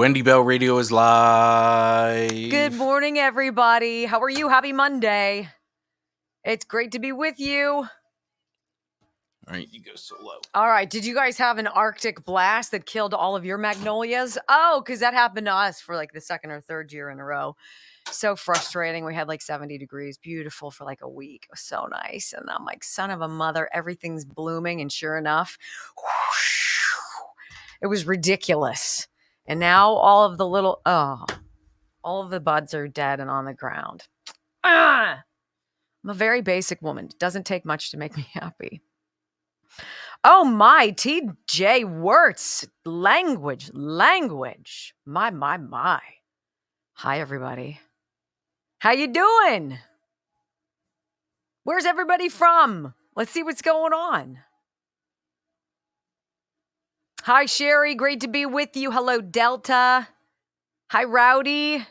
Wendy Bell Radio is live. Good morning, everybody. How are you? Happy Monday. It's great to be with you. All right, you go solo. All right. Did you guys have an Arctic blast that killed all of your magnolias? Oh, because that happened to us for like the second or third year in a row. So frustrating. We had like 70 degrees, beautiful for like a week. It was so nice. And I'm like, son of a mother, everything's blooming. And sure enough, whoosh, it was ridiculous. And now all of the buds are dead and on the ground. I'm a very basic woman. It doesn't take much to make me happy. Oh my, TJ Wirtz. Language. My. Hi, everybody. How you doing? Where's everybody from? Let's see what's going on. Hi, Sherry. Great to be with you. Hello, Delta. Hi, Rowdy.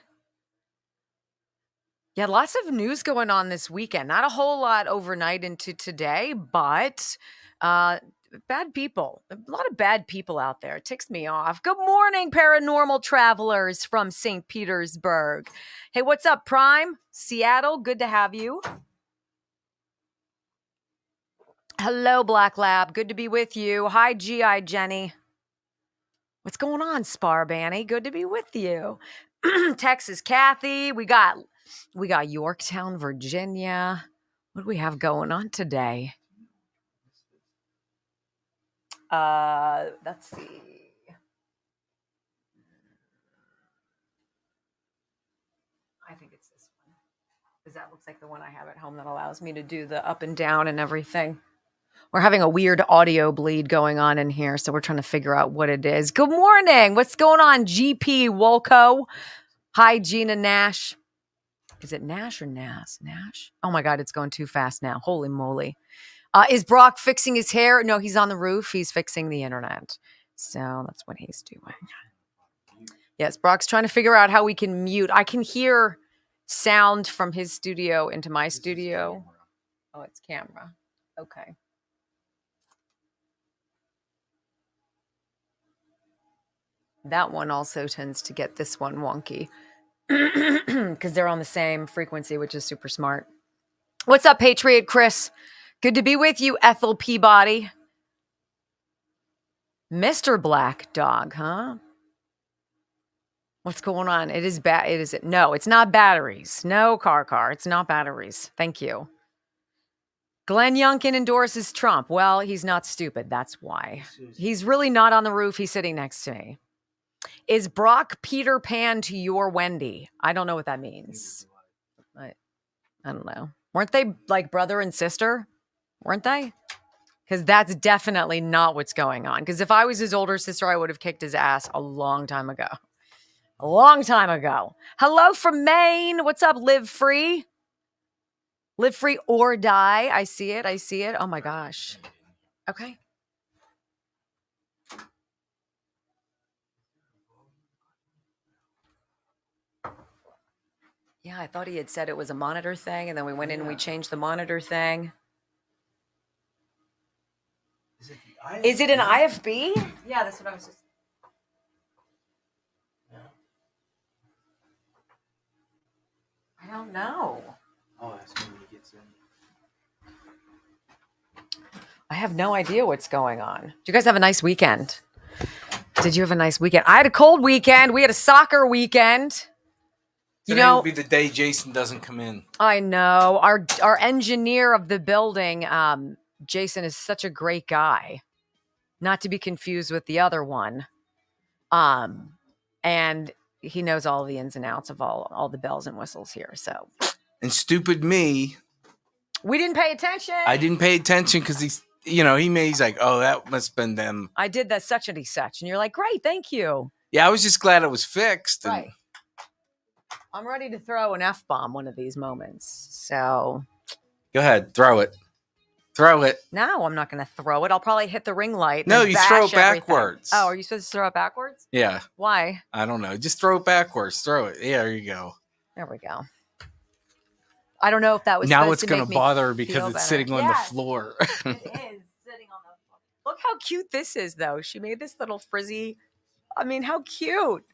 Yeah, lots of news going on this weekend. Not a whole lot overnight into today, but bad people. A lot of bad people out there. It ticks me off. Good morning, paranormal travelers from St. Petersburg. Hey, what's up, Prime? Seattle, good to have you. Hello, Black Lab. Good to be with you. Hi, GI Jenny. What's going on, Spar Banny? Good to be with you. Texas Kathy. We got Yorktown, Virginia. What do we have going on today? Let's see. I think it's this one. Because that looks like the one I have at home that allows me to do the up and down and everything. We're having a weird audio bleed going on in here, so we're trying to figure out what it is. Good morning. What's going on, GP Wolko? Hi, Gina Nash. Is it Nash or Nas? Nash? Oh my God, it's going too fast now. Holy moly. Is Brock fixing his hair? No, he's on the roof. He's fixing the internet. So that's what he's doing. Yes, Brock's trying to figure out how we can mute. I can hear sound from his studio into my studio. Oh, it's camera. Okay. That one also tends to get this one wonky because they're on the same frequency, which is super smart. What's up, Patriot Chris? Good to be with you, Ethel Peabody. Mr. Black Dog, huh? What's going on? It is bad. No, it's not batteries. No, car. It's not batteries. Thank you. Glenn Youngkin endorses Trump. Well, he's not stupid. That's why. He's really not on the roof. He's sitting next to me. Is Brock Peter Pan to your Wendy? I don't know what that means. I don't know. Weren't they like brother and sister? Weren't they? Because that's definitely not what's going on. Because if I was his older sister, I would have kicked his ass a long time ago. A long time ago. Hello from Maine. What's up, Live Free? Live Free or Die. I see it. Oh my gosh. Okay. Yeah, I thought he had said it was a monitor thing, and then we went in and we changed the monitor thing. Is it an IFB? Yeah, that's what I was just... I don't know. I'll ask him when he gets in. I have no idea what's going on. Did you guys have a nice weekend? Did you have a nice weekend? I had a cold weekend. We had a soccer weekend. Today will be the day Jason doesn't come in. I know. Our engineer of the building, Jason, is such a great guy. Not to be confused with the other one. And he knows all the ins and outs of all the bells and whistles here. So. And stupid me. We didn't pay attention. I didn't pay attention because he's like, oh, that must have been them. I did that such and such. And you're like, great, thank you. Yeah, I was just glad it was fixed. Right. I'm ready to throw an F-bomb one of these moments. So. Go ahead. Throw it. Throw it. No, I'm not going to throw it. I'll probably hit the ring light. No, you throw it backwards. Oh, are you supposed to throw it backwards? Yeah. Why? I don't know. Just throw it backwards. Throw it. Yeah, there you go. There we go. I don't know if that was now it's going to bother her because it's sitting on the floor. It is sitting on the floor. Look how cute this is, though. She made this little frizzy. I mean, how cute.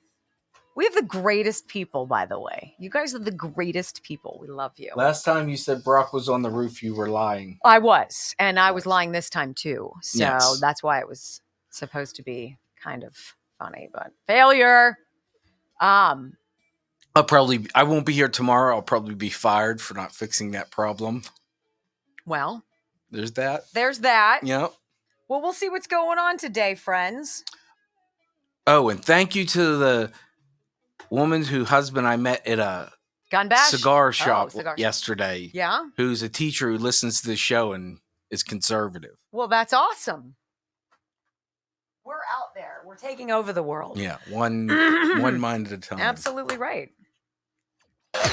We have the greatest people, by the way. You guys are the greatest people. We love you. Last time you said Brock was on the roof, you were lying. I was, and I was lying this time too. So Yes. that's why it was supposed to be kind of funny, but failure. I won't be here tomorrow. I'll probably be fired for not fixing that problem. Well, There's that. Yep. Well, we'll see what's going on today, friends. Oh, and thank you to the woman whose husband I met at a Gun bash? cigar shop cigar yesterday. Yeah? Who's a teacher who listens to the show and is conservative. Well, that's awesome. We're out there. We're taking over the world. Yeah, one mind at a time. Absolutely right. 5,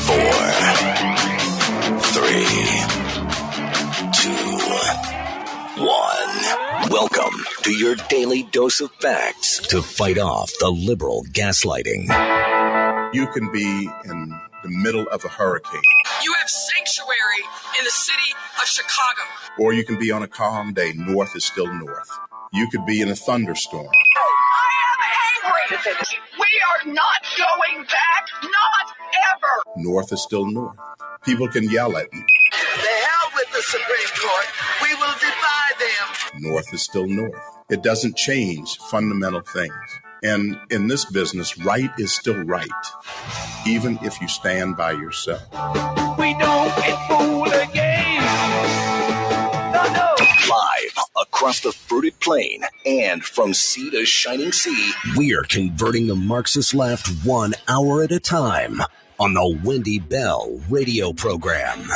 4, 3, 2, 1. Welcome to your daily dose of facts to fight off the liberal gaslighting. You can be in the middle of a hurricane. You have sanctuary in the city of Chicago. Or you can be on a calm day. North is still north. You could be in a thunderstorm. I am angry. We are not going back. Not ever. North is still north. People can yell at you. The hell with the Supreme Court. We will defy them. North is still north. It doesn't change fundamental things. And in this business, right is still right, even if you stand by yourself. We don't get fooled again. No. Live across the fruited plain and from sea to shining sea, we're converting the Marxist left 1 hour at a time on the Wendy Bell radio program.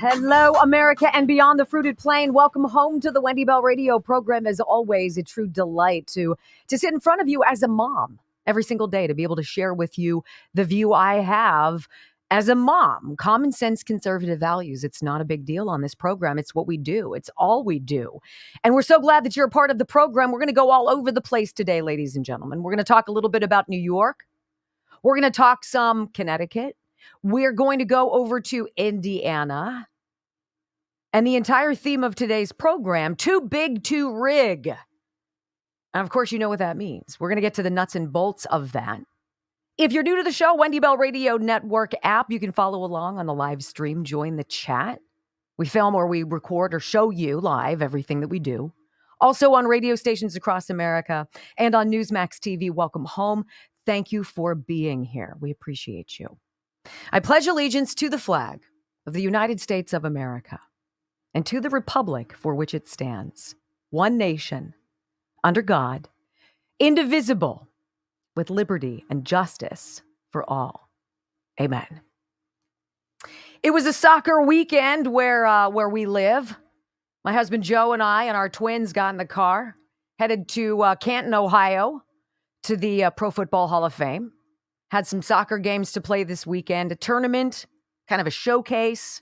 Hello, America and beyond the fruited plain. Welcome home to the Wendy Bell radio program. As always, a true delight to sit in front of you as a mom every single day, to be able to share with you the view I have as a mom. Common sense, conservative values. It's not a big deal on this program. It's what we do. It's all we do. And we're so glad that you're a part of the program. We're going to go all over the place today, ladies and gentlemen. We're going to talk a little bit about New York. We're going to talk some Connecticut. We're going to go over to Indiana. And the entire theme of today's program, too big to rig. And of course, you know what that means. We're going to get to the nuts and bolts of that. If you're new to the show, Wendy Bell Radio Network app, you can follow along on the live stream. Join the chat. We film or we record or show you live everything that we do. Also on radio stations across America and on Newsmax TV. Welcome home. Thank you for being here. We appreciate you. I pledge allegiance to the flag of the United States of America and to the republic for which it stands, one nation, under God, indivisible, with liberty and justice for all. Amen. It was a soccer weekend where we live. My husband Joe and I and our twins got in the car, headed to Canton, Ohio, to the Pro Football Hall of Fame. Had some soccer games to play this weekend, a tournament, kind of a showcase.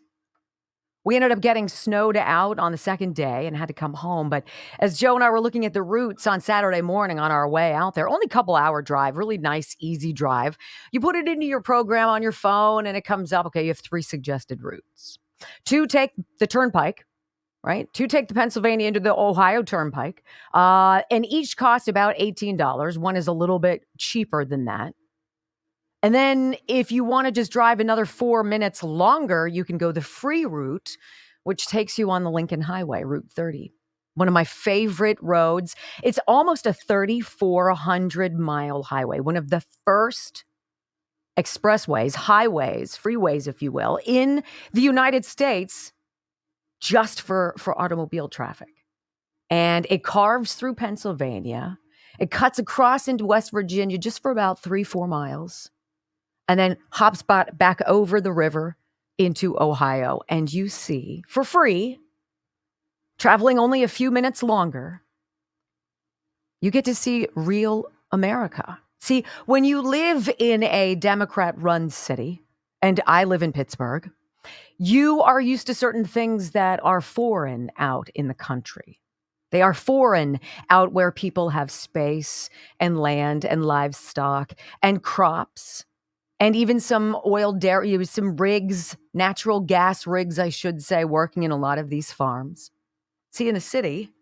We ended up getting snowed out on the second day and had to come home. But as Joe and I were looking at the routes on Saturday morning on our way out there, only a couple hour drive, really nice, easy drive. You put it into your program on your phone and it comes up, okay, you have 3 suggested routes. 2 take the turnpike, right? 2 take the Pennsylvania into the Ohio turnpike. And each cost about $18. One is a little bit cheaper than that. And then if you want to just drive another 4 minutes longer, you can go the free route, which takes you on the Lincoln Highway, Route 30. One of my favorite roads. It's almost a 3,400-mile highway, one of the first expressways, highways, freeways, if you will, in the United States just for automobile traffic. And it carves through Pennsylvania. It cuts across into West Virginia just for about 3-4 miles. And then hops back over the river into Ohio. And you see, for free, traveling only a few minutes longer, you get to see real America. See, when you live in a Democrat-run city, and I live in Pittsburgh, you are used to certain things that are foreign out in the country. They are foreign out where people have space and land and livestock and crops and even some oil dairy, some rigs, natural gas rigs, I should say, working in a lot of these farms. See, in the city,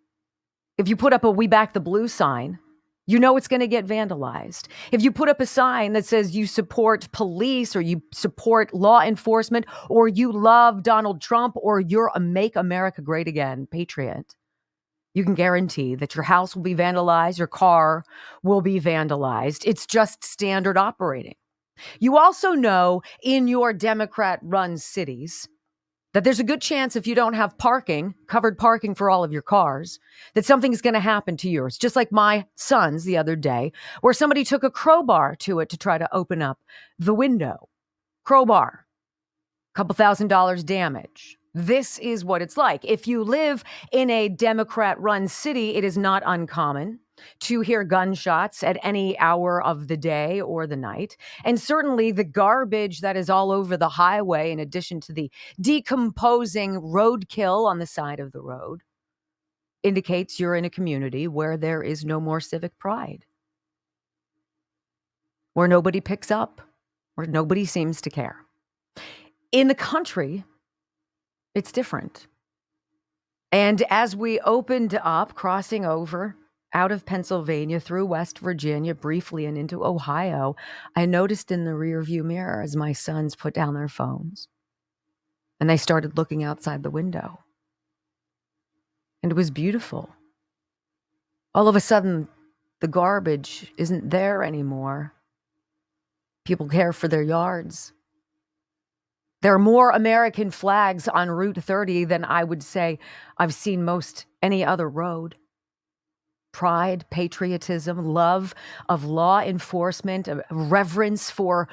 if you put up a "We Back the Blue" sign, you know it's going to get vandalized. If you put up a sign that says you support police or you support law enforcement or you love Donald Trump or you're a Make America Great Again patriot, you can guarantee that your house will be vandalized, your car will be vandalized. It's just standard operating. You also know in your Democrat-run cities that there's a good chance if you don't have parking, covered parking for all of your cars, that something's going to happen to yours. Just like my son's the other day, where somebody took a crowbar to it to try to open up the window. Crowbar, couple $1,000 damage. This is what it's like. If you live in a Democrat-run city, it is not uncommon to hear gunshots at any hour of the day or the night. And certainly the garbage that is all over the highway, in addition to the decomposing roadkill on the side of the road, indicates you're in a community where there is no more civic pride, where nobody picks up, where nobody seems to care. In the country, it's different. And as we opened up, crossing over out of Pennsylvania through West Virginia briefly and into Ohio, I noticed in the rearview mirror as my sons put down their phones and they started looking outside the window. And it was beautiful. All of a sudden, the garbage isn't there anymore. People care for their yards. There are more American flags on Route 30 than I would say I've seen most any other road. Pride, patriotism, love of law enforcement, a reverence for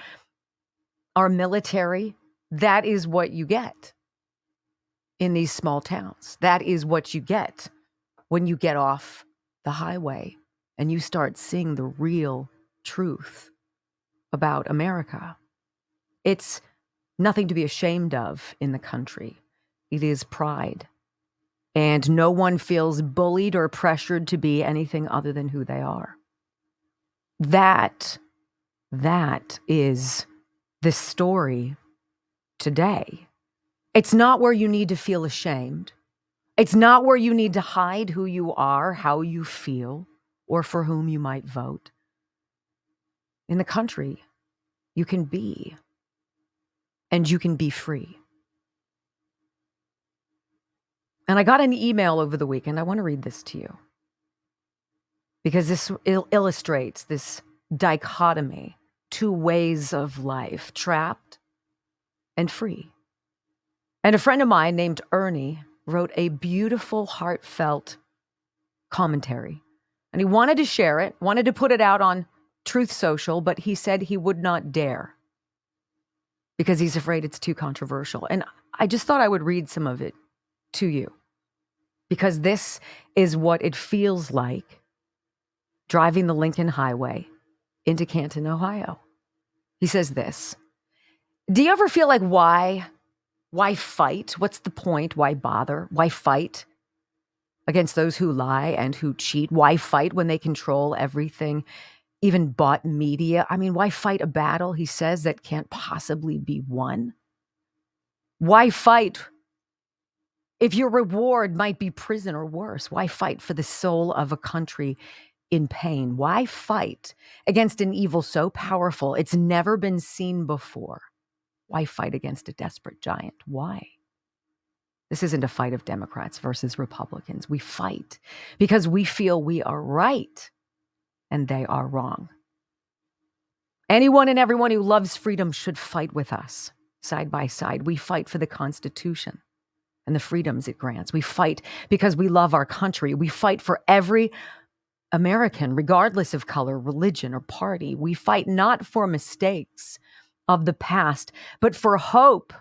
our military. That is what you get in these small towns. That is what you get when you get off the highway and you start seeing the real truth about America. It's nothing to be ashamed of in the country. It is pride. And no one feels bullied or pressured to be anything other than who they are. That is the story today. It's not where you need to feel ashamed. It's not where you need to hide who you are, how you feel, or for whom you might vote. In the country, you can be. And you can be free. And I got an email over the weekend. I want to read this to you because this illustrates this dichotomy, two ways of life, trapped and free. And a friend of mine named Ernie wrote a beautiful, heartfelt commentary. And he wanted to share it, wanted to put it out on Truth Social, but he said he would not dare, because he's afraid it's too controversial. And I just thought I would read some of it to you, because this is what it feels like driving the Lincoln Highway into Canton, Ohio. He says this: do you ever feel like why fight? What's the point? Why bother? Why fight against those who lie and who cheat? Why fight when they control everything? Even bought media. I mean, why fight a battle, he says, that can't possibly be won? Why fight if your reward might be prison or worse? Why fight for the soul of a country in pain? Why fight against an evil so powerful it's never been seen before? Why fight against a desperate giant? Why? This isn't a fight of Democrats versus Republicans. We fight because we feel we are right and they are wrong. Anyone and everyone who loves freedom should fight with us, side by side. We fight for the Constitution and the freedoms it grants. We fight because we love our country. We fight for every American, regardless of color, religion, or party. We fight not for mistakes of the past, but for hope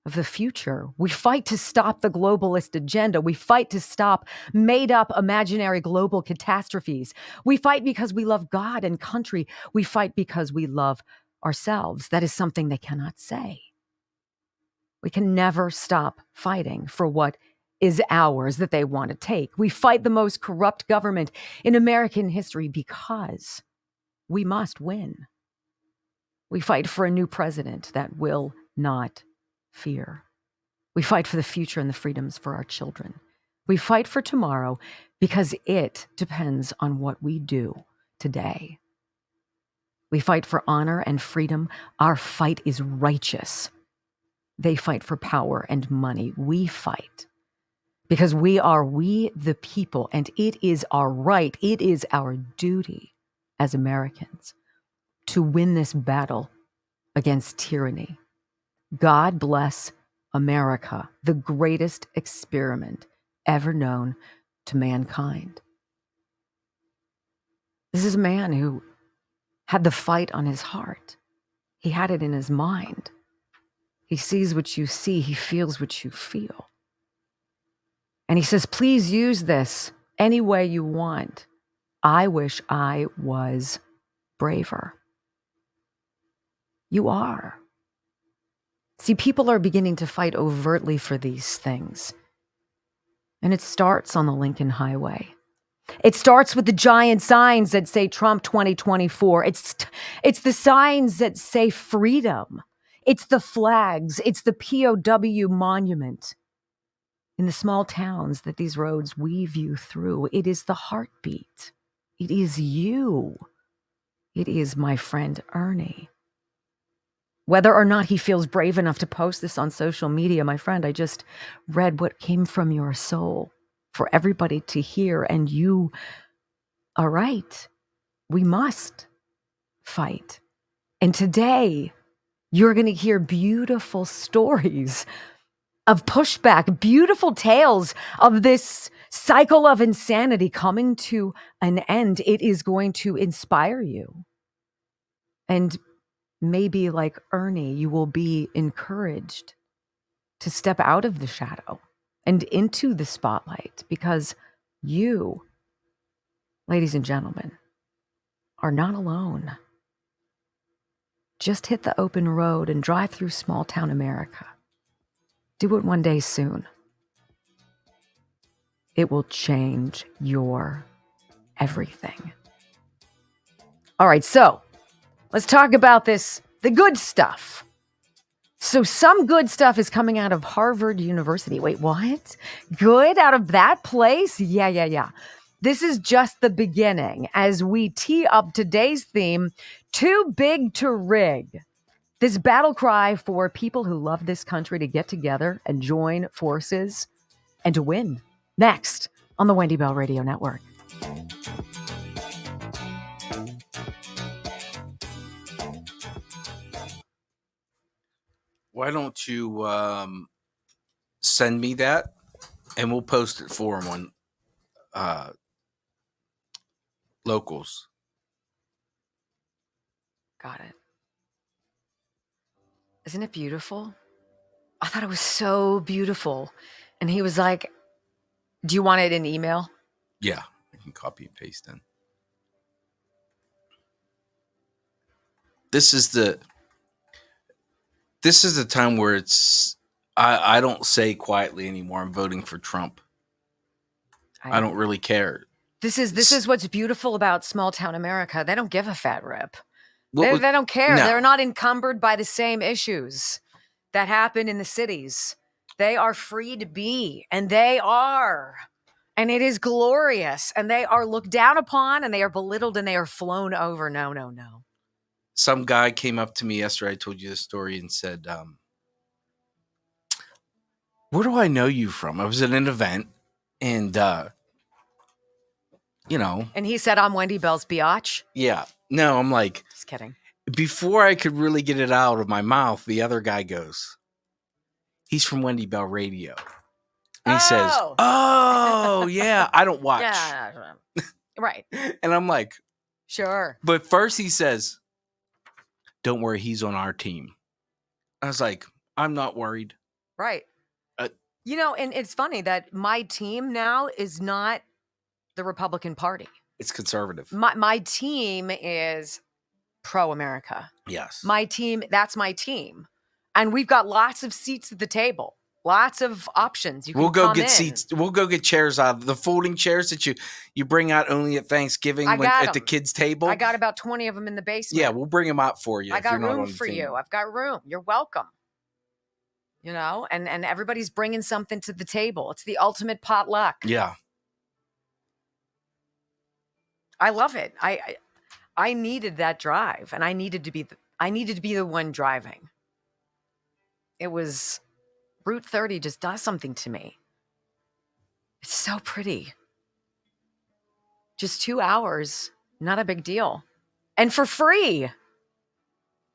of the future. We fight to stop the globalist agenda. We fight to stop made-up imaginary global catastrophes. We fight because we love God and country. We fight because we love ourselves. That is something they cannot say. We can never stop fighting for what is ours that they want to take. We fight the most corrupt government in American history because we must win. We fight for a new president that will not fear. We fight for the future and the freedoms for our children. We fight for tomorrow because it depends on what we do today. We fight for honor and freedom. Our fight is righteous. They fight for power and money. We fight because we the people, and it is our right, it is our duty as Americans to win this battle against tyranny. God bless America, the greatest experiment ever known to mankind. This is a man who had the fight on his heart. He had it in his mind. He sees what you see. He feels what you feel. And he says, please use this any way you want. I wish I was braver. You are. See, people are beginning to fight overtly for these things. And it starts on the Lincoln Highway. It starts with the giant signs that say Trump 2024. It's the signs that say freedom. It's the flags. It's the POW monument. In the small towns that these roads weave you through, it is the heartbeat. It is you. It is my friend Ernie. Whether or not he feels brave enough to post this on social media, my friend, I just read what came from your soul for everybody to hear. And you are right. We must fight. And today, you're going to hear beautiful stories of pushback, beautiful tales of this cycle of insanity coming to an end. It is going to inspire you. And maybe like Ernie, you will be encouraged to step out of the shadow and into the spotlight because you, ladies and gentlemen, are not alone. Just hit the open road and drive through small town America. Do it one day soon. It will change your everything. All right, so let's talk about the good stuff. So some good stuff is coming out of Harvard University. Wait, what? Good out of that place? Yeah. This is just the beginning as we tee up today's theme, Too Big to Rig. This battle cry for people who love this country to get together and join forces and to win. Next on the Wendy Bell Radio Network. Why don't you send me that and we'll post it for them on locals. Got it. Isn't it beautiful? I thought it was so beautiful. And he was like, do you want it in email? Yeah, I can copy and paste in. This is the time where I don't say quietly anymore, I'm voting for Trump. I don't really care. This is what's beautiful about small town America. They don't give a fat rip. They don't care. No. They're not encumbered by the same issues that happen in the cities. They are free to be, and they are. And it is glorious. And they are looked down upon, and they are belittled, and they are flown over. No. Some guy came up to me yesterday, I told you the story, and said, where do I know you from? I was at an event, and, And he said, I'm Wendy Bell's biatch. Yeah. No, I'm like. Just kidding. Before I could really get it out of my mouth, the other guy goes, he's from Wendy Bell Radio. And he says, oh, yeah, I don't watch. Yeah, right. And I'm like, sure. But first he says, don't worry, he's on our team. I was like, I'm not worried. Right. And it's funny that my team now is not the Republican Party. It's conservative. My team is pro-America. Yes. That's my team. And we've got lots of seats at the table. Lots of options. You can We'll go come get in. seats. We'll go get chairs out. The folding chairs that you bring out only at Thanksgiving at the kids' table. I got about 20 of them in the basement. Yeah, we'll bring them out for you. I if got you're not room on the for team. you. I've got room. You're welcome. You know, and everybody's bringing something to the table. It's the ultimate potluck. Yeah. I love it. I needed that drive, and I needed to be the one driving. It was Route 30 just does something to me. It's so pretty. Just 2 hours, not a big deal. And for free.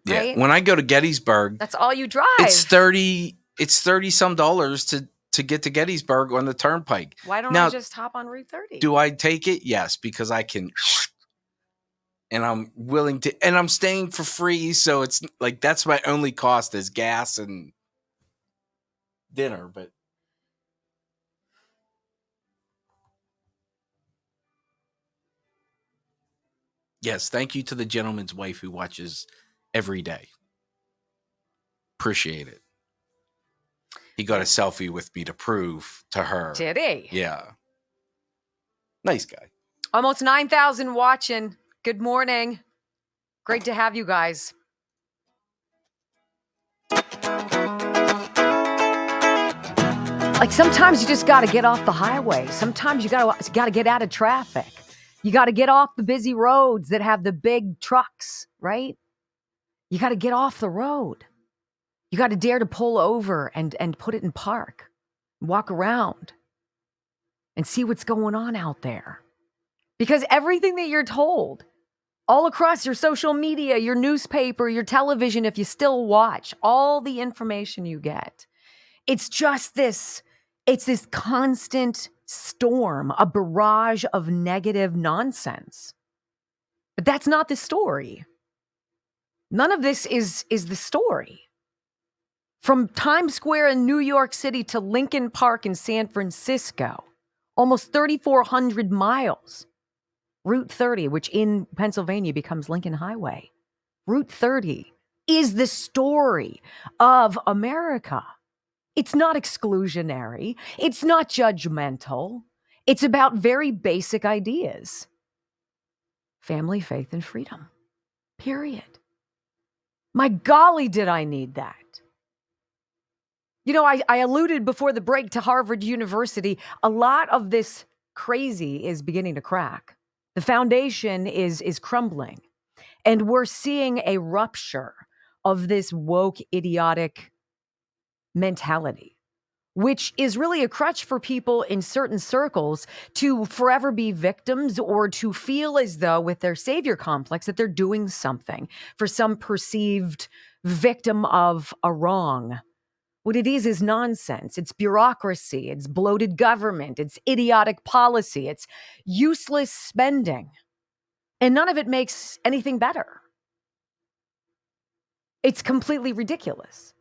Yeah. Right? When I go to Gettysburg, That's all you drive. it's $30 some dollars to get to Gettysburg on the turnpike. Why don't Now, I just hop on Route 30? do I take it? Yes, because I can, and I'm willing to, and I'm staying for free. So it's like, that's my only cost is gas and dinner. But yes, thank you to the gentleman's wife who watches every day. Appreciate it. He got a selfie with me to prove to her. Did he? Yeah. Nice guy. Almost 9,000 watching. Good morning. Great to have you guys. Like sometimes you just got to get off the highway. Sometimes you got to get out of traffic. You got to get off the busy roads that have the big trucks, right? You got to get off the road. You got to dare to pull over and put it in park, walk around and see what's going on out there. Because everything that you're told all across your social media, your newspaper, your television, if you still watch, all the information you get, it's just this constant storm, a barrage of negative nonsense. But that's not the story. None of this is the story. From Times Square in New York City to Lincoln Park in San Francisco, almost 3,400 miles. Route 30, which in Pennsylvania becomes Lincoln Highway. Route 30 is the story of America. It's not exclusionary. It's not judgmental. It's about very basic ideas. Family, faith, and freedom. Period. My golly, did I need that. You know, I alluded before the break to Harvard University. A lot of this crazy is beginning to crack. The foundation is crumbling. And we're seeing a rupture of this woke, idiotic mentality, which is really a crutch for people in certain circles to forever be victims or to feel as though with their savior complex that they're doing something for some perceived victim of a wrong. What it is nonsense. It's bureaucracy. It's bloated government. It's idiotic policy. It's useless spending. And none of it makes anything better. It's completely ridiculous.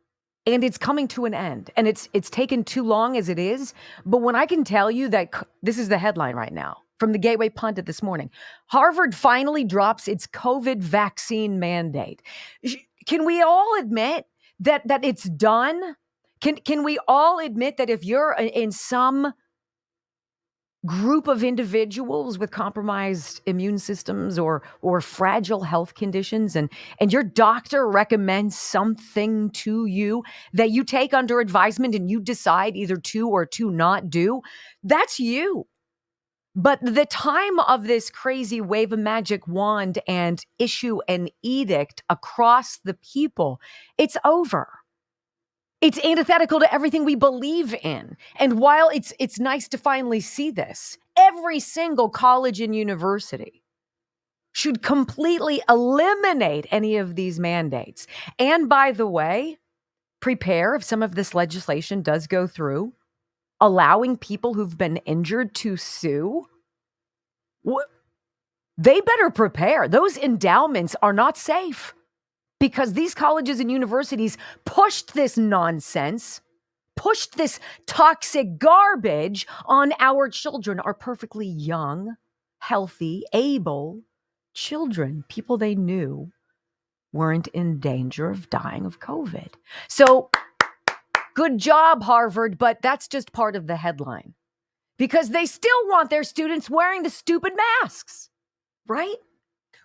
And it's coming to an end. And it's taken too long as it is. But when I can tell you that this is the headline right now from the Gateway Pundit this morning. Harvard finally drops its COVID vaccine mandate. Can we all admit that it's done? Can we all admit that if you're in some group of individuals with compromised immune systems or fragile health conditions and your doctor recommends something to you that you take under advisement and you decide either to or to not do, that's you. But the time of this crazy wave a magic wand and issue an edict across the people, it's over. It's antithetical to everything we believe in. And while it's nice to finally see this, every single college and university should completely eliminate any of these mandates. And by the way, prepare if some of this legislation does go through, allowing people who've been injured to sue. They better prepare. Those endowments are not safe. Because these colleges and universities pushed this nonsense, pushed this toxic garbage on our children, our perfectly young, healthy, able children, people they knew weren't in danger of dying of COVID. So Good job, Harvard, but that's just part of the headline. Because they still want their students wearing the stupid masks, right?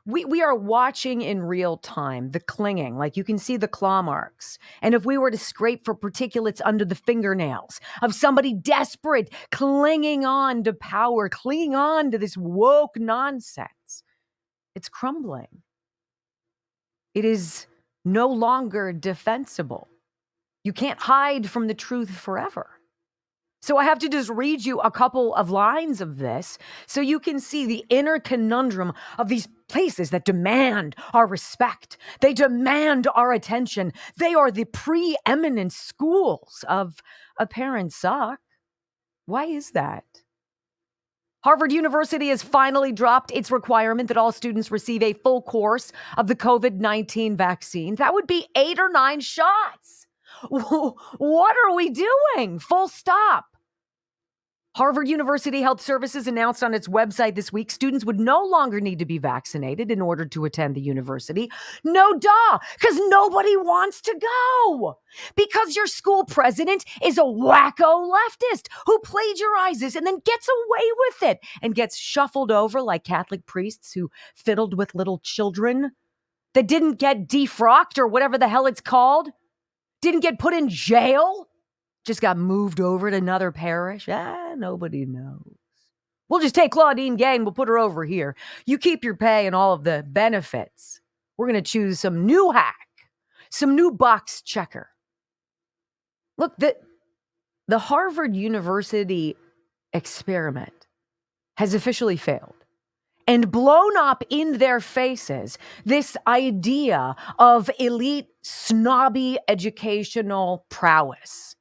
We are watching in real time the clinging, like you can see the claw marks. And if we were to scrape for particulates under the fingernails of somebody desperate, clinging on to power, clinging on to this woke nonsense, it's crumbling. It is no longer defensible. You can't hide from the truth forever. So I have to just read you a couple of lines of this so you can see the inner conundrum of these places that demand our respect. They demand our attention. They are the preeminent schools of a parent suck. Why is that? Harvard University has finally dropped its requirement that all students receive a full course of the COVID-19 vaccine. That would be 8 or 9 shots. What are we doing? Full stop. Harvard University Health Services announced on its website this week students would no longer need to be vaccinated in order to attend the university. No duh, because nobody wants to go. Because your school president is a wacko leftist who plagiarizes and then gets away with it and gets shuffled over like Catholic priests who fiddled with little children that didn't get defrocked or whatever the hell it's called, didn't get put in jail. Just got moved over to another parish. Nobody knows. We'll just take Claudine Gay and we'll put her over here. You keep your pay and all of the benefits. We're going to choose some new hack, some new box checker. Look, the Harvard University experiment has officially failed and blown up in their faces this idea of elite, snobby educational prowess.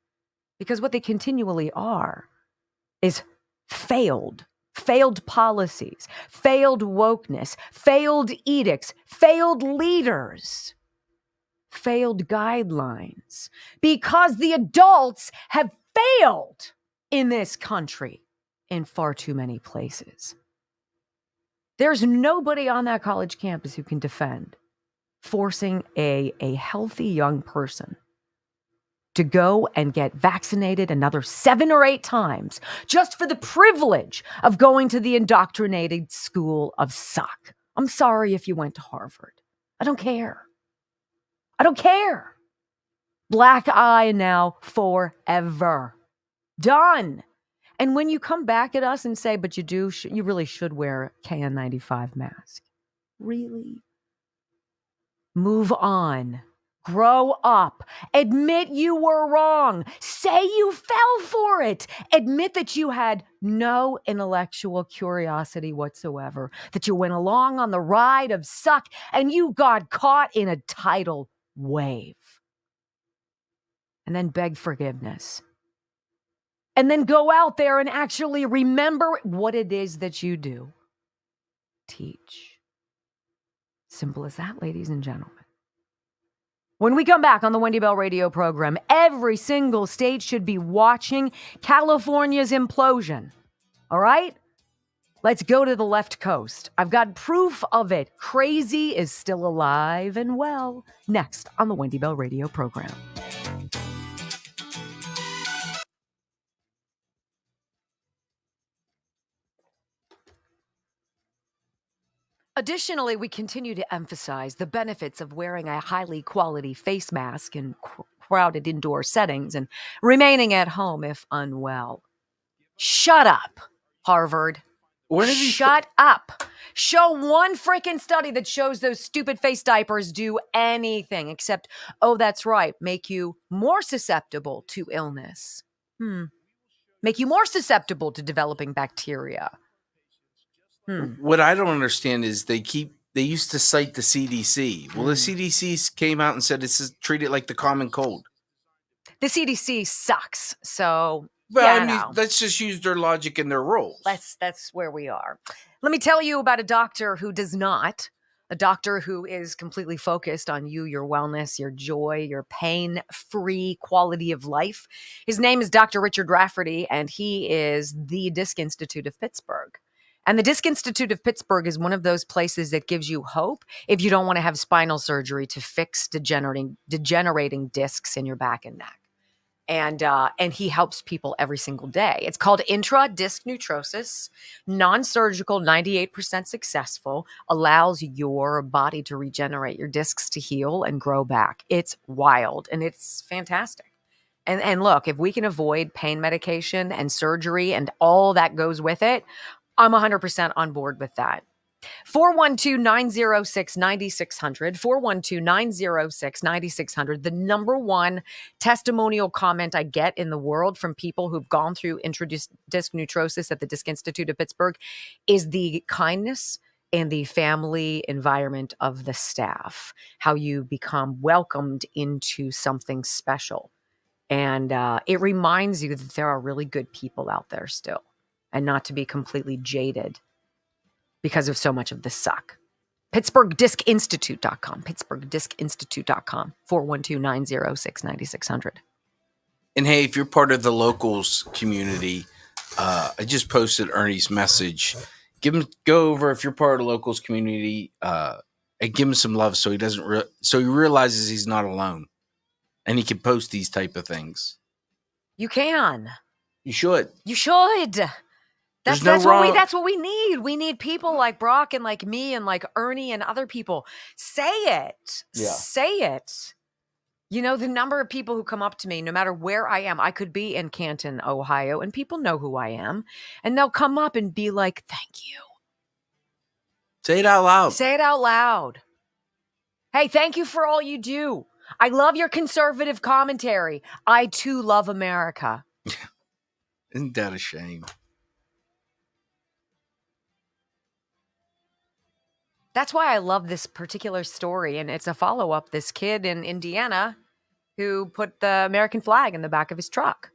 Because what they continually are is failed policies, failed wokeness, failed edicts, failed leaders, failed guidelines. Because the adults have failed in this country in far too many places. There's nobody on that college campus who can defend forcing a healthy young person to go and get vaccinated another 7 or 8 times just for the privilege of going to the indoctrinated school of suck. I'm sorry if you went to Harvard. I don't care. I don't care. Black eye now forever. Done. And when you come back at us and say, but you really should wear a KN95 mask. Really? Move on. Grow up. Admit you were wrong. Say you fell for it. Admit that you had no intellectual curiosity whatsoever, that you went along on the ride of suck and you got caught in a tidal wave. And then beg forgiveness. And then go out there and actually remember what it is that you do. Teach. Simple as that, ladies and gentlemen. When we come back on the Wendy Bell radio program, every single state should be watching California's implosion. All right? Let's go to the left coast. I've got proof of it. Crazy is still alive and well. Next on the Wendy Bell radio program. Additionally, we continue to emphasize the benefits of wearing a highly quality face mask in crowded indoor settings and remaining at home if unwell. Shut up, Harvard. Shut up. Show one freaking study that shows those stupid face diapers do anything except, oh, that's right, make you more susceptible to illness. Make you more susceptible to developing bacteria. What I don't understand is they used to cite the CDC. Well, the CDC came out and said treat it like the common cold. The CDC sucks. So, let's just use their logic and their rules. That's where we are. Let me tell you about a doctor who does not. A doctor who is completely focused on you, your wellness, your joy, your pain-free quality of life. His name is Dr. Richard Rafferty, and he is the Disc Institute of Pittsburgh. And the Disc Institute of Pittsburgh is one of those places that gives you hope if you don't want to have spinal surgery to fix degenerating discs in your back and neck. And he helps people every single day. It's called intra-disc neutrosis, non-surgical, 98% successful, allows your body to regenerate, your discs to heal and grow back. It's wild and it's fantastic. And look, if we can avoid pain medication and surgery and all that goes with it, I'm 100% on board with that. 412-906-9600, 412-906-9600. The number one testimonial comment I get in the world from people who've gone through intra-disc neutrosis at the Disc Institute of Pittsburgh is the kindness and the family environment of the staff, how you become welcomed into something special. And it reminds you that there are really good people out there still, and not to be completely jaded because of so much of the suck. PittsburghDiscInstitute.com. PittsburghDiscInstitute.com. 412-906-9600. And hey, if you're part of the locals community, I just posted Ernie's message. Go over if you're part of the locals community, and give him some love so he doesn't so he realizes he's not alone, and he can post these type of things. You can. You should. You should. That's what we need. We need people like Brock and like me and like Ernie and other people. Say it. Yeah. Say it. You know, the number of people who come up to me, no matter where I am, I could be in Canton, Ohio, and people know who I am. And they'll come up and be like, thank you. Say it out loud. Say it out loud. Hey, thank you for all you do. I love your conservative commentary. I too love America. Isn't that a shame? That's why I love this particular story. And it's a follow-up. This kid in Indiana who put the American flag in the back of his truck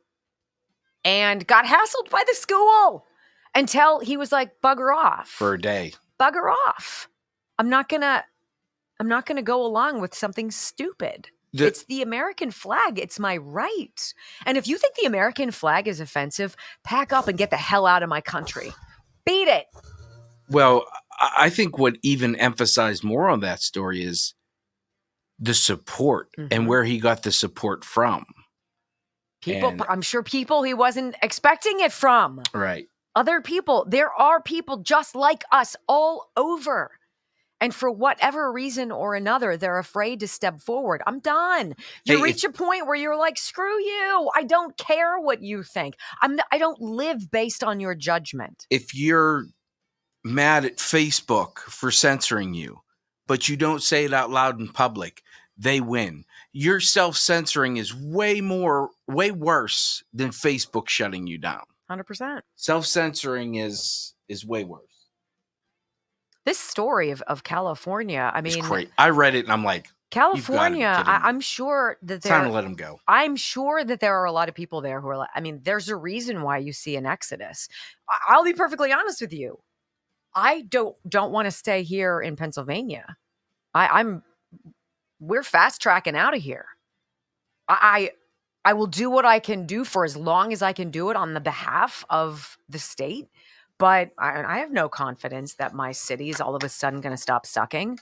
and got hassled by the school until he was like, bugger off. For a day. Bugger off. I'm not gonna go along with something stupid. It's the American flag. It's my right. And if you think the American flag is offensive, pack up and get the hell out of my country. Beat it. Well, I think what even emphasized more on that story is the support and where he got the support from. I'm sure people he wasn't expecting it from. Right. Other people. There are people just like us all over. And for whatever reason or another, they're afraid to step forward. I'm done. You reach a point where you're like, screw you. I don't care what you think. I don't live based on your judgment. If you're mad at Facebook for censoring you, but you don't say it out loud in public, they win. Your self-censoring is way worse than Facebook shutting you down. 100%. Self-censoring is way worse. This story of California, I mean, it's great. I read it and I'm like, California, I'm sure that it's time to let them go. I'm sure that there are a lot of people there who are like, I mean, there's a reason why you see an exodus. I'll be perfectly honest with you. I don't want to stay here in Pennsylvania. We're fast tracking out of here. I will do what I can do for as long as I can do it on the behalf of the state. But I have no confidence that my city is all of a sudden going to stop sucking.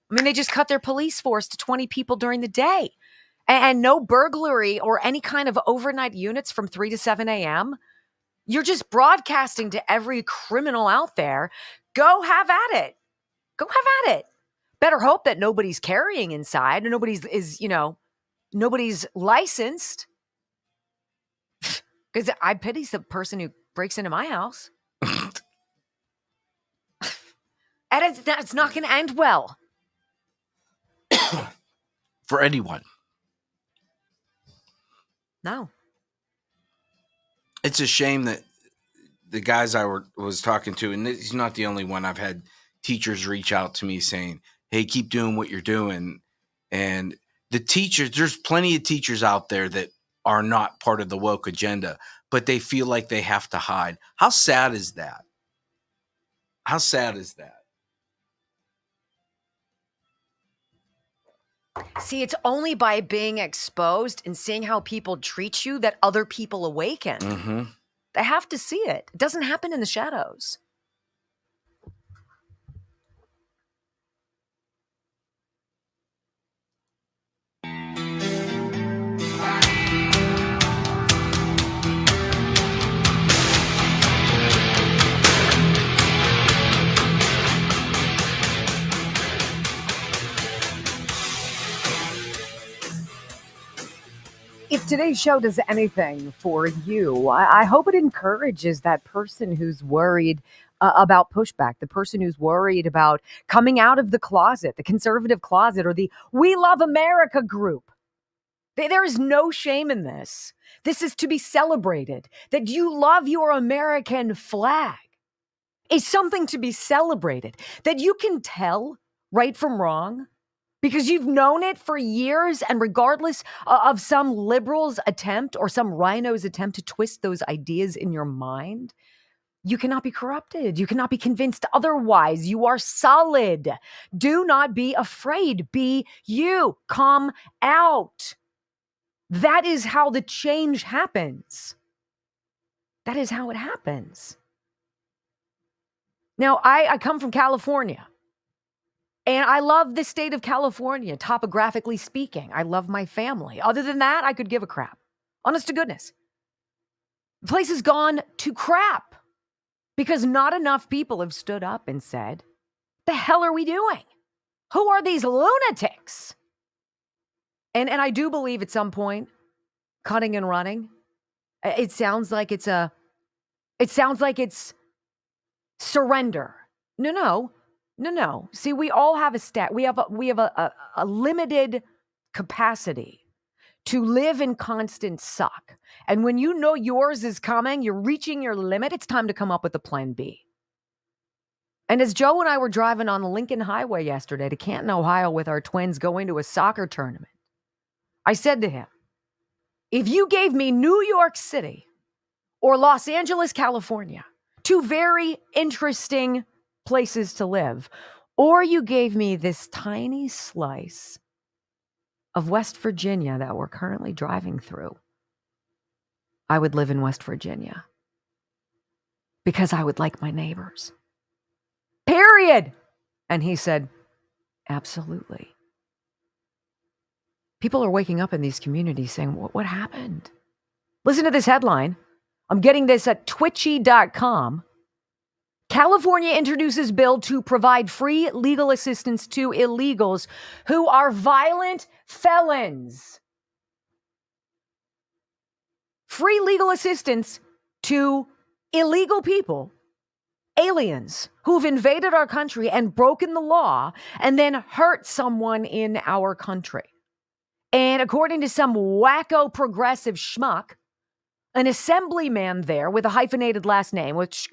I mean, they just cut their police force to 20 people during the day. And no burglary or any kind of overnight units from 3 to 7 a.m. You're just broadcasting to every criminal out there. Go have at it. Go have at it. Better hope that nobody's carrying inside and nobody's licensed. Because I pity the person who breaks into my house. And it's not going to end well. For anyone. No. It's a shame that the guys I was talking to, and he's not the only one. I've had teachers reach out to me saying, hey, keep doing what you're doing. And the teachers, there's plenty of teachers out there that are not part of the woke agenda, but they feel like they have to hide. How sad is that? How sad is that? See, it's only by being exposed and seeing how people treat you that other people awaken. Mm-hmm. They have to see it. It doesn't happen in the shadows. If today's show does anything for you, I hope it encourages that person who's worried about pushback, the person who's worried about coming out of the closet, the conservative closet, or the We Love America group. There is no shame in this. This is to be celebrated. That you love your American flag is something to be celebrated. That you can tell right from wrong because you've known it for years, and regardless of some liberal's attempt or some rhino's attempt to twist those ideas in your mind, you cannot be corrupted. You cannot be convinced otherwise. You are solid. Do not be afraid. Be you. Come out. That is how the change happens. That is how it happens. Now, I come from California. And I love the state of California, topographically speaking. I love my family. Other than that, I could give a crap. Honest to goodness. The place has gone to crap because not enough people have stood up and said, the hell are we doing? Who are these lunatics? And I do believe at some point, cutting and running, it sounds like it's surrender. No. See, we all have we have a limited capacity to live in constant suck. And when you know yours is coming, you're reaching your limit, it's time to come up with a plan B. And as Joe and I were driving on the Lincoln Highway yesterday to Canton, Ohio with our twins going to a soccer tournament, I said to him, if you gave me New York City or Los Angeles, California, two very interesting places to live, or you gave me this tiny slice of West Virginia that we're currently driving through, I would live in West Virginia because I would like my neighbors. Period. And he said, absolutely. People are waking up in these communities saying, what happened? Listen to this headline. I'm getting this at twitchy.com. California introduces bill to provide free legal assistance to illegals who are violent felons. Free legal assistance to illegal people, aliens who've invaded our country and broken the law and then hurt someone in our country. And according to some wacko progressive schmuck, an assemblyman there with a hyphenated last name, which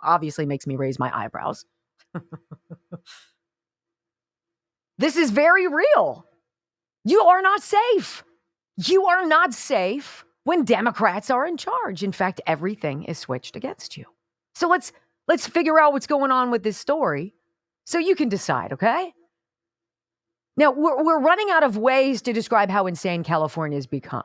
obviously makes me raise my eyebrows. This is very real. You are not safe. You are not safe when Democrats are in charge. In fact, everything is switched against you. So let's figure out what's going on with this story so you can decide, okay? Now, we're running out of ways to describe how insane California has become.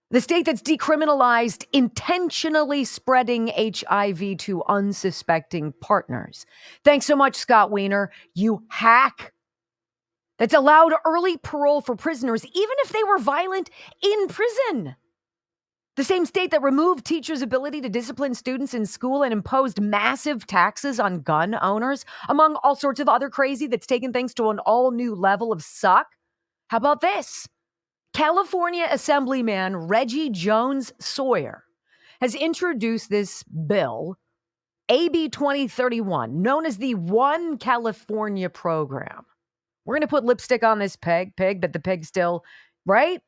The state that's decriminalized intentionally spreading HIV to unsuspecting partners. Thanks so much, Scott Wiener, you hack. That's allowed early parole for prisoners, even if they were violent in prison. The same state that removed teachers' ability to discipline students in school and imposed massive taxes on gun owners, among all sorts of other crazy that's taken things to an all-new level of suck. How about this? California Assemblyman Reggie Jones Sawyer has introduced this bill, AB 2031, known as the One California Program. We're going to put lipstick on this pig, but the pig still, right?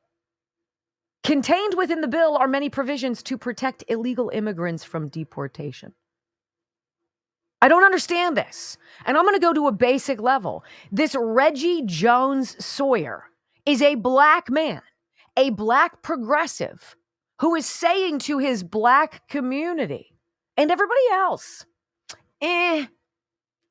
Contained within the bill are many provisions to protect illegal immigrants from deportation. I don't understand this. And I'm going to go to a basic level. This Reggie Jones Sawyer is a black man, a black progressive, who is saying to his black community and everybody else, yeah,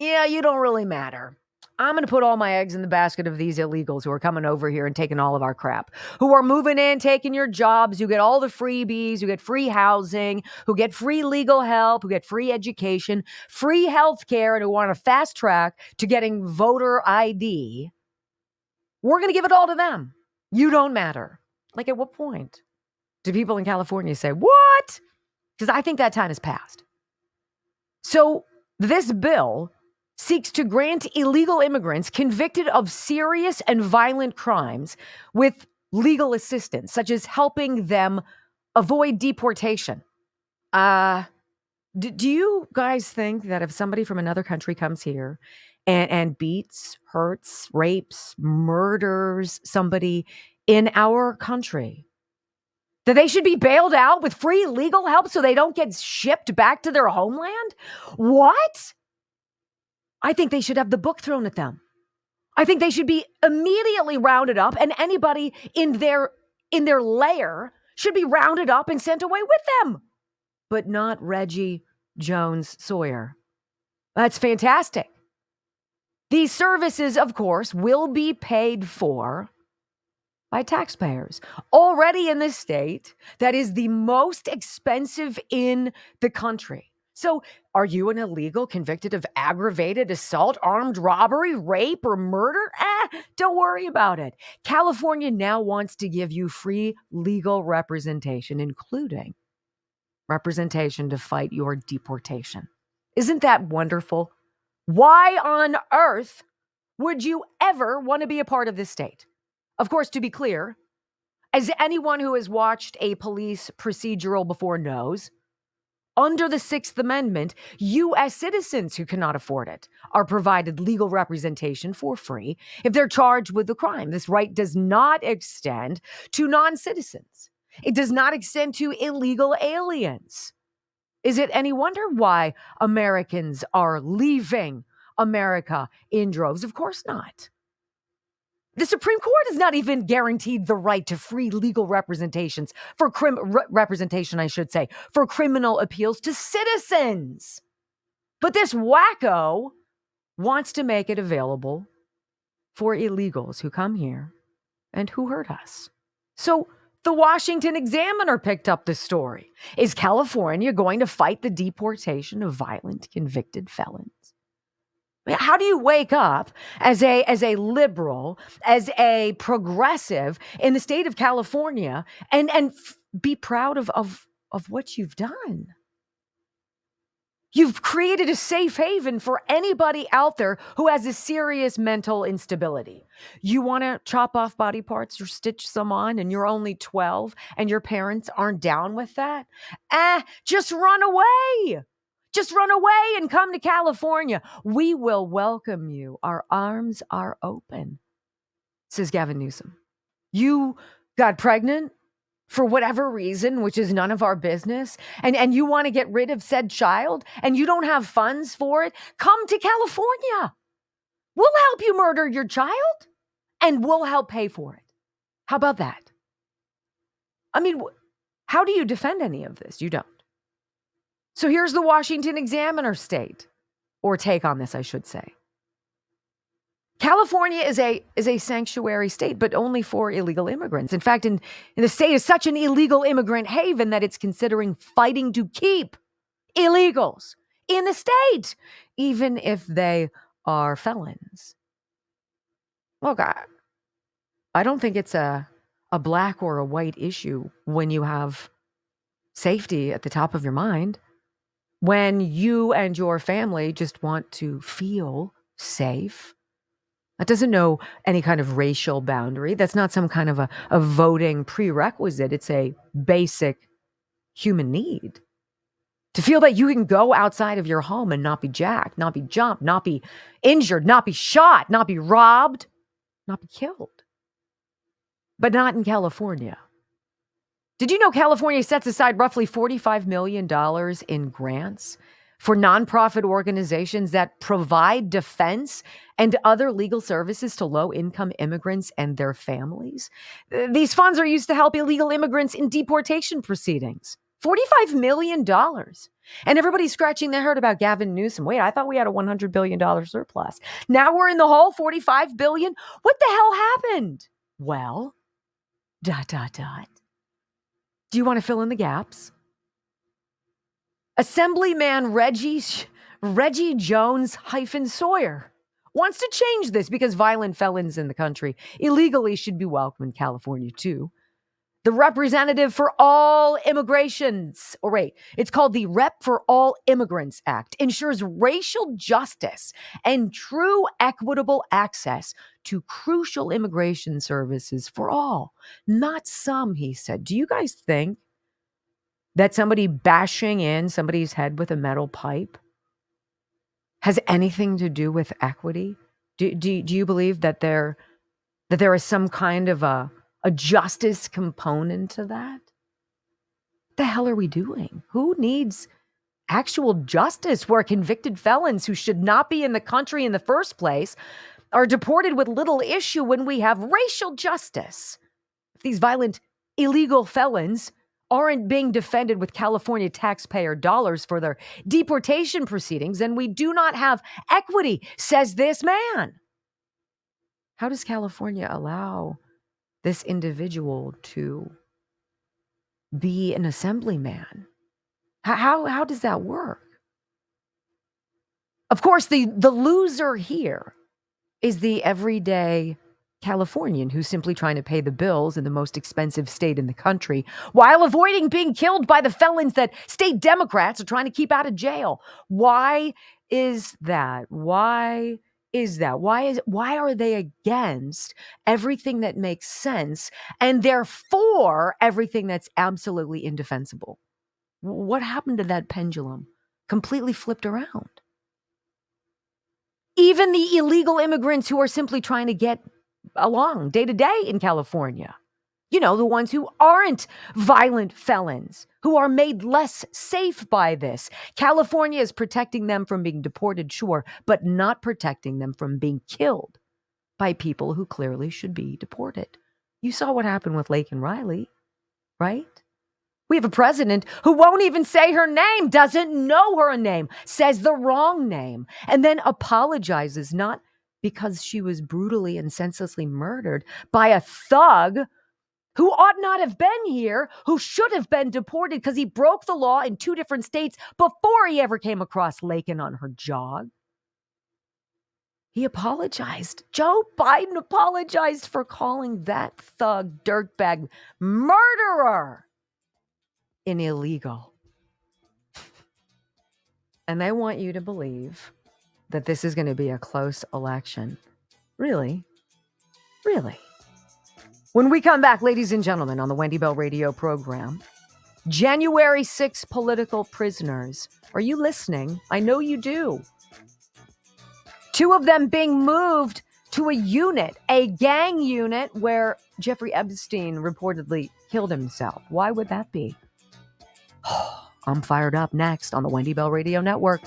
you don't really matter. I'm going to put all my eggs in the basket of these illegals who are coming over here and taking all of our crap, who are moving in, taking your jobs, who get all the freebies, who get free housing, who get free legal help, who get free education, free health care, and who want a fast track to getting voter ID. We're going to give it all to them. You don't matter. Like, at what point do people in California say, what? Because I think that time has passed. So this bill seeks to grant illegal immigrants convicted of serious and violent crimes with legal assistance, such as helping them avoid deportation. Do you guys think that if somebody from another country comes here and beats, hurts, rapes, murders somebody in our country, that they should be bailed out with free legal help so they don't get shipped back to their homeland? What? I think they should have the book thrown at them. I think they should be immediately rounded up, and anybody in their lair should be rounded up and sent away with them. But not Reggie Jones Sawyer. That's fantastic. These services, of course, will be paid for by taxpayers. Already in this state, that is the most expensive in the country. So, are you an illegal convicted of aggravated assault, armed robbery, rape, or murder? Don't worry about it. California now wants to give you free legal representation, including representation to fight your deportation. Isn't that wonderful? Why on earth would you ever want to be a part of this state? Of course, to be clear, as anyone who has watched a police procedural before knows, under the Sixth Amendment, U.S. citizens who cannot afford it are provided legal representation for free if they're charged with a crime. This right does not extend to non-citizens. It does not extend to illegal aliens. Is it any wonder why Americans are leaving America in droves? Of course not. The Supreme Court is not even guaranteed the right to free legal representations for representation, I should say, for criminal appeals to citizens. But this wacko wants to make it available for illegals who come here and who hurt us. So the Washington Examiner picked up the story. Is California going to fight the deportation of violent convicted felons? How do you wake up as a liberal, as a progressive in the state of California and be proud of what you've done? You've created a safe haven for anybody out there who has a serious mental instability. You want to chop off body parts or stitch some on and you're only 12 and your parents aren't down with that? Just run away. Just run away and come to California. We will welcome you. Our arms are open, says Gavin Newsom. You got pregnant for whatever reason, which is none of our business, and you want to get rid of said child, and you don't have funds for it, come to California. We'll help you murder your child, and we'll help pay for it. How about that? I mean, how do you defend any of this? You don't. So here's the Washington Examiner take on this, I should say. California is a sanctuary state, but only for illegal immigrants. In fact, in the state is such an illegal immigrant haven that it's considering fighting to keep illegals in the state, even if they are felons. Look, I don't think it's a black or a white issue when you have safety at the top of your mind. When you and your family just want to feel safe. That doesn't know any kind of racial boundary. That's not some kind of a voting prerequisite. It's a basic human need. To feel that you can go outside of your home and not be jacked, not be jumped, not be injured, not be shot, not be robbed, not be killed. But not in California. Did you know California sets aside roughly $45 million in grants for nonprofit organizations that provide defense and other legal services to low-income immigrants and their families? These funds are used to help illegal immigrants in deportation proceedings. $45 million. And everybody's scratching their head about Gavin Newsom. Wait, I thought we had a $100 billion surplus. Now we're in the hole, $45 billion? What the hell happened? Well, ... Do you want to fill in the gaps? Assemblyman Reggie Jones Sawyer wants to change this because violent felons in the country illegally should be welcome in California too. The representative for all immigrations, it's called the Rep for All Immigrants Act, ensures racial justice and true equitable access to crucial immigration services for all, not some, he said. Do you guys think that somebody bashing in somebody's head with a metal pipe has anything to do with equity? Do you believe that there is some kind of a justice component to that? The hell are we doing? Who needs actual justice where convicted felons who should not be in the country in the first place are deported with little issue when we have racial justice? If these violent, illegal felons aren't being defended with California taxpayer dollars for their deportation proceedings, then we do not have equity, says this man. How does California allow this individual to be an assemblyman? How does that work? Of course, the loser here is the everyday Californian who's simply trying to pay the bills in the most expensive state in the country while avoiding being killed by the felons that state Democrats are trying to keep out of jail. Why is that? Why are they against everything that makes sense and therefore everything that's absolutely indefensible? What happened to that pendulum? Completely flipped around. Even the illegal immigrants who are simply trying to get along day to day in California, the ones who aren't violent felons, who are made less safe by this. California is protecting them from being deported, sure, but not protecting them from being killed by people who clearly should be deported. You saw what happened with Laken Riley, right? We have a president who won't even say her name, doesn't know her name, says the wrong name, and then apologizes, not because she was brutally and senselessly murdered by a thug who ought not have been here, who should have been deported because he broke the law in 2 different states before he ever came across Laken on her jog. He apologized. Joe Biden apologized for calling that thug, dirtbag, murderer an illegal. And they want you to believe that this is going to be a close election. Really? Really? When we come back, ladies and gentlemen, on the Wendy Bell radio program, January 6 political prisoners. Are you listening? I know you do. 2 of them being moved to a unit, a gang unit where Jeffrey Epstein reportedly killed himself. Why would that be? I'm fired up. Next on the Wendy Bell Radio Network.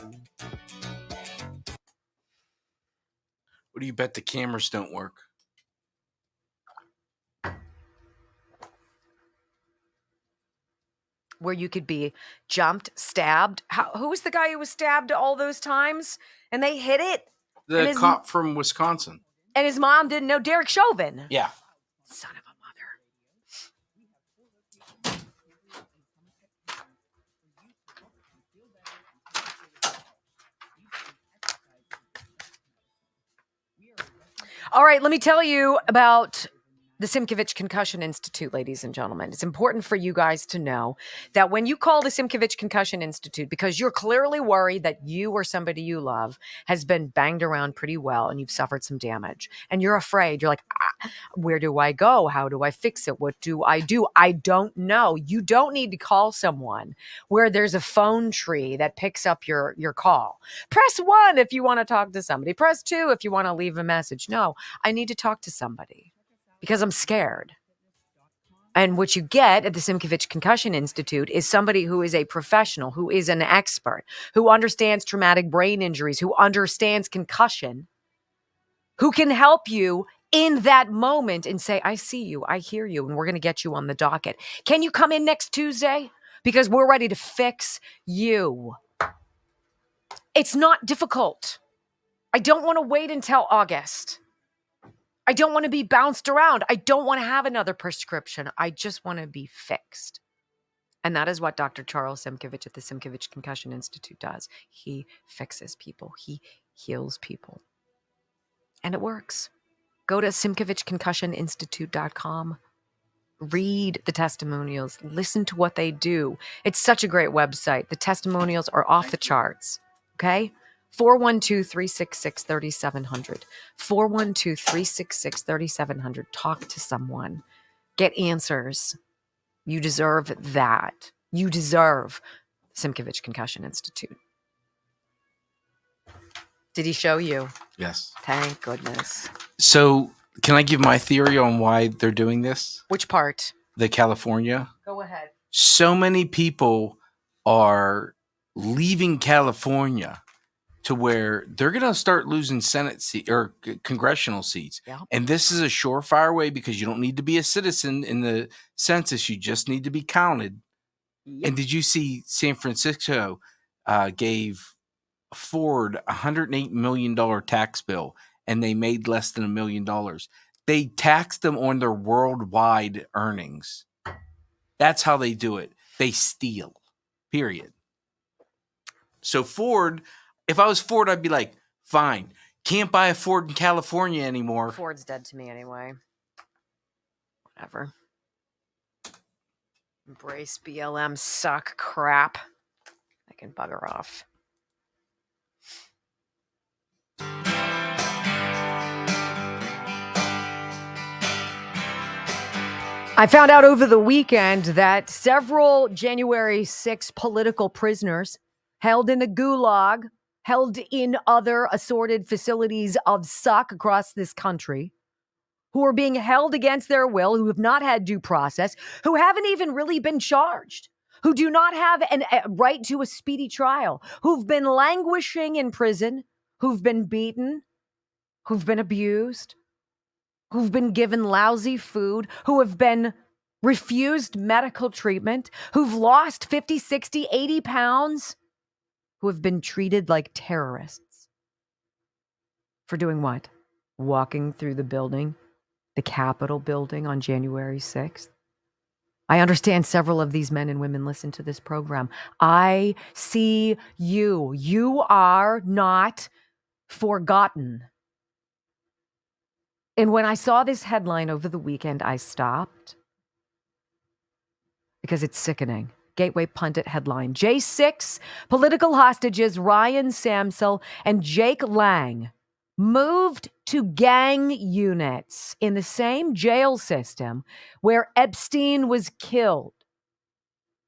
What do you bet the cameras don't work? Where you could be jumped, stabbed. Who was the guy who was stabbed all those times and they hit it? The cop from Wisconsin. And his mom didn't know. Derek Chauvin. Yeah. Son of a mother. All right, let me tell you about the Simkovich Concussion Institute, ladies and gentlemen. It's important for you guys to know that when you call the Simkovich Concussion Institute, because you're clearly worried that you or somebody you love has been banged around pretty well and you've suffered some damage, and you're afraid, you're like, where do I go? How do I fix it? What do? I don't know. You don't need to call someone where there's a phone tree that picks up your call. Press 1 if you want to talk to somebody. Press 2 if you want to leave a message. No, I need to talk to somebody. Because I'm scared. And what you get at the Simkovich Concussion Institute is somebody who is a professional, who is an expert, who understands traumatic brain injuries, who understands concussion, who can help you in that moment and say, I see you, I hear you, and we're going to get you on the docket. Can you come in next Tuesday? Because we're ready to fix you. It's not difficult. I don't want to wait until August. I don't want to be bounced around. I don't want to have another prescription. I just want to be fixed. And that is what Dr. Charles Simkovich at the Simkovich Concussion Institute does. He fixes people. He heals people. And it works. Go to SimkovichConcussionInstitute.com. Read the testimonials. Listen to what they do. It's such a great website. The testimonials are off the charts. Okay? 412-366-3700. 412-366-3700. Talk to someone. Get answers. You deserve that. You deserve Simkovich Concussion Institute. Did he show you? Yes. Thank goodness. So, can I give my theory on why they're doing this? Which part? The California. Go ahead. So many people are leaving California to where they're going to start losing Senate seat or congressional seats. Yeah. And this is a surefire way because you don't need to be a citizen in the census. You just need to be counted. Yep. And did you see San Francisco gave Ford $108 million tax bill and they made less than $1 million? They taxed them on their worldwide earnings. That's how they do it. They steal, period. So Ford, if I was Ford, I'd be like, fine, can't buy a Ford in California anymore. Ford's dead to me anyway. Whatever. Embrace BLM suck crap. I can bugger off. I found out over the weekend that several January 6 political prisoners held in the gulag, held in other assorted facilities of suck across this country, who are being held against their will, who have not had due process, who haven't even really been charged, who do not have a right to a speedy trial, who've been languishing in prison, who've been beaten, who've been abused, who've been given lousy food, who have been refused medical treatment, who've lost 50, 60, 80 pounds, who have been treated like terrorists. For doing what? Walking through the building, the Capitol building on January 6th. I understand several of these men and women listen to this program. I see you. You are not forgotten. And when I saw this headline over the weekend, I stopped because it's sickening. Gateway Pundit headline. J6 political hostages Ryan Samsel and Jake Lang moved to gang units in the same jail system where Epstein was killed.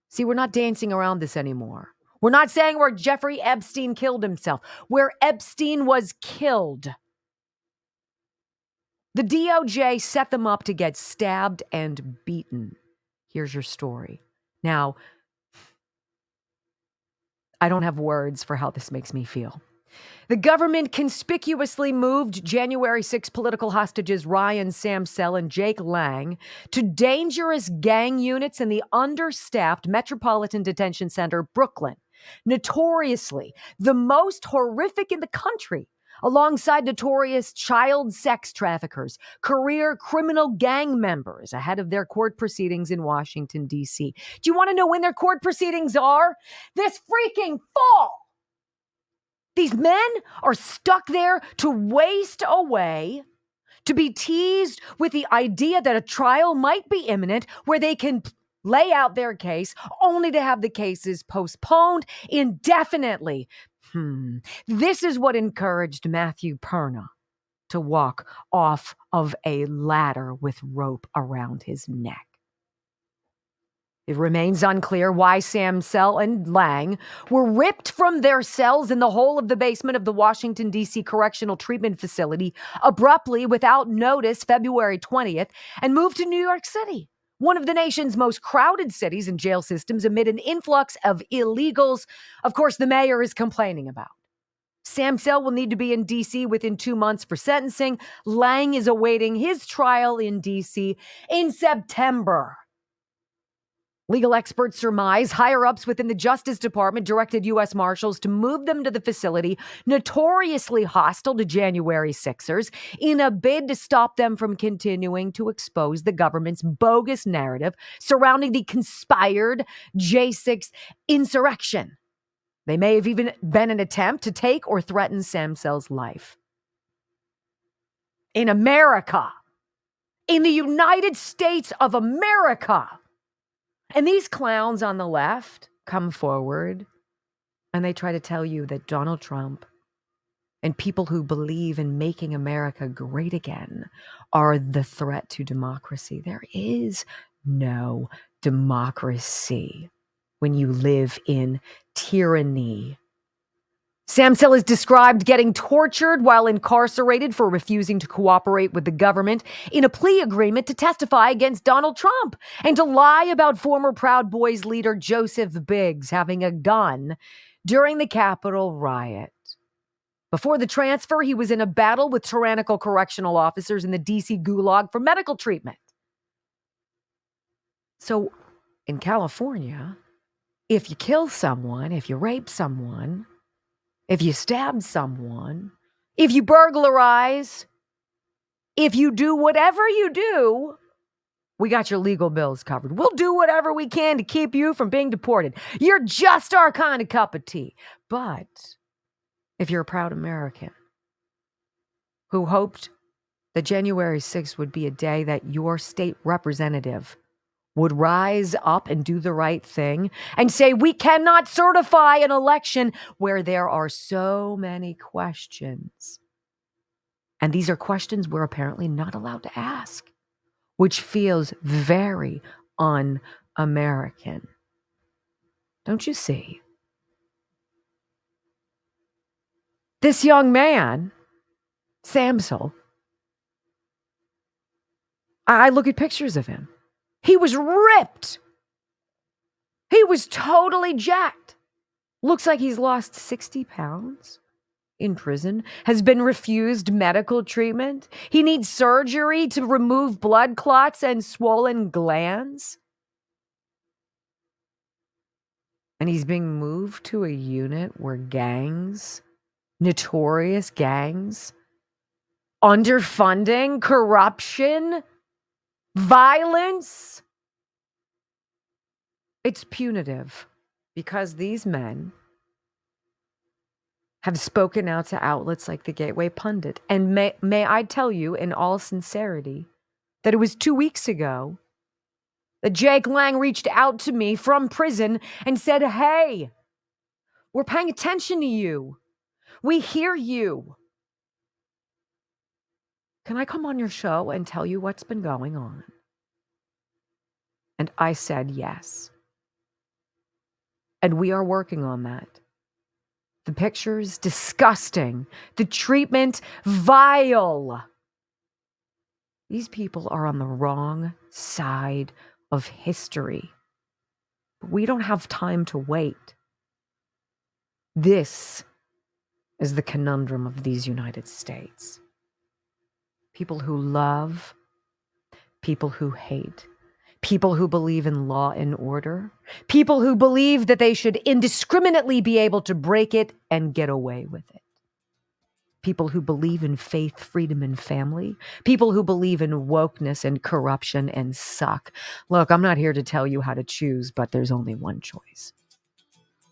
See, we're not dancing around this anymore. We're not saying where Jeffrey Epstein killed himself, where Epstein was killed. The DOJ set them up to get stabbed and beaten. Here's your story. Now, I don't have words for how this makes me feel. The government conspicuously moved January 6 political hostages Ryan Samsel and Jake Lang to dangerous gang units in the understaffed Metropolitan Detention Center, Brooklyn. Notoriously, the most horrific in the country, alongside notorious child sex traffickers, career criminal gang members ahead of their court proceedings in Washington, D.C. Do you want to know when their court proceedings are? This freaking fall! These men are stuck there to waste away, to be teased with the idea that a trial might be imminent where they can lay out their case only to have the cases postponed indefinitely. This is what encouraged Matthew Perna to walk off of a ladder with rope around his neck. It remains unclear why Samsel and Lang were ripped from their cells in the hole of the basement of the Washington, D.C. Correctional Treatment Facility abruptly without notice February 20th and moved to New York City, one of the nation's most crowded cities and jail systems amid an influx of illegals, of course, the mayor is complaining about. Samsel will need to be in D.C. within 2 months for sentencing. Lang is awaiting his trial in D.C. in September. Legal experts surmise higher-ups within the Justice Department directed U.S. Marshals to move them to the facility, notoriously hostile to January 6ers, in a bid to stop them from continuing to expose the government's bogus narrative surrounding the conspired J6 insurrection. They may have even been an attempt to take or threaten Samsel's life. In America, in the United States of America. And these clowns on the left come forward and they try to tell you that Donald Trump and people who believe in making America great again are the threat to democracy. There is no democracy when you live in tyranny. Samsel is described getting tortured while incarcerated for refusing to cooperate with the government in a plea agreement to testify against Donald Trump and to lie about former Proud Boys leader Joseph Biggs having a gun during the Capitol riot. Before the transfer, he was in a battle with tyrannical correctional officers in the D.C. Gulag for medical treatment. So, in California, if you kill someone, if you rape someone, if you stab someone, if you burglarize, if you do whatever you do, we got your legal bills covered. We'll do whatever we can to keep you from being deported. You're just our kind of cup of tea. But if you're a proud American who hoped that January 6th would be a day that your state representative would rise up and do the right thing and say, we cannot certify an election where there are so many questions. And these are questions we're apparently not allowed to ask, which feels very un-American. Don't you see? This young man, Samsel, I look at pictures of him. He was ripped. He was totally jacked. Looks like he's lost 60 pounds in prison, has been refused medical treatment. He needs surgery to remove blood clots and swollen glands. And he's being moved to a unit where gangs, notorious gangs, underfunding, corruption, violence, it's punitive because these men have spoken out to outlets like the Gateway Pundit. And may I tell you in all sincerity that it was 2 weeks ago that Jake Lang reached out to me from prison and said, hey, we're paying attention to you. We hear you. Can I come on your show and tell you what's been going on? And I said yes. And we are working on that. The pictures, disgusting. The treatment, vile. These people are on the wrong side of history. But we don't have time to wait. This is the conundrum of these United States. People who love, people who hate. People who believe in law and order. People who believe that they should indiscriminately be able to break it and get away with it. People who believe in faith, freedom, and family. People who believe in wokeness and corruption and suck. Look, I'm not here to tell you how to choose, but there's only one choice.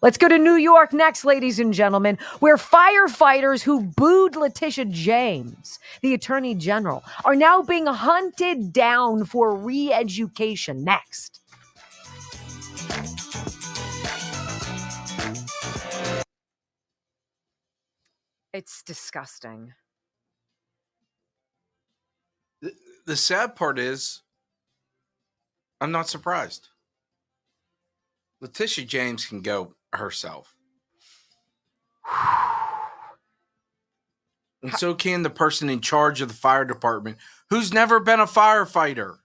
Let's go to New York next, ladies and gentlemen, where firefighters who booed Letitia James, the Attorney General, are now being hunted down for re-education. Next. It's disgusting. The sad part is, I'm not surprised. Letitia James can go herself. And so can the person in charge of the fire department who's never been a firefighter.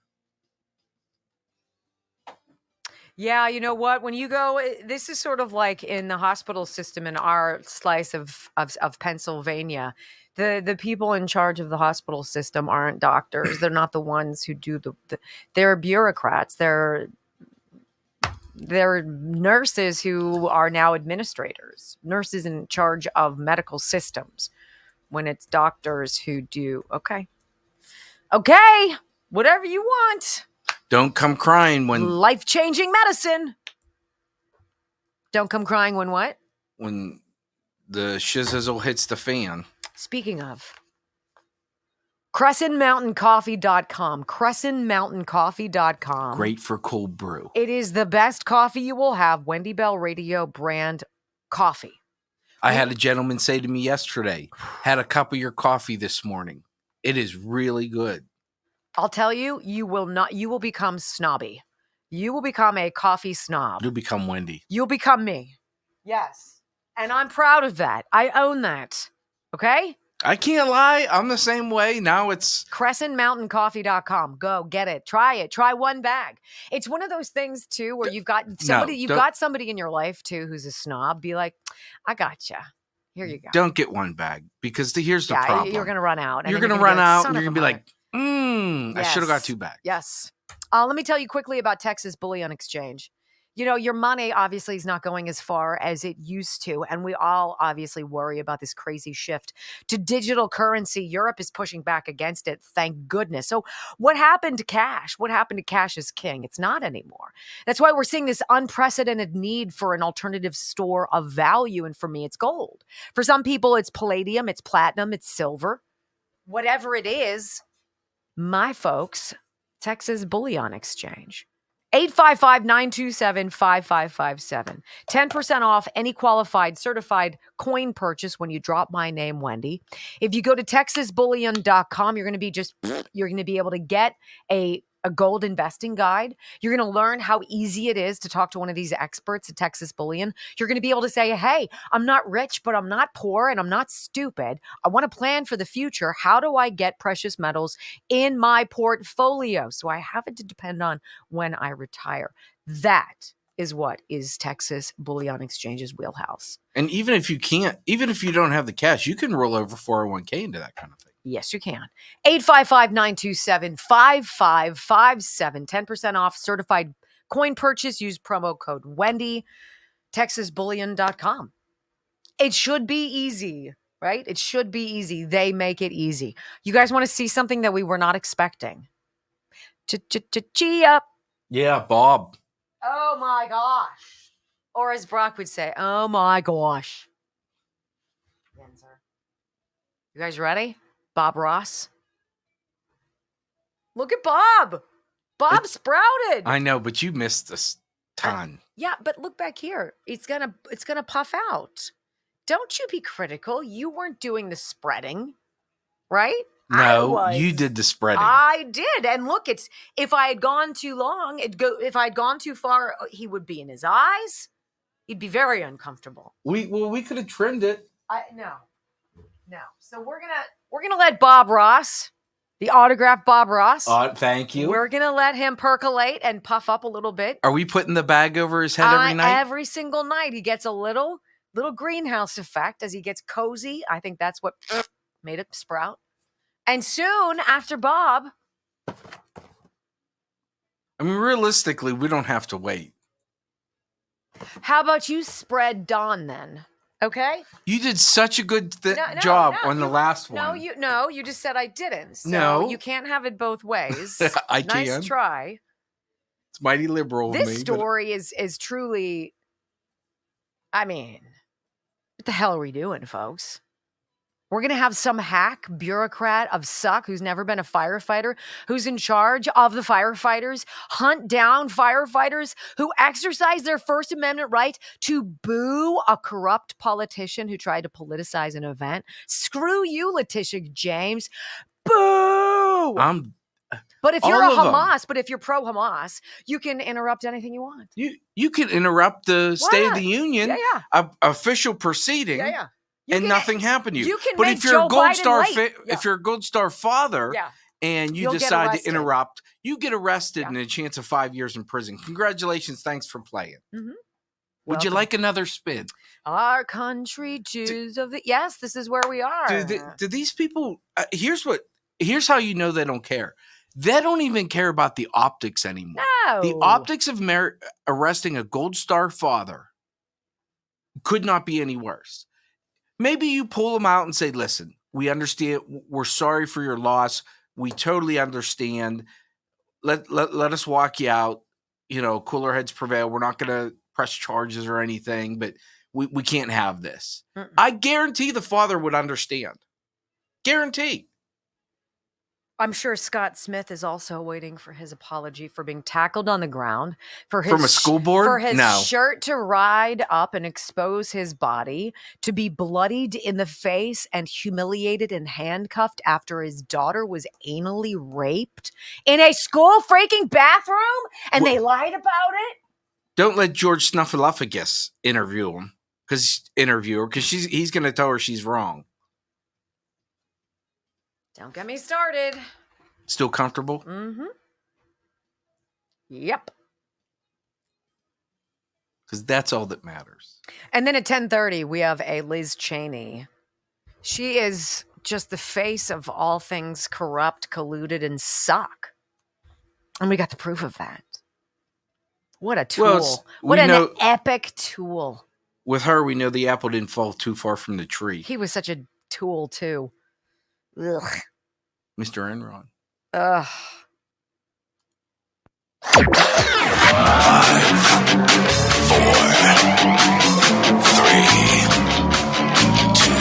Yeah, you know what? When you go, this is sort of like in the hospital system in our slice of Pennsylvania. The people in charge of the hospital system aren't doctors. They're not the ones who do they're bureaucrats. They're nurses who are now administrators, nurses in charge of medical systems, when it's doctors who do. Okay, whatever you want. Don't come crying when life-changing medicine. Don't come crying when what? When the shizzle hits the fan. Speaking of, CrescentMountainCoffee.com. CrescentMountainCoffee.com. Great for cold brew. It is the best coffee you will have. Wendy Bell Radio brand coffee. I had a gentleman say to me yesterday, had a cup of your coffee this morning. It is really good. I'll tell you, you will become snobby. You will become a coffee snob. You'll become Wendy. You'll become me. Yes. And I'm proud of that. I own that. Okay? I can't lie. I'm the same way. Now it's CrescentMountainCoffee.com. Go get it. Try it. Try one bag. It's one of those things too where you've got somebody in your life too who's a snob. Be like, I gotcha. Here you go. Don't get one bag because here's the problem. You're gonna run out. You're gonna run out and you're gonna be like, like, I should have got 2 bags. Yes. Let me tell you quickly about Texas Bullion Exchange. You know, your money obviously is not going as far as it used to. And we all obviously worry about this crazy shift to digital currency. Europe is pushing back against it. Thank goodness. So what happened to cash? What happened to cash as king? It's not anymore. That's why we're seeing this unprecedented need for an alternative store of value. And for me, it's gold. For some people, it's palladium, it's platinum, it's silver. Whatever it is, my folks, Texas Bullion Exchange. 855-927-5557. 10% off any qualified certified coin purchase when you drop my name, Wendy. If you go to texasbullion.com, you're going to be able to get a gold investing guide. You're going to learn how easy it is to talk to one of these experts at Texas Bullion. You're going to be able to say, hey, I'm not rich, but I'm not poor and I'm not stupid. I want to plan for the future. How do I get precious metals in my portfolio so I have it to depend on when I retire? That is what is Texas Bullion Exchange's wheelhouse. And even if you don't have the cash, you can roll over 401k into that kind of thing. Yes, you can. 855-927-5557. 10% off certified coin purchase. Use promo code Wendy. TexasBullion.com. It should be easy, right? It should be easy. They make it easy. You guys want to see something that we were not expecting? Gee up. Yeah, Bob. Oh my gosh. Or as Brock would say, oh my gosh. You guys ready? Bob Ross. Look at Bob. Bob sprouted. I know, but you missed this ton. Yeah, but look back here. It's gonna puff out. Don't you be critical. You weren't doing the spreading, right? No, you did the spreading. I did. And look, if I had gone too long, if I had gone too far, he would be in his eyes. He'd be very uncomfortable. We could have trimmed it. No. So we're gonna let Bob Ross, the autographed Bob Ross. Thank you. We're gonna let him percolate and puff up a little bit. Are we putting the bag over his head every night? Every single night, he gets a little greenhouse effect as he gets cozy. I think that's what made it sprout. And soon after Bob, I mean, realistically, we don't have to wait. How about you spread Dawn then? Okay. You did such a good job on the last one. You just said I didn't. So no, you can't have it both ways. I nice can. Try. It's mighty liberal of me. This story is truly. I mean, what the hell are we doing, folks? We're going to have some hack bureaucrat of suck who's never been a firefighter, who's in charge of the firefighters, hunt down firefighters who exercise their First Amendment right to boo a corrupt politician who tried to politicize an event. Screw you, Letitia James. Boo! But if you're if you're pro-Hamas, you can interrupt anything you want. You can interrupt the State of the Union official proceeding. Yeah. Nothing happened to you. But if you're a gold star, if you're a gold star father, and you decide to interrupt, you get arrested and a chance of 5 years in prison. Congratulations! Thanks for playing. Mm-hmm. Would you like another spin? Our country, Jews of the this is where we are. Do these people? Here's how you know they don't care. They don't even care about the optics anymore. No. The optics of arresting a gold star father could not be any worse. Maybe you pull them out and say, listen, we understand. We're sorry for your loss. We totally understand. Let us walk you out. Cooler heads prevail. We're not going to press charges or anything, but we can't have this. I guarantee the father would understand. Guarantee. I'm sure Scott Smith is also waiting for his apology for being tackled on the ground, for his From a school board? for his No. shirt to ride up and expose his body, to be bloodied in the face and humiliated and handcuffed after his daughter was anally raped in a school freaking bathroom, and they lied about it. Don't let George Snuffleupagus interview her because he's going to tell her she's wrong. Don't get me started. Still comfortable? Mm-hmm. Yep. Because that's all that matters. And then at 10:30, we have a Liz Cheney. She is just the face of all things corrupt, colluded, and suck. And we got the proof of that. What a tool. Well, what an epic tool. With her, we know the apple didn't fall too far from the tree. He was such a tool, too. Ugh. Mr. Enron. Ugh. 5, 4, 3, 2,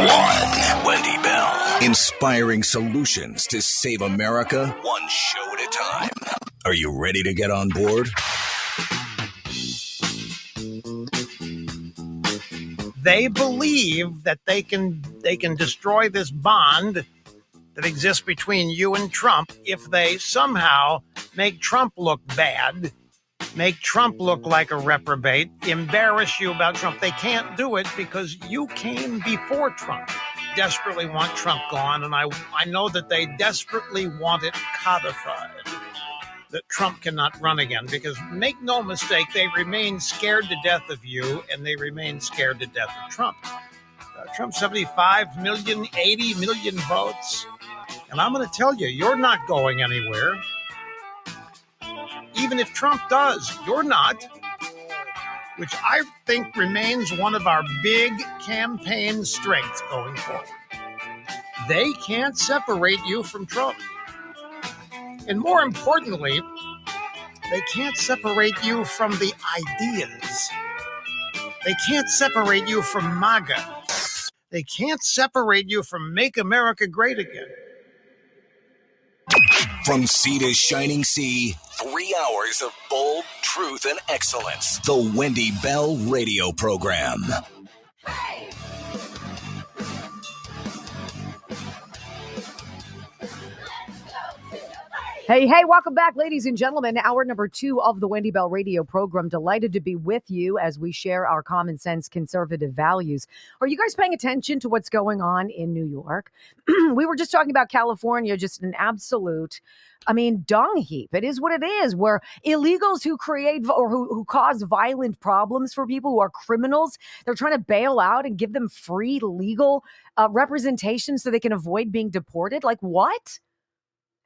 1. Wendy Bell. Inspiring solutions to save America, one show at a time. Are you ready to get on board? They believe that they can destroy this bond that exists between you and Trump if they somehow make Trump look bad, make Trump look like a reprobate, embarrass you about Trump. They can't do it because you came before Trump. Desperately want Trump gone, and I know that they desperately want it codified, that Trump cannot run again, because make no mistake, they remain scared to death of you, and they remain scared to death of Trump. Trump, 75 million, 80 million votes. And I'm going to tell you, you're not going anywhere. Even if Trump does, you're not. Which I think remains one of our big campaign strengths going forward. They can't separate you from Trump. And more importantly, they can't separate you from the ideas. They can't separate you from MAGA. They can't separate you from Make America Great Again. From sea to shining sea, 3 hours of bold truth and excellence. The Wendy Bell Radio Program. Hey, welcome back, ladies and gentlemen. Hour number 2 of the Wendy Bell Radio Program. Delighted to be with you as we share our common sense conservative values. Are you guys paying attention to what's going on in New York? We were just talking about California, just an absolute, dung heap. It is what it is, where illegals who create or who cause violent problems for people who are criminals, they're trying to bail out and give them free legal representation so they can avoid being deported. Like what?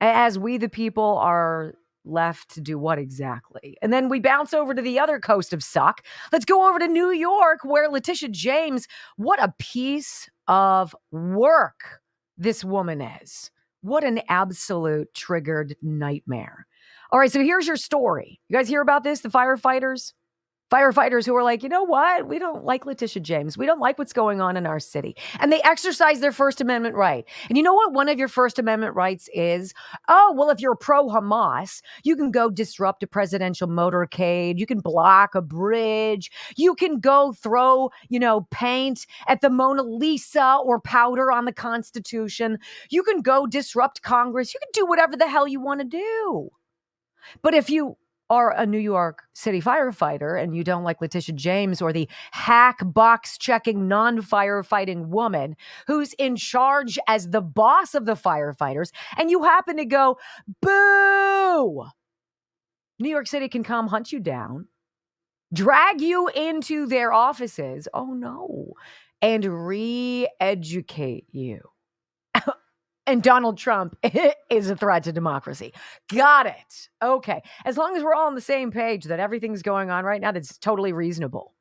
As we, the people, are left to do what exactly? And then we bounce over to the other coast of suck. Let's go over to New York, where Letitia James, what a piece of work this woman is. What an absolute triggered nightmare. All right, so here's your story. You guys hear about this? The firefighters who are like, you know what? We don't like Letitia James. We don't like what's going on in our city. And they exercise their First Amendment right. And you know what one of your First Amendment rights is? Oh, well, if you're pro-Hamas, you can go disrupt a presidential motorcade. You can block a bridge. You can go throw, paint at the Mona Lisa or powder on the Constitution. You can go disrupt Congress. You can do whatever the hell you want to do. But if you are a New York City firefighter and you don't like Letitia James or the hack box checking non-firefighting woman who's in charge as the boss of the firefighters, and you happen to go, boo, New York City can come hunt you down, drag you into their offices, oh no, and re-educate you. And Donald Trump is a threat to democracy. Got it. Okay. As long as we're all on the same page that everything's going on right now, that's totally reasonable.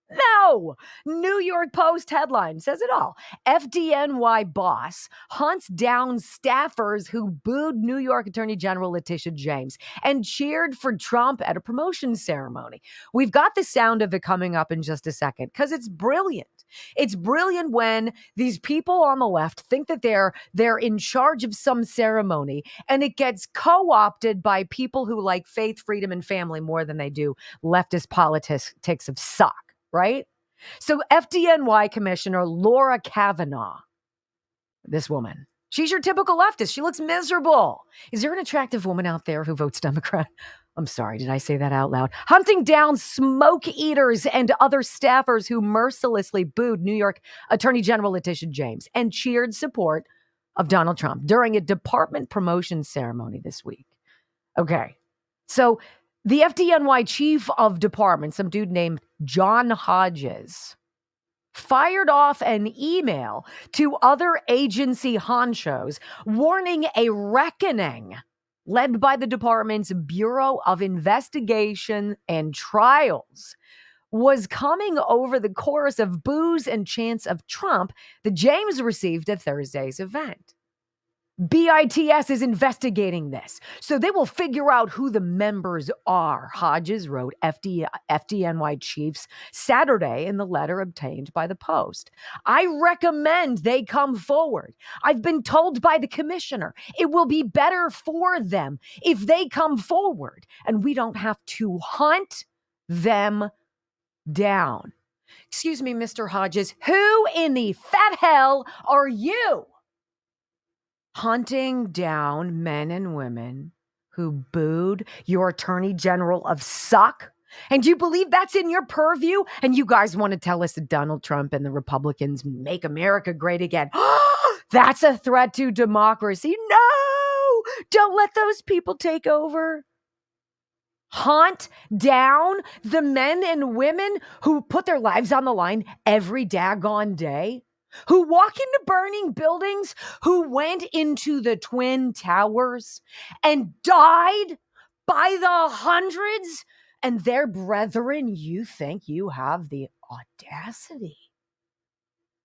No. New York Post headline says it all. FDNY boss hunts down staffers who booed New York Attorney General Letitia James and cheered for Trump at a promotion ceremony. We've got the sound of it coming up in just a second because it's brilliant. It's brilliant when these people on the left think that they're in charge of some ceremony, and it gets co-opted by people who like faith, freedom, and family more than they do leftist politics of suck, right? So FDNY Commissioner Laura Kavanaugh, this woman, she's your typical leftist. She looks miserable. Is there an attractive woman out there who votes Democrat? I'm sorry, did I say that out loud? Hunting down smoke eaters and other staffers who mercilessly booed New York Attorney General Letitia James and cheered support of Donald Trump during a department promotion ceremony this week. Okay, so the FDNY chief of department, some dude named John Hodges, fired off an email to other agency honchos warning a reckoning led by the department's Bureau of Investigation and Trials was coming over the chorus of boos and chants of Trump that James received at Thursday's event. BITS is investigating this, so they will figure out who the members are, Hodges wrote FDNY chiefs Saturday in the letter obtained by the Post. I recommend they come forward. I've been told by the commissioner it will be better for them if they come forward and we don't have to hunt them down. Excuse me, Mr. Hodges, who in the fat hell are you? Hunting down men and women who booed your attorney general of suck? And you believe that's in your purview? And you guys want to tell us that Donald Trump and the Republicans make America great again? That's a threat to democracy. No! Don't let those people take over. Hunt down the men and women who put their lives on the line every daggone day, who walk into burning buildings, who went into the Twin Towers and died by the hundreds, and their brethren, you think you have the audacity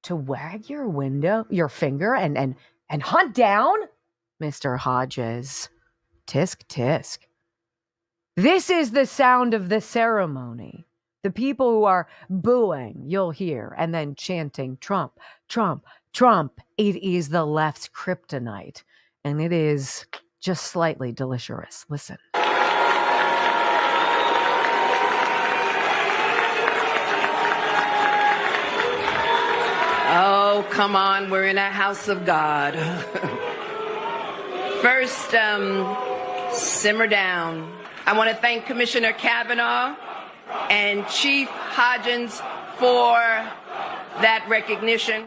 to wag your finger and hunt down? Mr. Hodges, tisk tisk. This is the sound of the ceremony. The people who are booing, you'll hear, and then chanting, Trump, Trump, Trump. It is the left's kryptonite, and it is just slightly delicious. Listen. Oh, come on. We're in a house of God. First, simmer down. I want to thank Commissioner Kavanaugh and Chief Hodges for that recognition.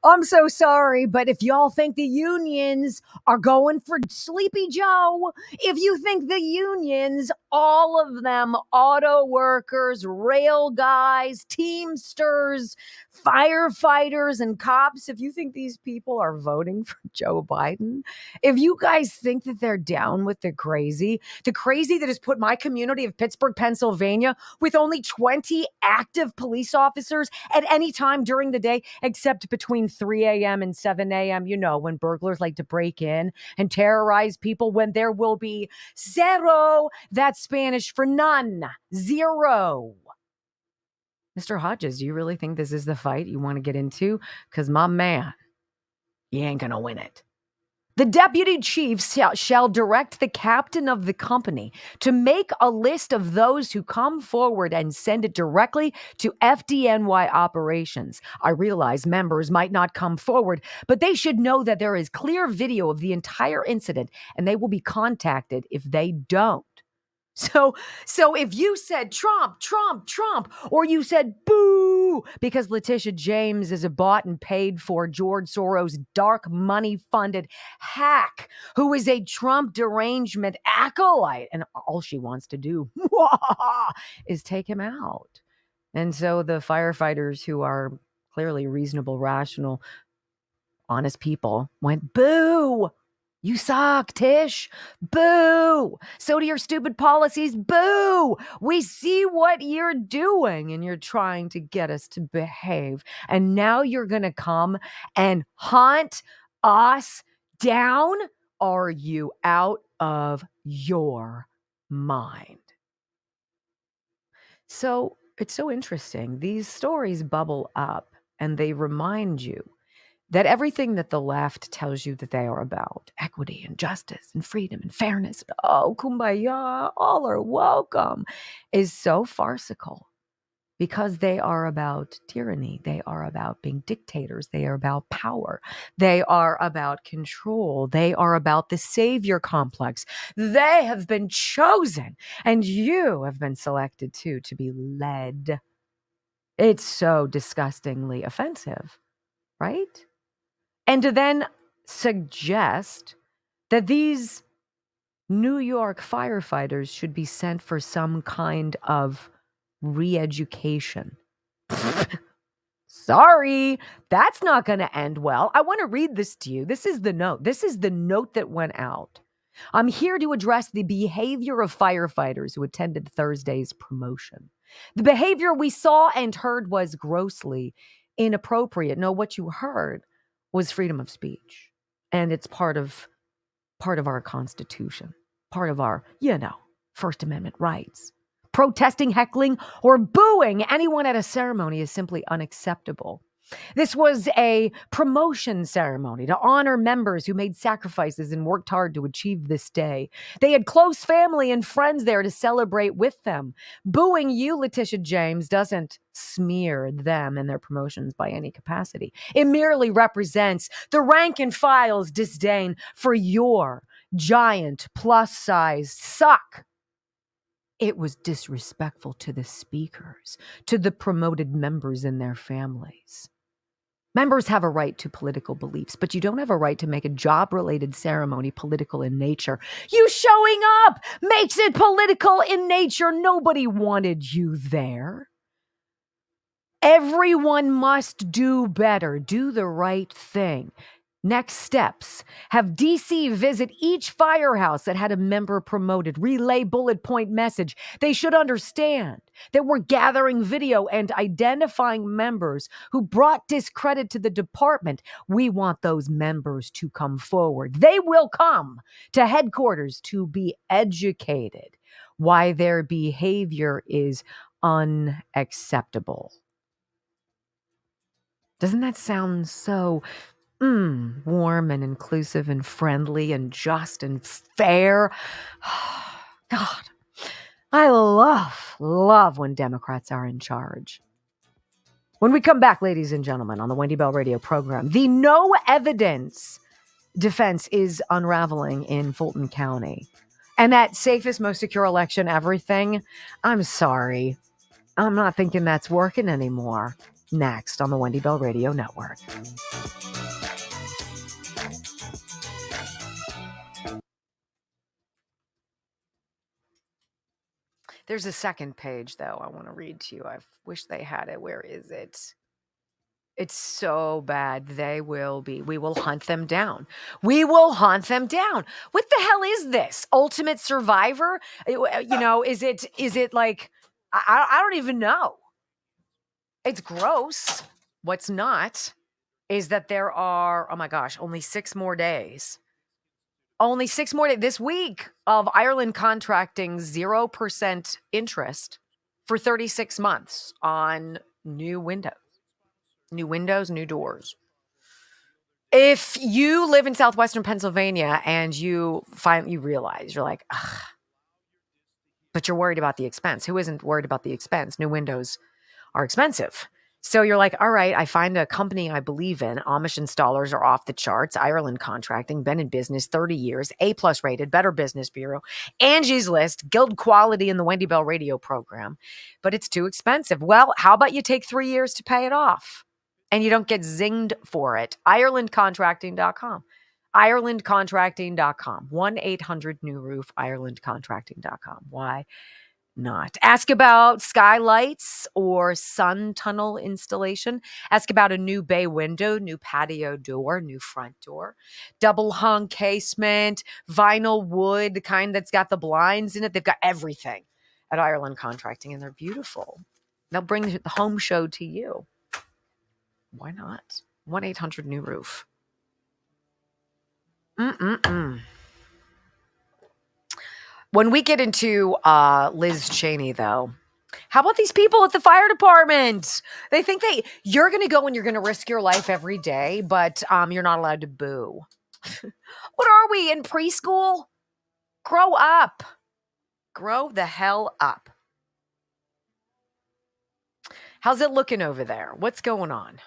I'm so sorry, but if y'all think the unions are going for Sleepy Joe, if you think the unions, all of them, auto workers, rail guys, teamsters, firefighters, and cops, if you think these people are voting for Joe Biden, if you guys think that they're down with the crazy that has put my community of Pittsburgh, Pennsylvania, with only 20 active police officers at any time during the day, except between 3 a.m. and 7 a.m., you know, when burglars like to break in and terrorize people, when there will be zero, that's Spanish for none, zero. Mr. Hodges, do you really think this is the fight you want to get into? Because my man, you ain't going to win it. The deputy chief shall direct the captain of the company to make a list of those who come forward and send it directly to FDNY operations. I realize members might not come forward, but they should know that there is clear video of the entire incident, and they will be contacted if they don't. So if you said Trump, Trump, Trump, or you said boo because Letitia James is a bought and paid for George Soros dark money funded hack who is a Trump derangement acolyte, and all she wants to do is take him out. And so the firefighters, who are clearly reasonable, rational, honest people, went boo. You suck, Tish. Boo. So do your stupid policies. Boo. We see what you're doing, and you're trying to get us to behave. And now you're going to come and hunt us down? Are you out of your mind? So It's so interesting. These stories bubble up and they remind you that everything that the left tells you that they are about, equity and justice and freedom and fairness, and, oh, kumbaya, all are welcome, is so farcical because they are about tyranny. They are about being dictators. They are about power. They are about control. They are about the savior complex. They have been chosen, and you have been selected too to be led. It's so disgustingly offensive, right? And to then suggest that these New York firefighters should be sent for some kind of re-education. Sorry, that's not going to end well. I want to read this to you. This is the note. This is the note that went out. I'm here to address the behavior of firefighters who attended Thursday's promotion. The behavior we saw and heard was grossly inappropriate. No, what you heard was freedom of speech. And it's part of our Constitution, part of our, First Amendment rights. Protesting, heckling, or booing anyone at a ceremony is simply unacceptable. This was a promotion ceremony to honor members who made sacrifices and worked hard to achieve this day. They had close family and friends there to celebrate with them. Booing you, Letitia James, doesn't smear them and their promotions by any capacity. It merely represents the rank and file's disdain for your giant plus-size suck. It was disrespectful to the speakers, to the promoted members and their families. Members have a right to political beliefs, but you don't have a right to make a job-related ceremony political in nature. You showing up makes it political in nature. Nobody wanted you there. Everyone must do better, do the right thing. Next steps. Have DC visit each firehouse that had a member promoted. Relay bullet point message. They should understand that we're gathering video and identifying members who brought discredit to the department. We want those members to come forward. They will come to headquarters to be educated why their behavior is unacceptable. Doesn't that sound so warm and inclusive and friendly and just and fair? God, I love when Democrats are in charge. When we come back, ladies and gentlemen, on the Wendy Bell Radio program, the no evidence defense is unraveling in Fulton County. And that safest, most secure election, everything, I'm sorry. I'm not thinking that's working anymore. Next on the Wendy Bell Radio Network. There's a second page, though, I want to read to you. I wish they had it. Where is it? It's so bad. We will hunt them down. We will hunt them down. What the hell is this? Ultimate Survivor? Is it like, I don't even know. It's gross. What's not is that there are, oh my gosh, only 6 more days. Only 6 more days this week of Ireland contracting 0% interest for 36 months on new windows. New windows, new doors. If you live in southwestern Pennsylvania and you realize, you're like, ugh, but you're worried about the expense. Who isn't worried about the expense? New windows are expensive. So you're like, all right, I find a company I believe in. Amish installers are off the charts. Ireland Contracting, been in business 30 years, A+ rated, Better Business Bureau, Angie's List, Guild Quality in the Wendy Bell Radio program. But it's too expensive. Well, how about you take 3 years to pay it off? And you don't get zinged for it. IrelandContracting.com. IrelandContracting.com. 1-800-NEW-ROOF. IrelandContracting.com. Why not? Ask about skylights or sun tunnel installation. Ask about a new bay window, new patio door, new front door, double hung casement, vinyl wood, the kind that's got the blinds in it. They've got everything at Ireland Contracting, and they're beautiful. They'll bring the home show to you. Why not? 1-800-NEW-ROOF. When we get into Liz Cheney, though, How about these people at the fire department? They think you're going to go and you're going to risk your life every day, but you're not allowed to boo. What are we, in preschool? Grow up. Grow the hell up. How's it looking over there? What's going on?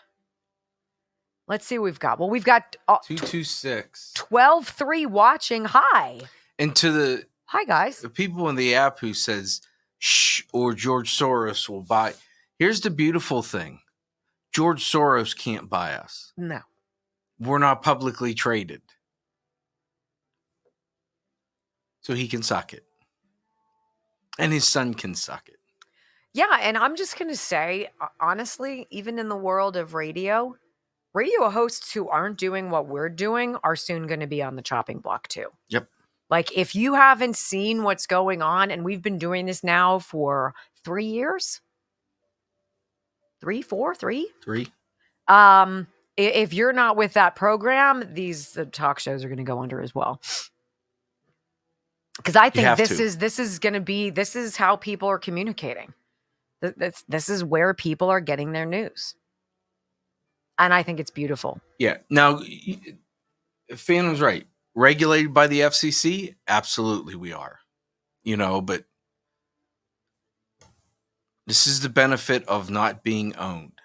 Let's see what we've got. Well, we've got 226. 12-3 watching. Hi. And to Hi, guys. the people in the app who says, shh, or George Soros will buy. Here's the beautiful thing. George Soros can't buy us. No. We're not publicly traded. So he can suck it. And his son can suck it. Yeah, and I'm just going to say, honestly, even in the world of radio hosts who aren't doing what we're doing are soon going to be on the chopping block too. Yep. Like, if you haven't seen what's going on, and we've been doing this now for 3 years. 3. If you're not with that program, the talk shows are going to go under as well. Because I think this is how people are communicating. This is where people are getting their news. And I think it's beautiful. Yeah. Now, Phantom's right. Regulated by the FCC? Absolutely we are. But this is the benefit of not being owned.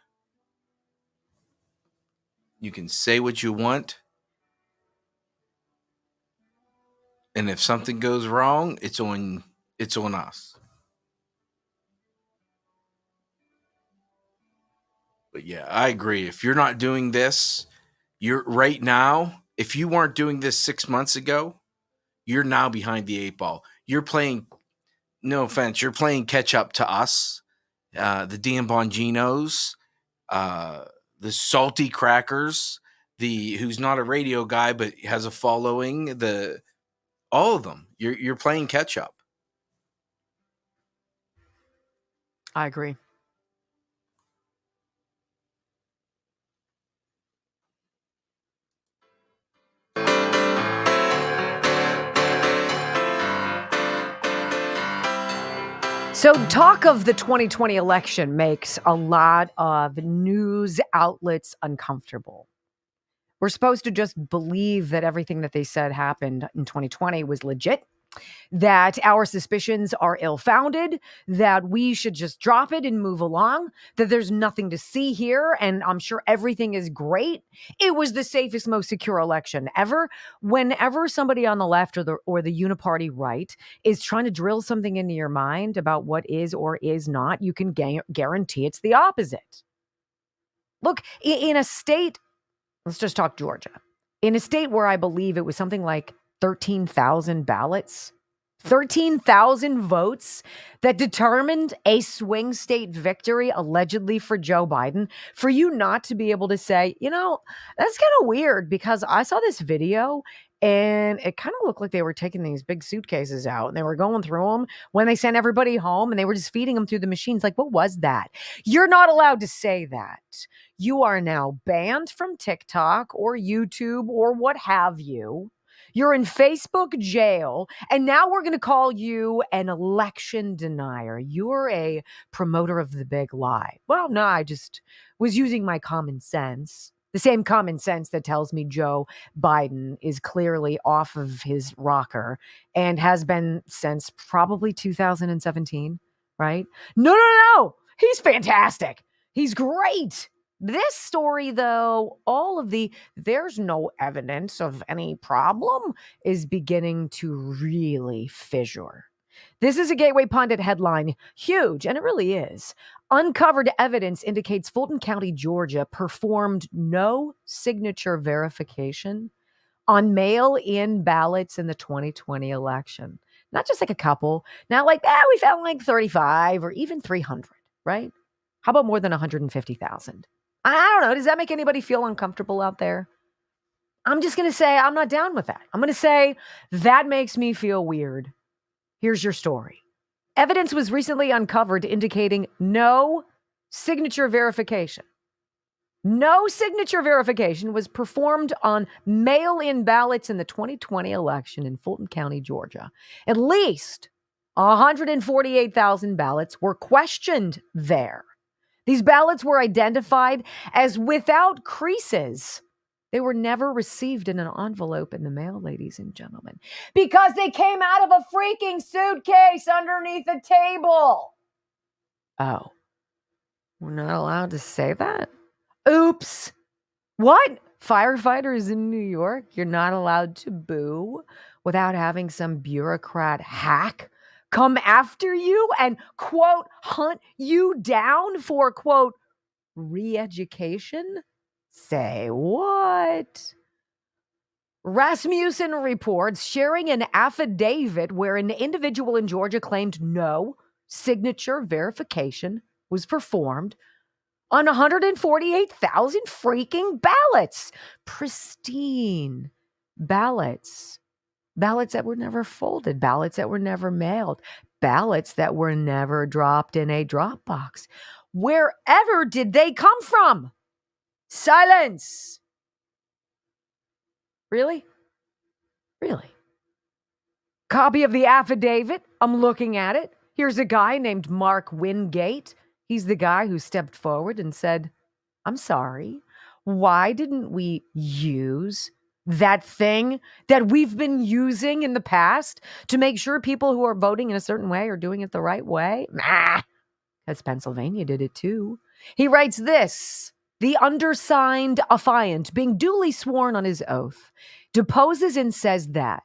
You can say what you want. And if something goes wrong, it's on us. But yeah, I agree. If you're not doing this, you're right now, if you weren't doing this 6 months ago, you're now behind the 8 ball. You're playing, no offense, you're playing catch up to us, the Dan Bonginos, the Salty Crackers, who's not a radio guy but has a following, all of them. You're playing catch up. I agree. So talk of the 2020 election makes a lot of news outlets uncomfortable. We're supposed to just believe that everything that they said happened in 2020 was legit, that our suspicions are ill-founded, that we should just drop it and move along, that there's nothing to see here, and I'm sure everything is great. It was the safest, most secure election ever. Whenever somebody on the left or the uniparty right is trying to drill something into your mind about what is or is not, you can guarantee it's the opposite. Look, in a state, let's just talk Georgia. In a state where I believe it was something like 13,000 ballots, 13,000 votes that determined a swing state victory allegedly for Joe Biden, for you not to be able to say, that's kind of weird, because I saw this video and it kind of looked like they were taking these big suitcases out and they were going through them when they sent everybody home and they were just feeding them through the machines. Like, what was that? You're not allowed to say that. You are now banned from TikTok or YouTube or what have you. You're in Facebook jail, and now we're going to call you an election denier. You're a promoter of the big lie. Well, no, I just was using my common sense. The same common sense that tells me Joe Biden is clearly off of his rocker and has been since probably 2017, right? No. He's fantastic. He's great. This story, though, there's no evidence of any problem is beginning to really fissure. This is a Gateway Pundit headline. Huge, and it really is. Uncovered evidence indicates Fulton County, Georgia performed no signature verification on mail-in ballots in the 2020 election. Not just like a couple. Not like, we found like 35 or even 300, right? How about more than 150,000? I don't know. Does that make anybody feel uncomfortable out there? I'm just going to say I'm not down with that. I'm going to say that makes me feel weird. Here's your story. Evidence was recently uncovered indicating no signature verification. No signature verification was performed on mail-in ballots in the 2020 election in Fulton County, Georgia. At least 148,000 ballots were questioned there. These ballots were identified as without creases. They were never received in an envelope in the mail, ladies and gentlemen, because they came out of a freaking suitcase underneath a table. Oh, we're not allowed to say that? Oops. What? Firefighters in New York, you're not allowed to boo without having some bureaucrat hack come after you and, quote, hunt you down for, quote, re-education? Say what? Rasmussen reports sharing an affidavit where an individual in Georgia claimed no signature verification was performed on 148,000 freaking ballots. Pristine ballots. Ballots that were never folded, ballots that were never mailed, ballots that were never dropped in a drop box. Wherever did they come from? Silence. Really? Really? Copy of the affidavit. I'm looking at it. Here's a guy named Mark Wingate. He's the guy who stepped forward and said, I'm sorry. Why didn't we use that thing that we've been using in the past to make sure people who are voting in a certain way are doing it the right way? Because Pennsylvania did it too. He writes this: the undersigned affiant, being duly sworn on his oath, deposes and says that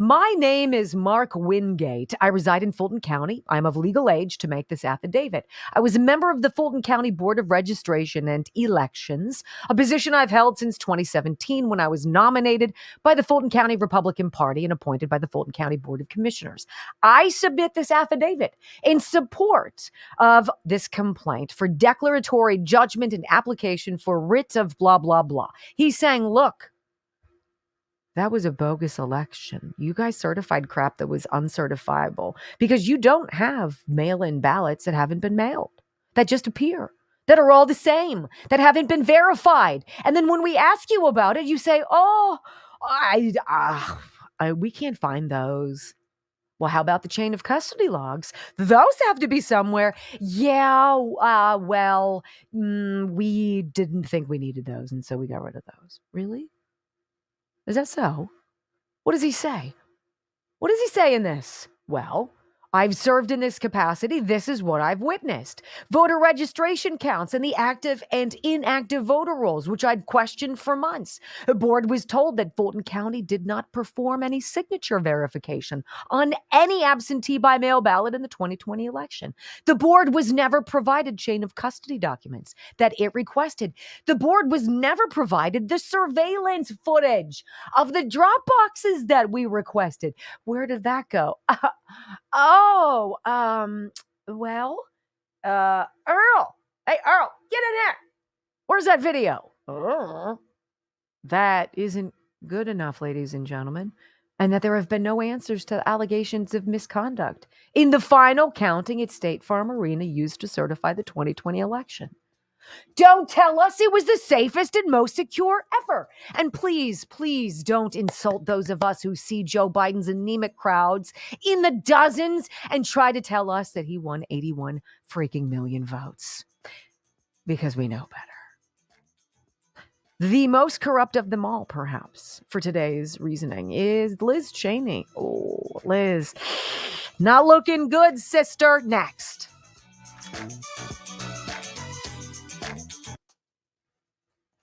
my name is Mark Wingate. I reside in Fulton County. I'm of legal age to make this affidavit. I was a member of the Fulton County Board of Registration and Elections, a position I've held since 2017 when I was nominated by the Fulton County Republican Party and appointed by the Fulton County Board of Commissioners. I submit this affidavit in support of this complaint for declaratory judgment and application for writ of blah, blah, blah. He's saying, look, that was a bogus election. You guys certified crap that was uncertifiable because you don't have mail-in ballots that haven't been mailed, that just appear, that are all the same, that haven't been verified. And then when we ask you about it, you say, oh, we can't find those. Well, how about the chain of custody logs? Those have to be somewhere. Yeah, we didn't think we needed those, and so we got rid of those. Really? Is that so? What does he say? What does he say in this? Well, I've served in this capacity. This is what I've witnessed. Voter registration counts and the active and inactive voter rolls, which I'd questioned for months. The board was told that Fulton County did not perform any signature verification on any absentee by mail ballot in the 2020 election. The board was never provided chain of custody documents that it requested. The board was never provided the surveillance footage of the drop boxes that we requested. Where did that go? Earl. Hey, Earl, get in here. Where's that video? That isn't good enough, ladies and gentlemen. And that there have been no answers to allegations of misconduct in the final counting at State Farm Arena used to certify the 2020 election. Don't tell us it was the safest and most secure ever. And please, please don't insult those of us who see Joe Biden's anemic crowds in the dozens and try to tell us that he won 81 freaking million votes. Because we know better. The most corrupt of them all, perhaps, for today's reasoning is Liz Cheney. Oh, Liz. Not looking good, sister. Next.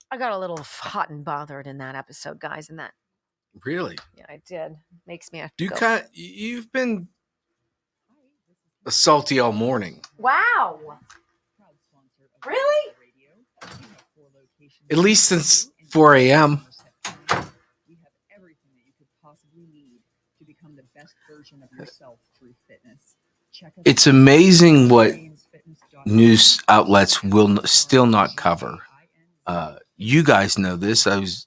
I got a little hot and bothered in that episode, guys. In that, Really? yeah, I did. Makes me. You've been salty all morning. Wow. Really? At least since 4 a.m. You have everything that you could possibly need to become the best version of yourself through fitness. It's amazing what news outlets will still not cover. You guys know this. I was,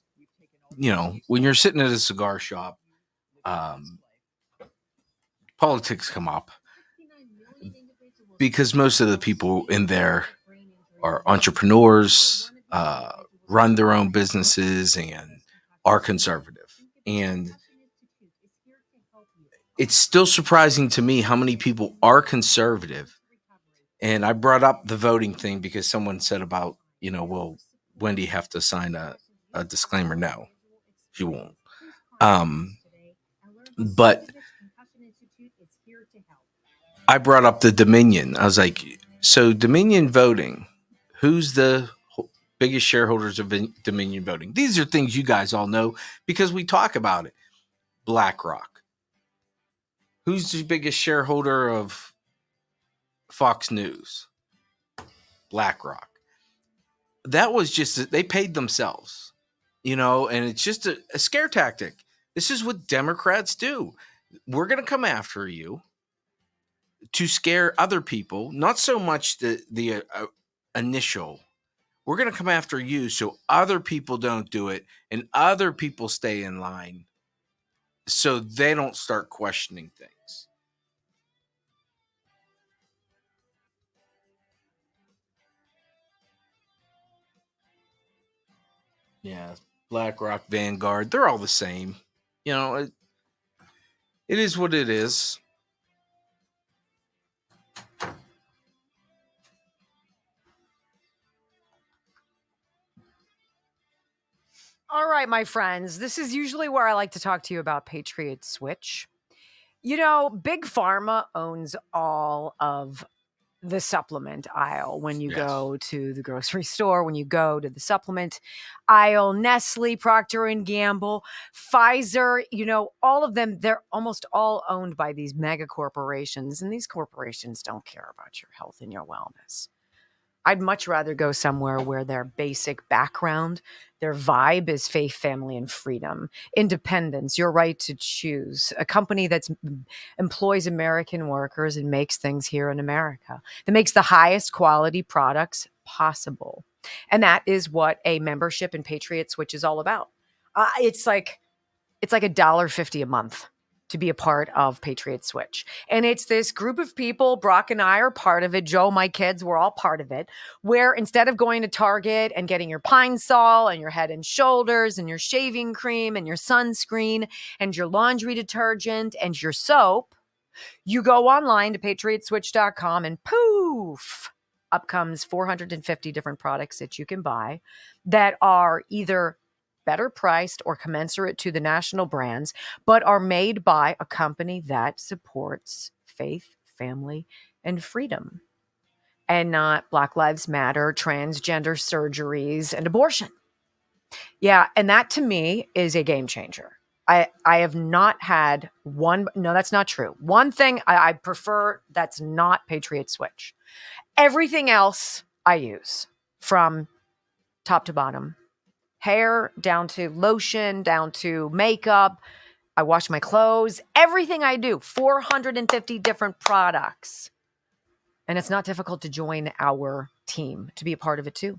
when you're sitting at a cigar shop, politics come up because most of the people in there are entrepreneurs, run their own businesses, and are conservative. And it's still surprising to me how many people are conservative. And I brought up the voting thing because someone said about, will Wendy have to sign a disclaimer? No, she won't. But I brought up the Dominion. I was like, so Dominion voting, who's the biggest shareholders of Dominion voting? These are things you guys all know because we talk about it. BlackRock. Who's the biggest shareholder of Fox News? BlackRock. That was just, they paid themselves, and it's just a scare tactic. This is what Democrats do. We're going to come after you to scare other people, not so much the initial. We're going to come after you so other people don't do it and other people stay in line so they don't start questioning things. Yeah, BlackRock, Vanguard, they're all the same. It is what it is. All right, my friends, this is usually where I like to talk to you about Patriot Switch. Big Pharma owns all of the supplement aisle when you go to the grocery store, when you go to the supplement aisle. Nestle, Procter and Gamble, Pfizer, all of them, they're almost all owned by these mega corporations, and these corporations don't care about your health and your wellness. I'd much rather go somewhere where their basic background, their vibe is faith, family, and freedom, independence, your right to choose, a company that employs American workers and makes things here in America, that makes the highest quality products possible. And that is what a membership in Patriot Switch is all about. It's like $1.50 a month to be a part of Patriot Switch. And it's this group of people, Brock and I are part of it, Joe, my kids, we're all part of it, where instead of going to Target and getting your Pine Sol and your Head and Shoulders and your shaving cream and your sunscreen and your laundry detergent and your soap, you go online to patriotswitch.com and poof, up comes 450 different products that you can buy that are either better priced or commensurate to the national brands, but are made by a company that supports faith, family, and freedom, and not Black Lives Matter, transgender surgeries, and abortion. Yeah, and that to me is a game changer. I have not had one. No, that's not true. One thing I prefer that's not Patriot Switch. Everything else I use from top to bottom. Hair down to lotion, down to makeup. I wash my clothes. Everything I do, 450 different products. And it's not difficult to join our team, to be a part of it too.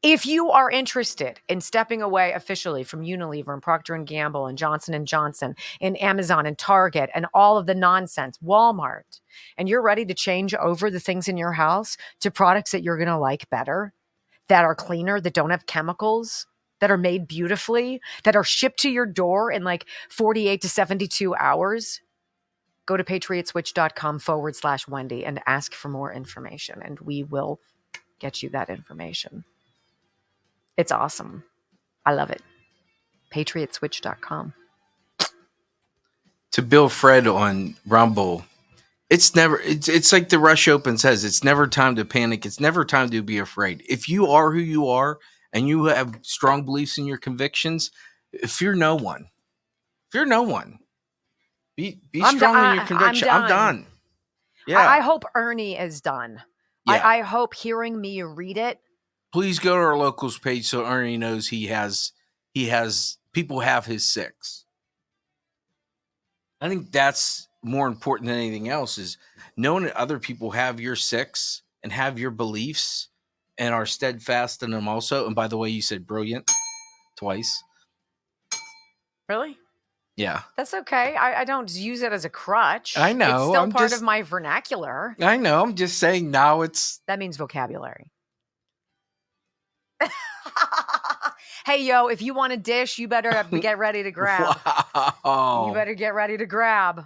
If you are interested in stepping away officially from Unilever and Procter & Gamble and Johnson & Johnson and Amazon and Target and all of the nonsense, Walmart, and you're ready to change over the things in your house to products that you're going to like better, that are cleaner, that don't have chemicals, that are made beautifully, that are shipped to your door in like 48 to 72 hours, go to patriotswitch.com/Wendy and ask for more information, and we will get you that information. It's awesome. I love it. patriotswitch.com. To Bill Fred on Rumble, it's like the Rush Open says, it's never time to panic. It's never time to be afraid. If you are who you are and you have strong beliefs in your convictions, fear no one. Fear no one. Be strong in your conviction. I'm done. Yeah. I hope Ernie is done. Yeah. I hope hearing me read it. Please go to our locals page so Ernie knows he has people have his 6. I think that's more important than anything else, is knowing that other people have your 6 and have your beliefs and are steadfast in them also. And by the way, you said brilliant twice. Really? Yeah. That's okay. I don't use it as a crutch. I know. It's still part of my vernacular. I know. I'm just saying now it's... That means vocabulary. Hey, yo, if you want a dish, you better get ready to grab. Wow. You better get ready to grab.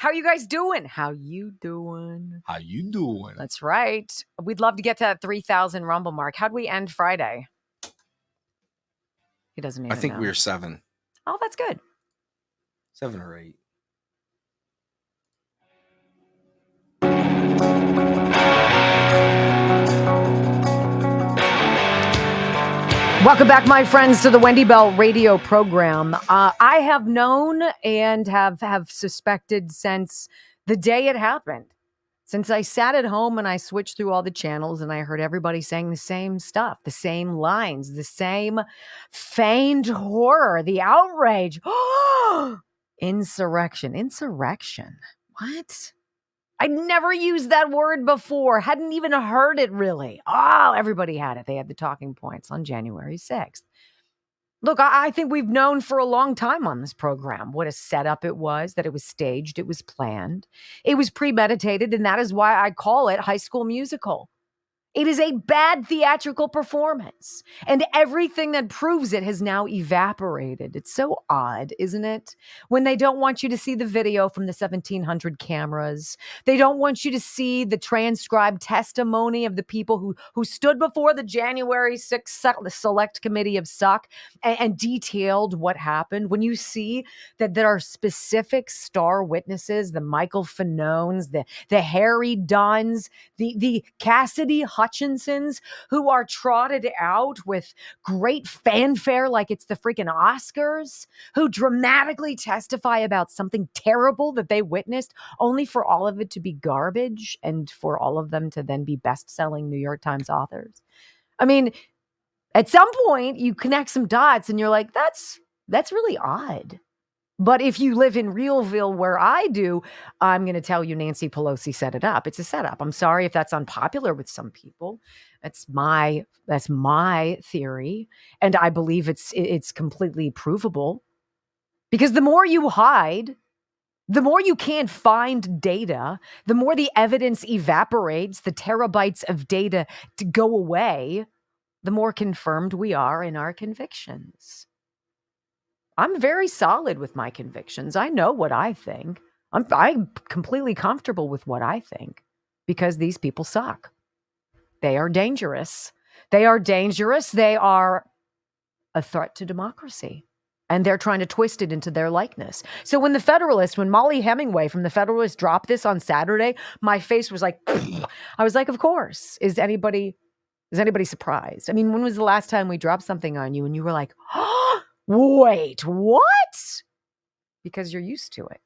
How you guys doing? How you doing? How you doing? That's right. We'd love to get to that 3,000 Rumble mark. How'd we end Friday? He doesn't even I think know. we were 7. Oh, that's good. 7 or 8. Welcome back, my friends, to the Wendy Bell radio program. I have known and have suspected since the day it happened. Since I sat at home and I switched through all the channels and I heard everybody saying the same stuff, the same lines, the same feigned horror, the outrage. Insurrection. What? I'd never used that word before. Hadn't even heard it really. Oh, everybody had it. They had the talking points on January 6th. Look, I think we've known for a long time on this program what a setup it was, that it was staged, it was planned, it was premeditated, and that is why I call it High School Musical. It is a bad theatrical performance, and everything that proves it has now evaporated. It's so odd, isn't it? When they don't want you to see the video from the 1,700 cameras, they don't want you to see the transcribed testimony of the people who stood before the January 6th Select Committee of Suck and detailed what happened. When you see that there are specific star witnesses, the Michael Fanones, the Harry Dunns, the Cassidy Hutchinsons, who are trotted out with great fanfare like it's the freaking Oscars, who dramatically testify about something terrible that they witnessed, only for all of it to be garbage and for all of them to then be best-selling New York Times authors. I mean, at some point you connect some dots and you're like, that's really odd. But if you live in Realville where I do, I'm going to tell you Nancy Pelosi set it up. It's a setup. I'm sorry if that's unpopular with some people. That's my theory. And I believe it's completely provable. Because the more you hide, the more you can't find data, the more the evidence evaporates, the terabytes of data to go away, the more confirmed we are in our convictions. I'm very solid with my convictions. I know what I think. I'm completely comfortable with what I think because these people suck. They are dangerous. They are dangerous. They are a threat to democracy. And they're trying to twist it into their likeness. So when Molly Hemingway from The Federalist dropped this on Saturday, my face was like, I was like, of course. Is anybody surprised? I mean, when was the last time we dropped something on you and you were like, oh, wait, what? Because you're used to it.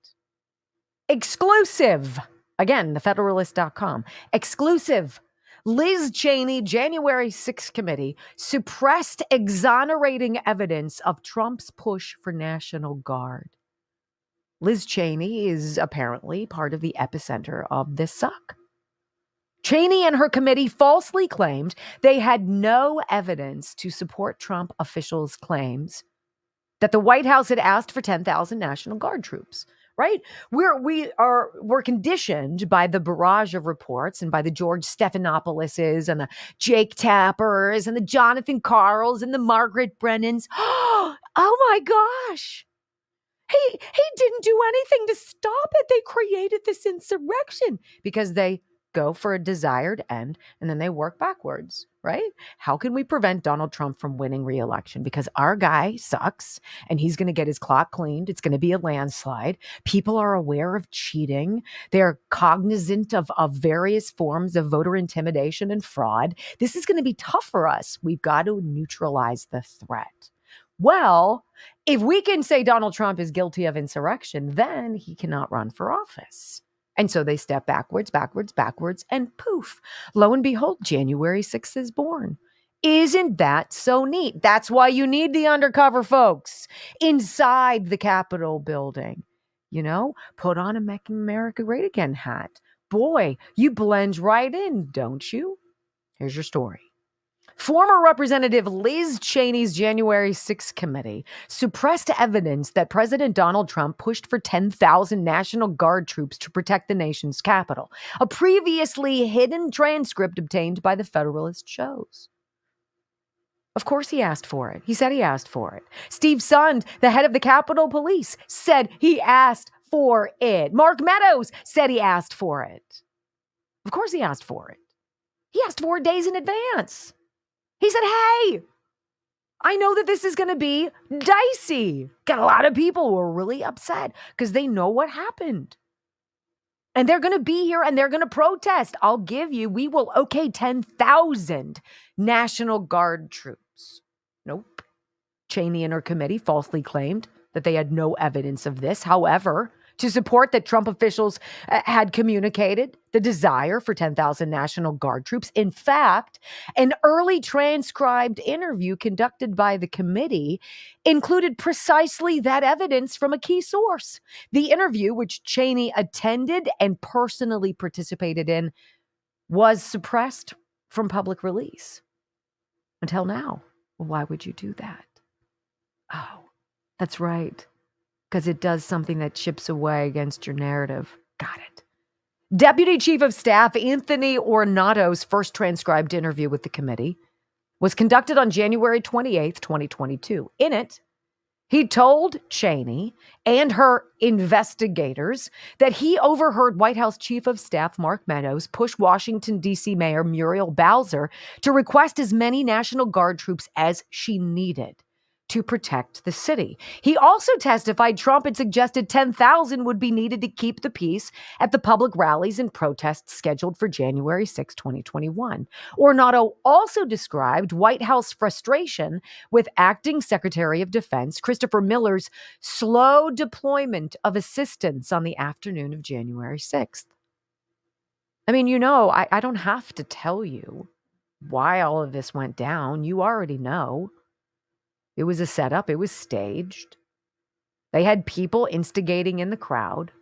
Exclusive. Again, thefederalist.com. Exclusive. Liz Cheney, January 6th committee, suppressed exonerating evidence of Trump's push for National Guard. Liz Cheney is apparently part of the epicenter of this suck. Cheney and her committee falsely claimed they had no evidence to support Trump officials' claims that the White House had asked for 10,000 National Guard troops, right? We're conditioned by the barrage of reports and by the George Stephanopouloses and the Jake Tappers and the Jonathan Karls and the Margaret Brennans. Oh my gosh. He didn't do anything to stop it. They created this insurrection because they go for a desired end and then they work backwards, right? How can we prevent Donald Trump from winning re-election? Because our guy sucks and he's going to get his clock cleaned. It's going to be a landslide. People are aware of cheating. They're cognizant of various forms of voter intimidation and fraud. This is going to be tough for us. We've got to neutralize the threat. Well, if we can say Donald Trump is guilty of insurrection, then he cannot run for office. And so they step backwards, and poof, lo and behold, January 6th is born. Isn't that so neat? That's why you need the undercover folks inside the Capitol building. You know, put on a Making America Great Again hat. Boy, you blend right in, don't you? Here's your story. Former Representative Liz Cheney's January 6th committee suppressed evidence that President Donald Trump pushed for 10,000 National Guard troops to protect the nation's capital. A previously hidden transcript obtained by the Federalist shows. Of course he asked for it. He said he asked for it. Steve Sund, the head of the Capitol Police, said he asked for it. Mark Meadows said he asked for it. Of course he asked for it. He asked for it days in advance. He said, hey, I know that this is going to be dicey. Got a lot of people who are really upset because they know what happened. And they're going to be here and they're going to protest. We will okay 10,000 National Guard troops. Nope. Cheney and her committee falsely claimed that they had no evidence of this. However, to support that Trump officials had communicated the desire for 10,000 National Guard troops. In fact, an early transcribed interview conducted by the committee included precisely that evidence from a key source. The interview, which Cheney attended and personally participated in, was suppressed from public release. Until now. Well, why would you do that? Oh, that's right. Because it does something that chips away against your narrative. Got it. Deputy Chief of Staff Anthony Ornato's first transcribed interview with the committee was conducted on January 28th, 2022. In it, he told Cheney and her investigators that he overheard White House Chief of Staff Mark Meadows push Washington, D.C. Mayor Muriel Bowser to request as many National Guard troops as she needed to protect the city. He also testified Trump had suggested 10,000 would be needed to keep the peace at the public rallies and protests scheduled for January 6, 2021. Ornato also described White House frustration with Acting Secretary of Defense Christopher Miller's slow deployment of assistance on the afternoon of January 6th. I mean, I don't have to tell you why all of this went down. You already know. It was a setup. It was staged. They had people instigating in the crowd.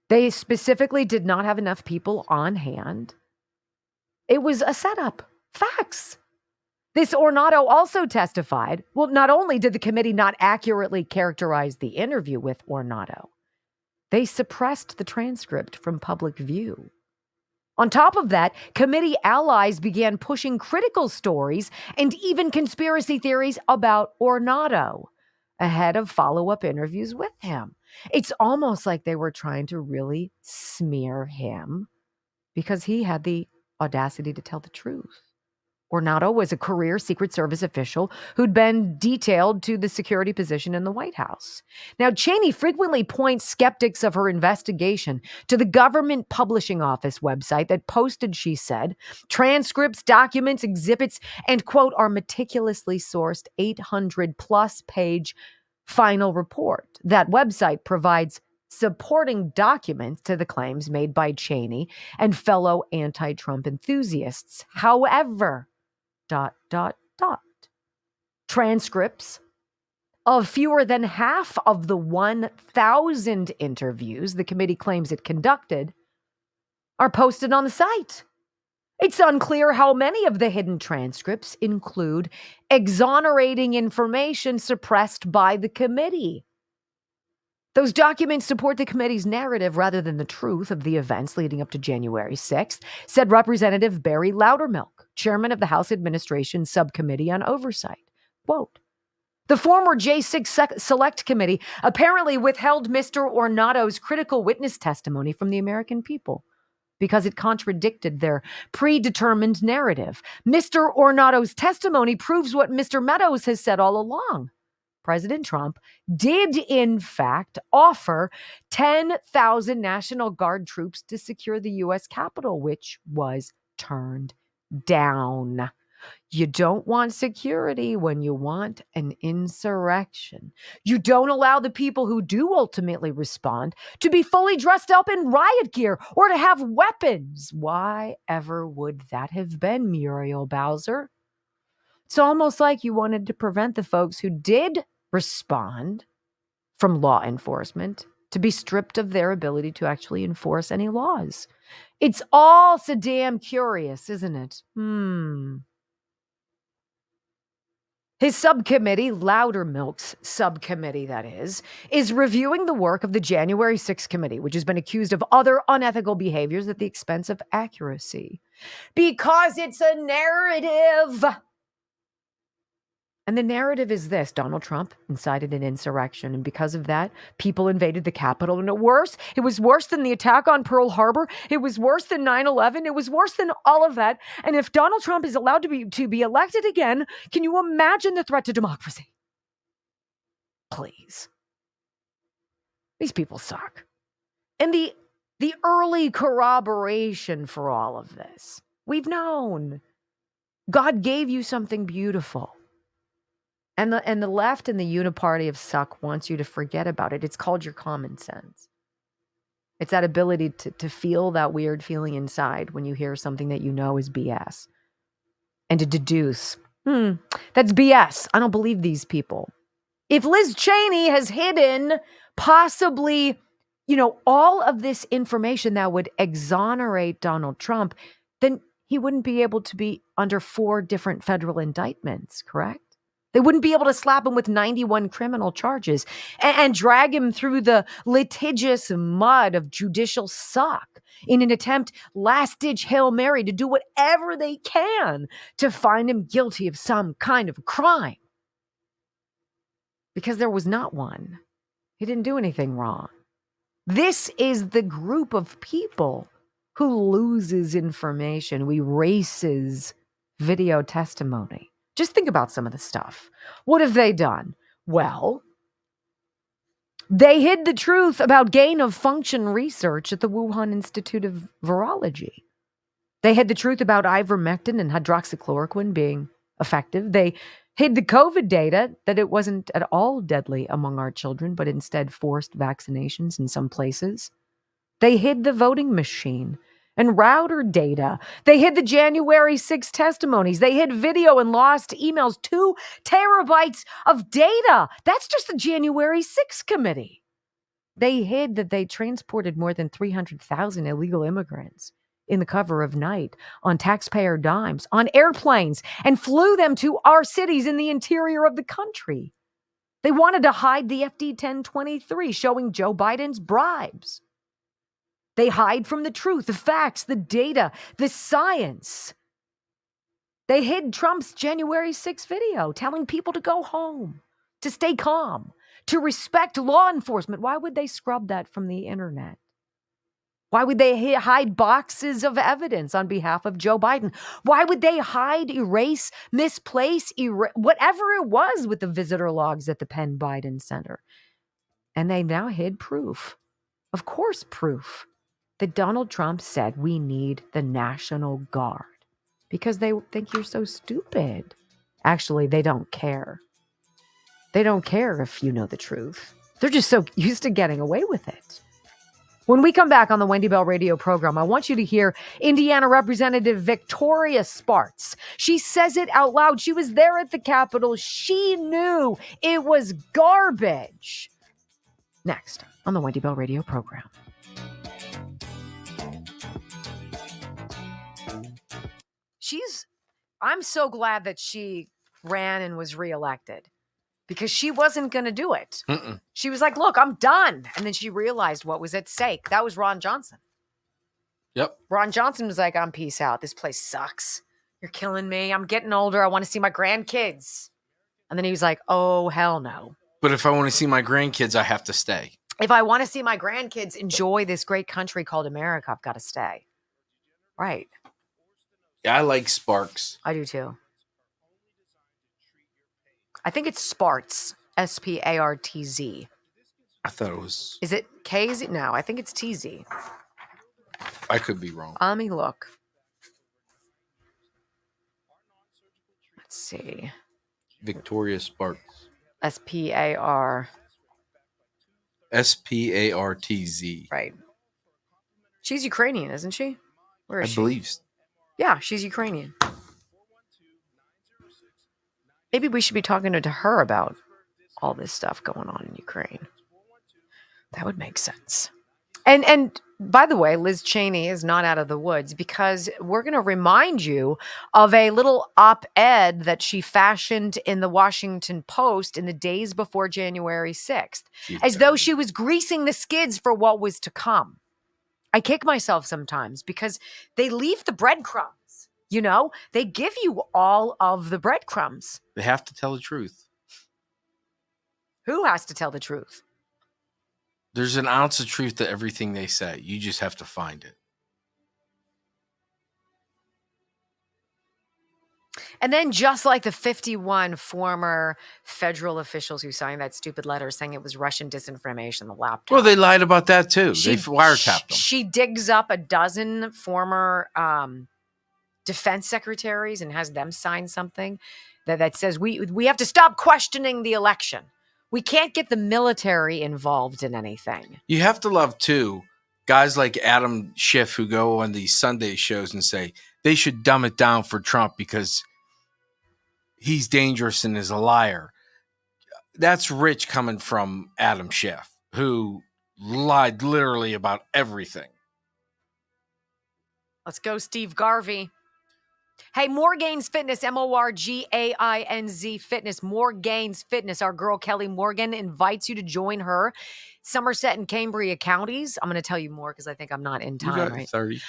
They specifically did not have enough people on hand. It was a setup. Facts. This Ornato also testified. Well, not only did the committee not accurately characterize the interview with Ornato, they suppressed the transcript from public view. On top of that, committee allies began pushing critical stories and even conspiracy theories about Ornato ahead of follow-up interviews with him. It's almost like they were trying to really smear him because he had the audacity to tell the truth. Ornato was a career Secret Service official who'd been detailed to the security position in the White House. Now, Cheney frequently points skeptics of her investigation to the government publishing office website that posted, she said, transcripts, documents, exhibits, and, quote, our meticulously sourced 800-plus page final report. That website provides supporting documents to the claims made by Cheney and fellow anti-Trump enthusiasts. However, ... transcripts of fewer than half of the 1,000 interviews the committee claims it conducted are posted on the site. It's unclear how many of the hidden transcripts include exonerating information suppressed by the committee. Those documents support the committee's narrative rather than the truth of the events leading up to January 6th, said Representative Barry Loudermilk, chairman of the House Administration Subcommittee on Oversight. Quote, the former J6 Select Committee apparently withheld Mr. Ornato's critical witness testimony from the American people because it contradicted their predetermined narrative. Mr. Ornato's testimony proves what Mr. Meadows has said all along. President Trump did, in fact, offer 10,000 National Guard troops to secure the U.S. Capitol, which was turned down. You don't want security when you want an insurrection. You don't allow the people who do ultimately respond to be fully dressed up in riot gear or to have weapons. Why ever would that have been, Muriel Bowser? It's almost like you wanted to prevent the folks who did respond from law enforcement to be stripped of their ability to actually enforce any laws. It's all so damn curious, isn't it? His subcommittee, Loudermilk's subcommittee, that is reviewing the work of the January 6th committee, which has been accused of other unethical behaviors at the expense of accuracy. Because it's a narrative. And the narrative is this: Donald Trump incited an insurrection. And because of that, people invaded the Capitol. And it was worse than the attack on Pearl Harbor. It was worse than 9/11. It was worse than all of that. And if Donald Trump is allowed to be elected again, can you imagine the threat to democracy? Please. These people suck. And the early corroboration for all of this, we've known. God gave you something beautiful. And the left and the uniparty of suck wants you to forget about it. It's called your common sense. It's that ability to feel that weird feeling inside when you hear something that you know is BS. And to deduce, that's BS. I don't believe these people. If Liz Cheney has hidden possibly, all of this information that would exonerate Donald Trump, then he wouldn't be able to be under 4 different federal indictments, correct? They wouldn't be able to slap him with 91 criminal charges and drag him through the litigious mud of judicial suck in an attempt, last-ditch Hail Mary, to do whatever they can to find him guilty of some kind of crime. Because there was not one. He didn't do anything wrong. This is the group of people who loses information, who erases video testimony. Just think about some of the stuff. What have they done? Well, they hid the truth about gain-of-function research at the Wuhan Institute of Virology. They hid the truth about ivermectin and hydroxychloroquine being effective. They hid the COVID data, that it wasn't at all deadly among our children, but instead forced vaccinations in some places. They hid the voting machine and router data. They hid the January 6 testimonies. They hid video and lost emails, 2 terabytes of data. That's just the January 6 committee. They hid that they transported more than 300,000 illegal immigrants in the cover of night on taxpayer dimes, on airplanes, and flew them to our cities in the interior of the country. They wanted to hide the FD 1023 showing Joe Biden's bribes. They hide from the truth, the facts, the data, the science. They hid Trump's January 6 video telling people to go home, to stay calm, to respect law enforcement. Why would they scrub that from the internet? Why would they hide boxes of evidence on behalf of Joe Biden? Why would they hide, erase, misplace, whatever it was with the visitor logs at the Penn Biden Center? And they now hid proof. Of course, proof that Donald Trump said we need the National Guard because they think you're so stupid. Actually, they don't care. They don't care if you know the truth. They're just so used to getting away with it. When we come back on the Wendy Bell radio program, I want you to hear Indiana Representative Victoria Spartz. She says it out loud. She was there at the Capitol. She knew it was garbage. Next on the Wendy Bell radio program. I'm so glad that she ran and was reelected because she wasn't going to do it. She was like, look, I'm done. And then she realized what was at stake. That was Ron Johnson. Yep. Ron Johnson was like, I'm peace out. This place sucks. You're killing me. I'm getting older. I want to see my grandkids. And then he was like, oh, hell no. But if I want to see my grandkids, I have to stay. If I want to see my grandkids enjoy this great country called America, I've got to stay. Right. Yeah, I like Sparks. I do too. I think it's Spartz. Spartz. I thought it was. Is it KZ? No, I think it's TZ. I could be wrong. Let me look. Let's see. Victoria Sparks. SPAR. SPARTZ. Right. She's Ukrainian, isn't she? Where is she? I believe. Yeah, she's Ukrainian. Maybe we should be talking to her about all this stuff going on in Ukraine. That would make sense. And by the way, Liz Cheney is not out of the woods because we're going to remind you of a little op-ed that she fashioned in the Washington Post in the days before January 6th, as though she was greasing the skids for what was to come. I kick myself sometimes because they leave the breadcrumbs. They give you all of the breadcrumbs. They have to tell the truth. Who has to tell the truth? There's an ounce of truth to everything they say. You just have to find it. And then just like the 51 former federal officials who signed that stupid letter saying it was Russian disinformation, the laptop. Well, they lied about that too. They wiretapped them. She digs up a dozen former defense secretaries and has them sign something that says we have to stop questioning the election. We can't get the military involved in anything. You have to love, too, guys like Adam Schiff who go on these Sunday shows and say they should dumb it down for Trump because he's dangerous and is a liar. That's rich coming from Adam Schiff, who lied literally about everything. Let's go, Steve Garvey. Hey, More Gains Fitness, MORGAINZ Fitness, More Gains Fitness. Our girl Kelly Morgan invites you to join her. Somerset and Cambria counties. I'm going to tell you more because I think I'm not in time. You got right? 30.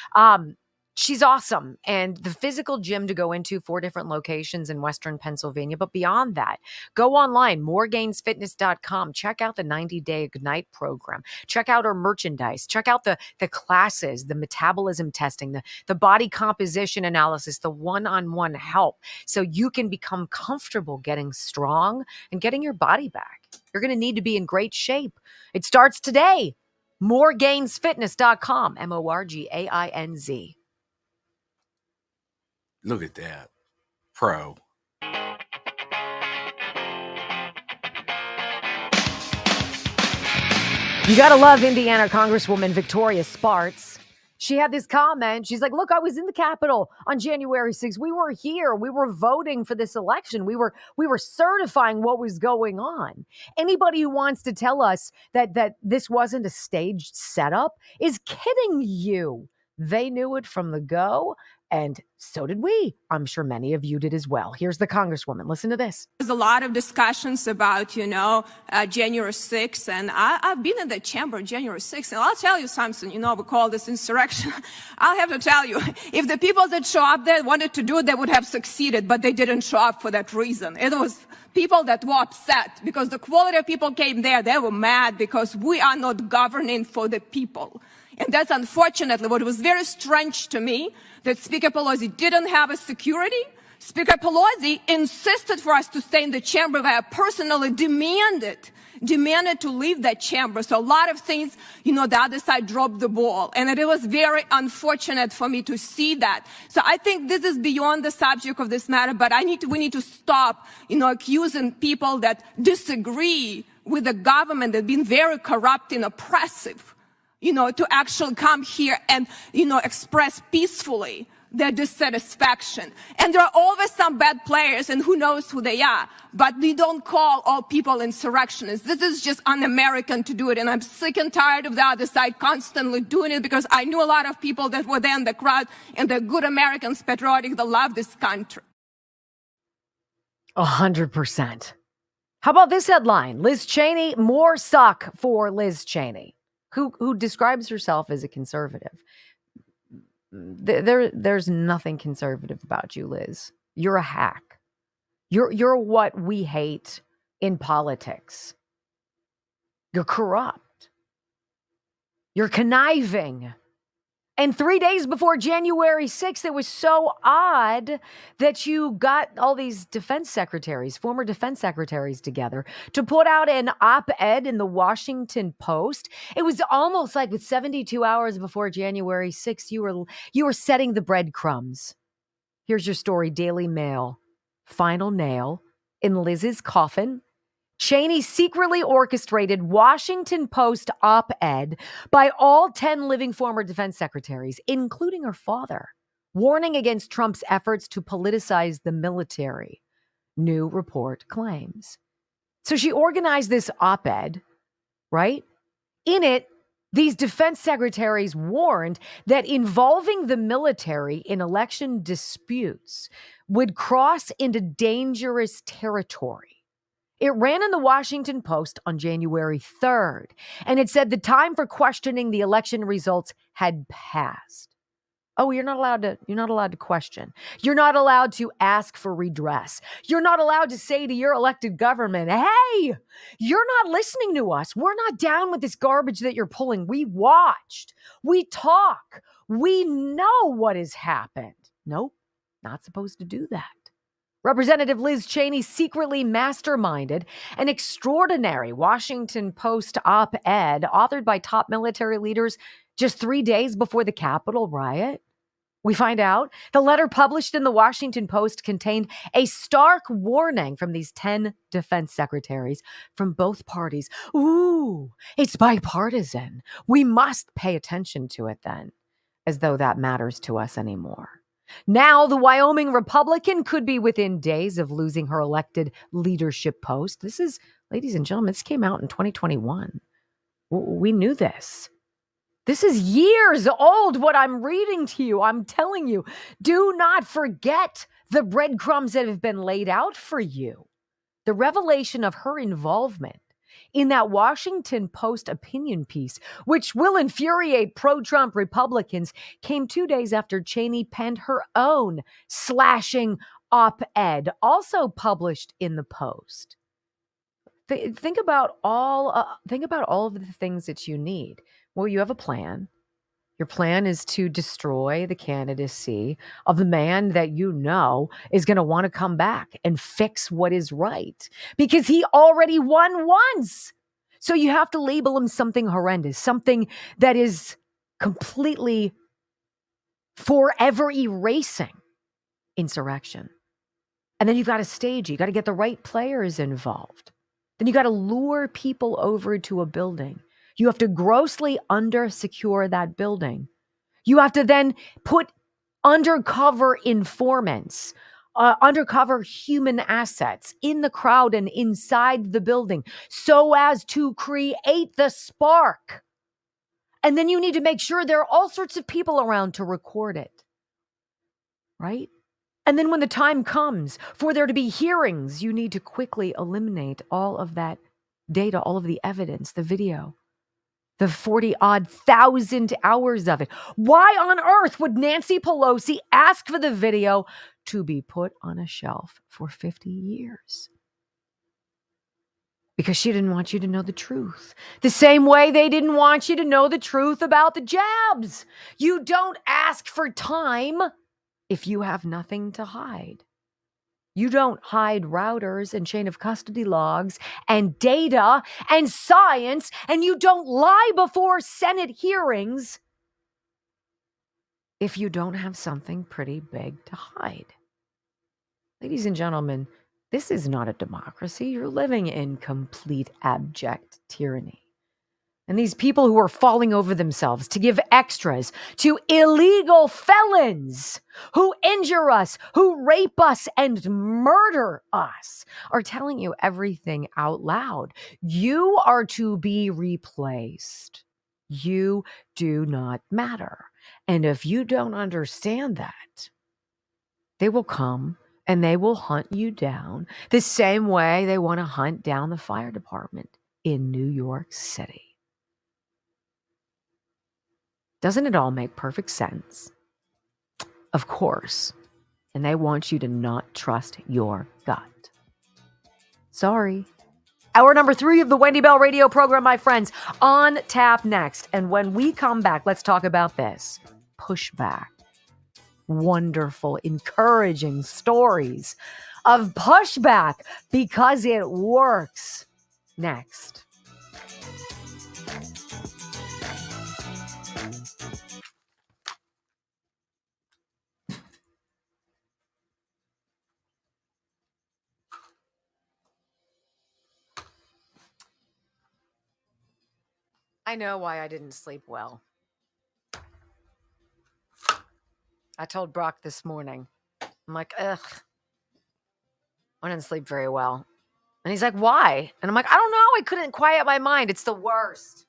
She's awesome. And the physical gym to go into, 4 different locations in Western Pennsylvania. But beyond that, go online, moregainsfitness.com. Check out the 90-day Ignite program. Check out our merchandise. Check out the classes, the metabolism testing, the body composition analysis, the one-on-one help. So you can become comfortable getting strong and getting your body back. You're going to need to be in great shape. It starts today. moregainsfitness.com, MORGAINZ. Look at that. Pro. You got to love Indiana Congresswoman Victoria Spartz. She had this comment. She's like, look, I was in the Capitol on January 6th. We were here. We were voting for this election. We were certifying what was going on. Anybody who wants to tell us that this wasn't a staged setup is kidding you. They knew it from the go. And so did we. I'm sure many of you did as well. Here's the Congresswoman. Listen to this. There's a lot of discussions about, January 6th. And I've been in the chamber January 6th. And I'll tell you something, we call this insurrection. I'll have to tell you, if the people that show up there wanted to do it, they would have succeeded. But they didn't show up for that reason. It was people that were upset because the quality of people came there. They were mad because we are not governing for the people. And that's unfortunately what was very strange to me, that Speaker Pelosi didn't have a security. Speaker Pelosi insisted for us to stay in the chamber. I personally demanded to leave that chamber. So a lot of things, the other side dropped the ball. And it was very unfortunate for me to see that. So I think this is beyond the subject of this matter, but we need to stop, accusing people that disagree with the government that have been very corrupt and oppressive. To actually come here and, express peacefully their dissatisfaction. And there are always some bad players, and who knows who they are. But we don't call all people insurrectionists. This is just un-American to do it. And I'm sick and tired of the other side constantly doing it, because I knew a lot of people that were there in the crowd, and they're good Americans, patriotic, that love this country. 100%. How about this headline? Liz Cheney, more suck for Liz Cheney, who describes herself as a conservative. There's nothing conservative about you, Liz. You're a hack. You're what we hate in politics. You're corrupt. You're conniving. And 3 days before January 6th, it was so odd that you got all these defense secretaries, former defense secretaries together to put out an op-ed in the Washington Post. It was almost like with 72 hours before January 6th, you were setting the breadcrumbs. Here's your story, Daily Mail. Final nail in Liz's coffin. Cheney secretly orchestrated Washington Post op-ed by all 10 living former defense secretaries, including her father, warning against Trump's efforts to politicize the military. New report claims. So she organized this op-ed, right? In it, these defense secretaries warned that involving the military in election disputes would cross into dangerous territory. It ran in the Washington Post on January 3rd, and it said the time for questioning the election results had passed. Oh, you're not allowed to question. You're not allowed to ask for redress. You're not allowed to say to your elected government, hey, you're not listening to us. We're not down with this garbage that you're pulling. We watched. We talk. We know what has happened. Nope, not supposed to do that. Representative Liz Cheney secretly masterminded an extraordinary Washington Post op-ed authored by top military leaders just 3 days before the Capitol riot. We find out the letter published in the Washington Post contained a stark warning from these 10 defense secretaries from both parties. Ooh, it's bipartisan. We must pay attention to it then, as though that matters to us anymore. Now, the Wyoming Republican could be within days of losing her elected leadership post. This is, ladies and gentlemen, this came out in 2021. We knew this. This is years old, what I'm reading to you. I'm telling you, do not forget the breadcrumbs that have been laid out for you. The revelation of her involvement in that Washington Post opinion piece, which will infuriate pro-Trump Republicans, came 2 days after Cheney penned her own slashing op-ed, also published in the Post. Think about all of the things that you need. Well, you have a plan. Your plan is to destroy the candidacy of the man that you know is going to want to come back and fix what is right because he already won once. So you have to label him something horrendous, something that is completely forever erasing insurrection. And then you've got to stage it. You got to get the right players involved. Then you got to lure people over to a building. You have to grossly under-secure that building. You have to then put undercover informants, undercover human assets in the crowd and inside the building so as to create the spark. And then you need to make sure there are all sorts of people around to record it, right? And then when the time comes for there to be hearings, you need to quickly eliminate all of that data, all of the evidence, the video, the 40-odd thousand hours of it. Why on earth would Nancy Pelosi ask for the video to be put on a shelf for 50 years? Because she didn't want you to know the truth. The same way they didn't want you to know the truth about the jabs. You don't ask for time if you have nothing to hide. You don't hide routers and chain of custody logs and data and science, and you don't lie before Senate hearings if you don't have something pretty big to hide. Ladies and gentlemen, this is not a democracy. You're living in complete abject tyranny. And these people who are falling over themselves to give extras to illegal felons who injure us, who rape us and murder us are telling you everything out loud. You are to be replaced. You do not matter. And if you don't understand that, they will come and they will hunt you down the same way they want to hunt down the fire department in New York City. Doesn't it all make perfect sense? Of course. And they want you to not trust your gut. Sorry. Hour number 3 of the Wendy Bell radio program, my friends, on tap next. And when we come back, let's talk about this. Pushback. Wonderful, encouraging stories of pushback because it works. Next. I know why I didn't sleep well. I told Brock this morning. I'm like, ugh. I didn't sleep very well. And he's like, why? And I'm like, I don't know. I couldn't quiet my mind. It's the worst.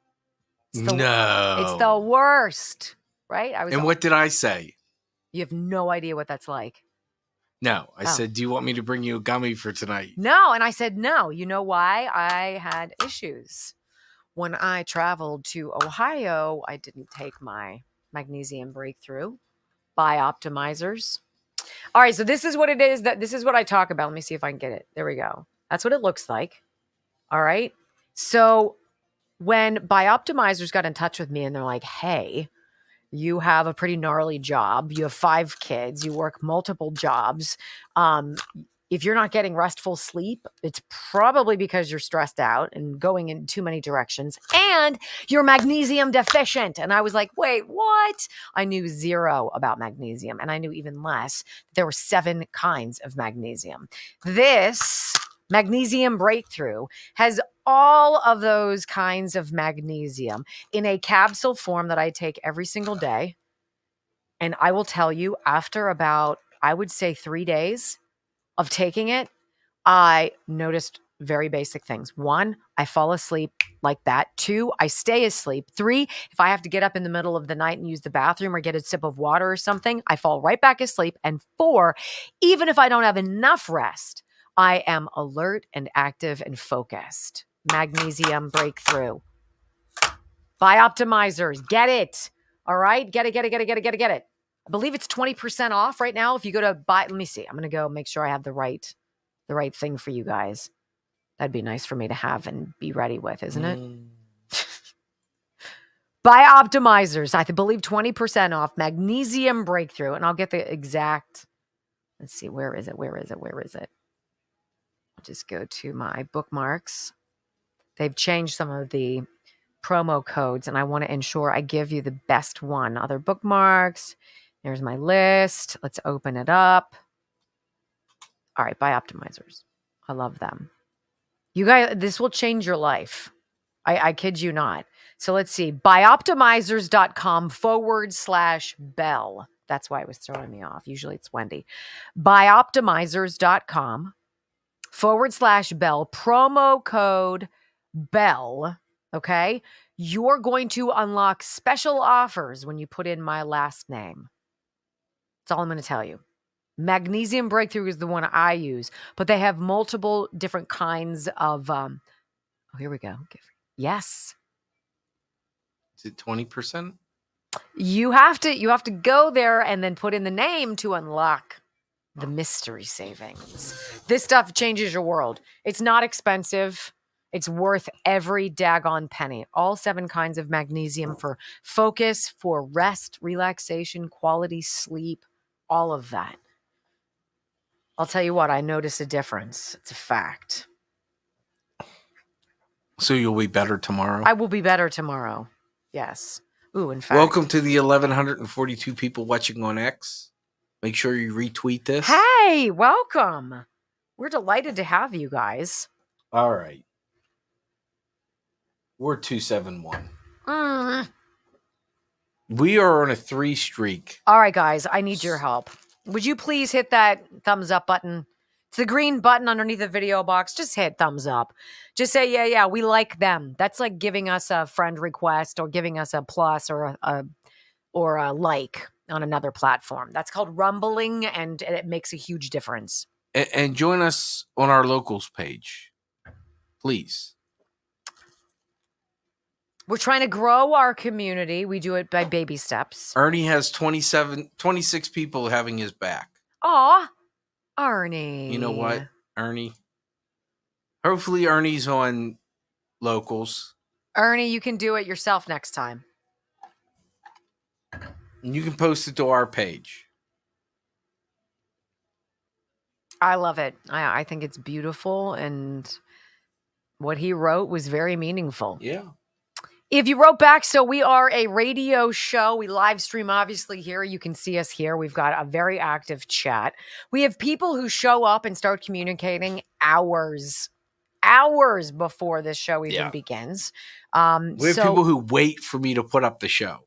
It's the worst. Right? And what did I say? You have no idea what that's like. No. I said, do you want me to bring you a gummy for tonight? No. And I said, no. You know why? I had issues. When I traveled to Ohio, I didn't take my magnesium breakthrough. by Optimizers. All right, so this is what it is. This is what I talk about. Let me see if I can get it. There we go. That's what it looks like. All right. So when Bioptimizers got in touch with me and they're like, hey, you have a pretty gnarly job. You have 5 kids. You work multiple jobs. If you're not getting restful sleep, it's probably because you're stressed out and going in too many directions and you're magnesium deficient. And I was like, wait, what? I knew 0 about magnesium, and I knew even less. There were 7 kinds of magnesium. This Magnesium Breakthrough has all of those kinds of magnesium in a capsule form that I take every single day. And I will tell you, after about, I would say 3 days of taking it, I noticed very basic things. 1, I fall asleep like that. 2, I stay asleep. 3, if I have to get up in the middle of the night and use the bathroom or get a sip of water or something, I fall right back asleep. And 4, even if I don't have enough rest, I am alert and active and focused. Magnesium Breakthrough. By Optimizers. Get it. All right? Get it. I believe it's 20% off right now. If you go to buy, let me see. I'm going to go make sure I have the right thing for you guys. That'd be nice for me to have and be ready with, isn't it? By Optimizers. I believe 20% off Magnesium Breakthrough. And I'll get the exact, let's see, where is it? I'll just go to my bookmarks. They've changed some of the promo codes, and I want to ensure I give you the best one. Other bookmarks. There's my list. Let's open it up. All right, by Optimizers. I love them. You guys, this will change your life. I kid you not. So let's see. Bioptimizers.com/bell. That's why it was throwing me off. Usually it's Wendy. Bioptimizers.com/bell. Promo code BELL. Okay. You're going to unlock special offers when you put in my last name. That's all I'm going to tell you. Magnesium Breakthrough is the one I use, but they have multiple different kinds of, here we go. Yes. Is it 20%? You have to go there and then put in the name to unlock the mystery savings. This stuff changes your world. It's not expensive. It's worth every daggone penny. All 7 kinds of magnesium for focus, for rest, relaxation, quality sleep, all of that. I'll tell you what, I notice a difference. It's a fact. So you'll be better tomorrow? I will be better tomorrow. Yes. Ooh, in fact. Welcome to the 1,142 people watching on X. Make sure you retweet this. Hey, welcome. We're delighted to have you guys. All right. We're 271. We are on a 3 streak. All right, guys, I need your help. Would you please hit that thumbs up button? It's the green button underneath the video box. Just hit thumbs up. Just say, yeah, we like them. That's like giving us a friend request or giving us a plus or a like on another platform. That's called rumbling, and it makes a huge difference. And join us on our locals page, please. We're trying to grow our community. We do it by baby steps. Ernie has 26 people having his back. Aw, Ernie. You know what, Ernie? Hopefully Ernie's on locals. Ernie, you can do it yourself next time. And you can post it to our page. I love it. I think it's beautiful, and what he wrote was very meaningful. Yeah. If you wrote back, so we are a radio show. We live stream, obviously, here. You can see us here. We've got a very active chat. We have people who show up and start communicating hours before this show even begins. We have people who wait for me to put up the show.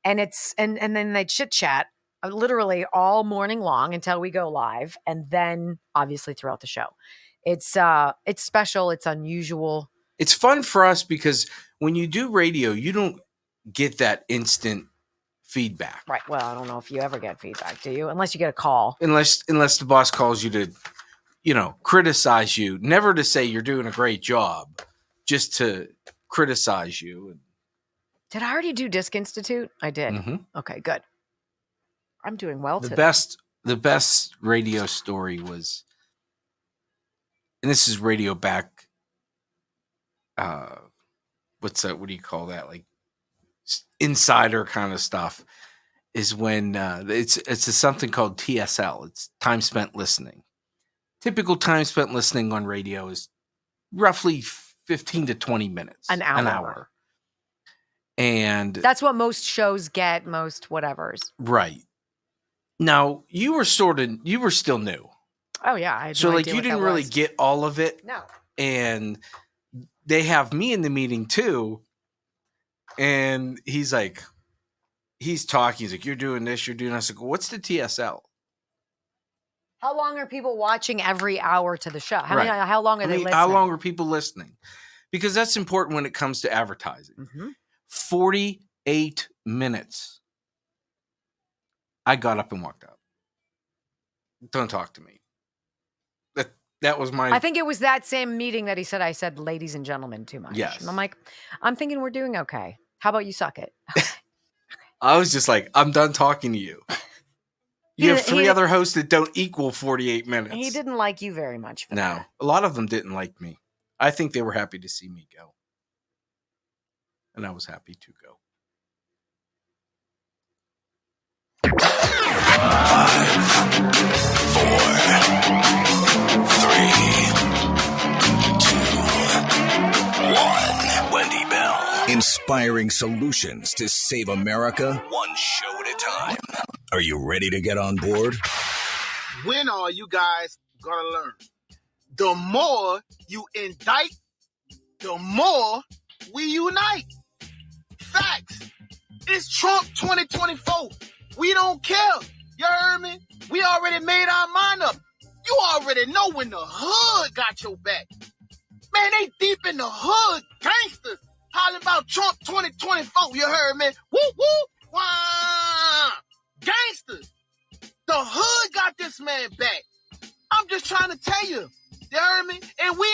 And then they chit chat literally all morning long until we go live, and then obviously throughout the show. It's special. It's unusual. It's fun for us because when you do radio, you don't get that instant feedback. Right. Well, I don't know if you ever get feedback, do you? Unless you get a call. Unless the boss calls you to, criticize you. Never to say you're doing a great job, just to criticize you. Did I already do Disc Institute? I did. Mm-hmm. Okay, good. I'm doing well The today. the best radio story was, and this is radio back. What's that? What do you call that? Like insider kind of stuff. Is when it's something called TSL. It's time spent listening. Typical time spent listening on radio is roughly 15 to 20 minutes. An hour. And That's what most shows get, most whatevers. right. Now, you were still new. Oh, yeah. I had So no like idea you what didn't that really was. get all of it. No. And they have me in the meeting too. And he's like, he's talking. He's like, you're doing this, you're doing this. I go, what's the TSL? How long are people watching every hour to the show? How Right. long are they listening? How long are people listening? Because that's important when it comes to advertising. 48 minutes. I got up and walked out. Don't talk to me. That was my... I think it was that same meeting that he said, I said, ladies and gentlemen, too much. Yes. And I'm like, I'm thinking we're doing okay. How about you suck it? I was just like, I'm done talking to you. You have three other hosts that don't equal 48 minutes. He didn't like you very much. No, a lot of them didn't like me. I think they were happy to see me go. And I was happy to go. 1. Wendy Bell. Inspiring solutions to save America, one show at a time. Are you ready to get on board? When are you guys gonna learn? The more you indict, the more we unite. Facts. It's Trump 2024. We don't care. You heard me? We already made our mind up. You already know when the hood got your back. Man, they deep in the hood. Gangsters hollering about Trump 2024. You heard me? Woo, woo, wah. Gangsters. The hood got this man back. I'm just trying to tell you. You heard me? And we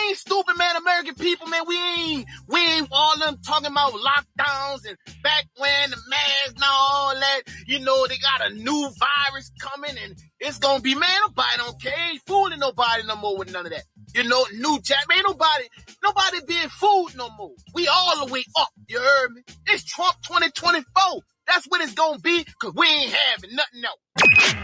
ain't stupid, man. American people, man. We ain't all them talking about lockdowns and back when the masks and all that. You know, they got a new virus coming and it's gonna be, man, nobody don't care. Ain't fooling nobody no more with none of that. You know, new jack, man, nobody being fooled no more. We all the way up, you heard me? It's Trump 2024. That's what it's gonna be, cause we ain't having nothing else.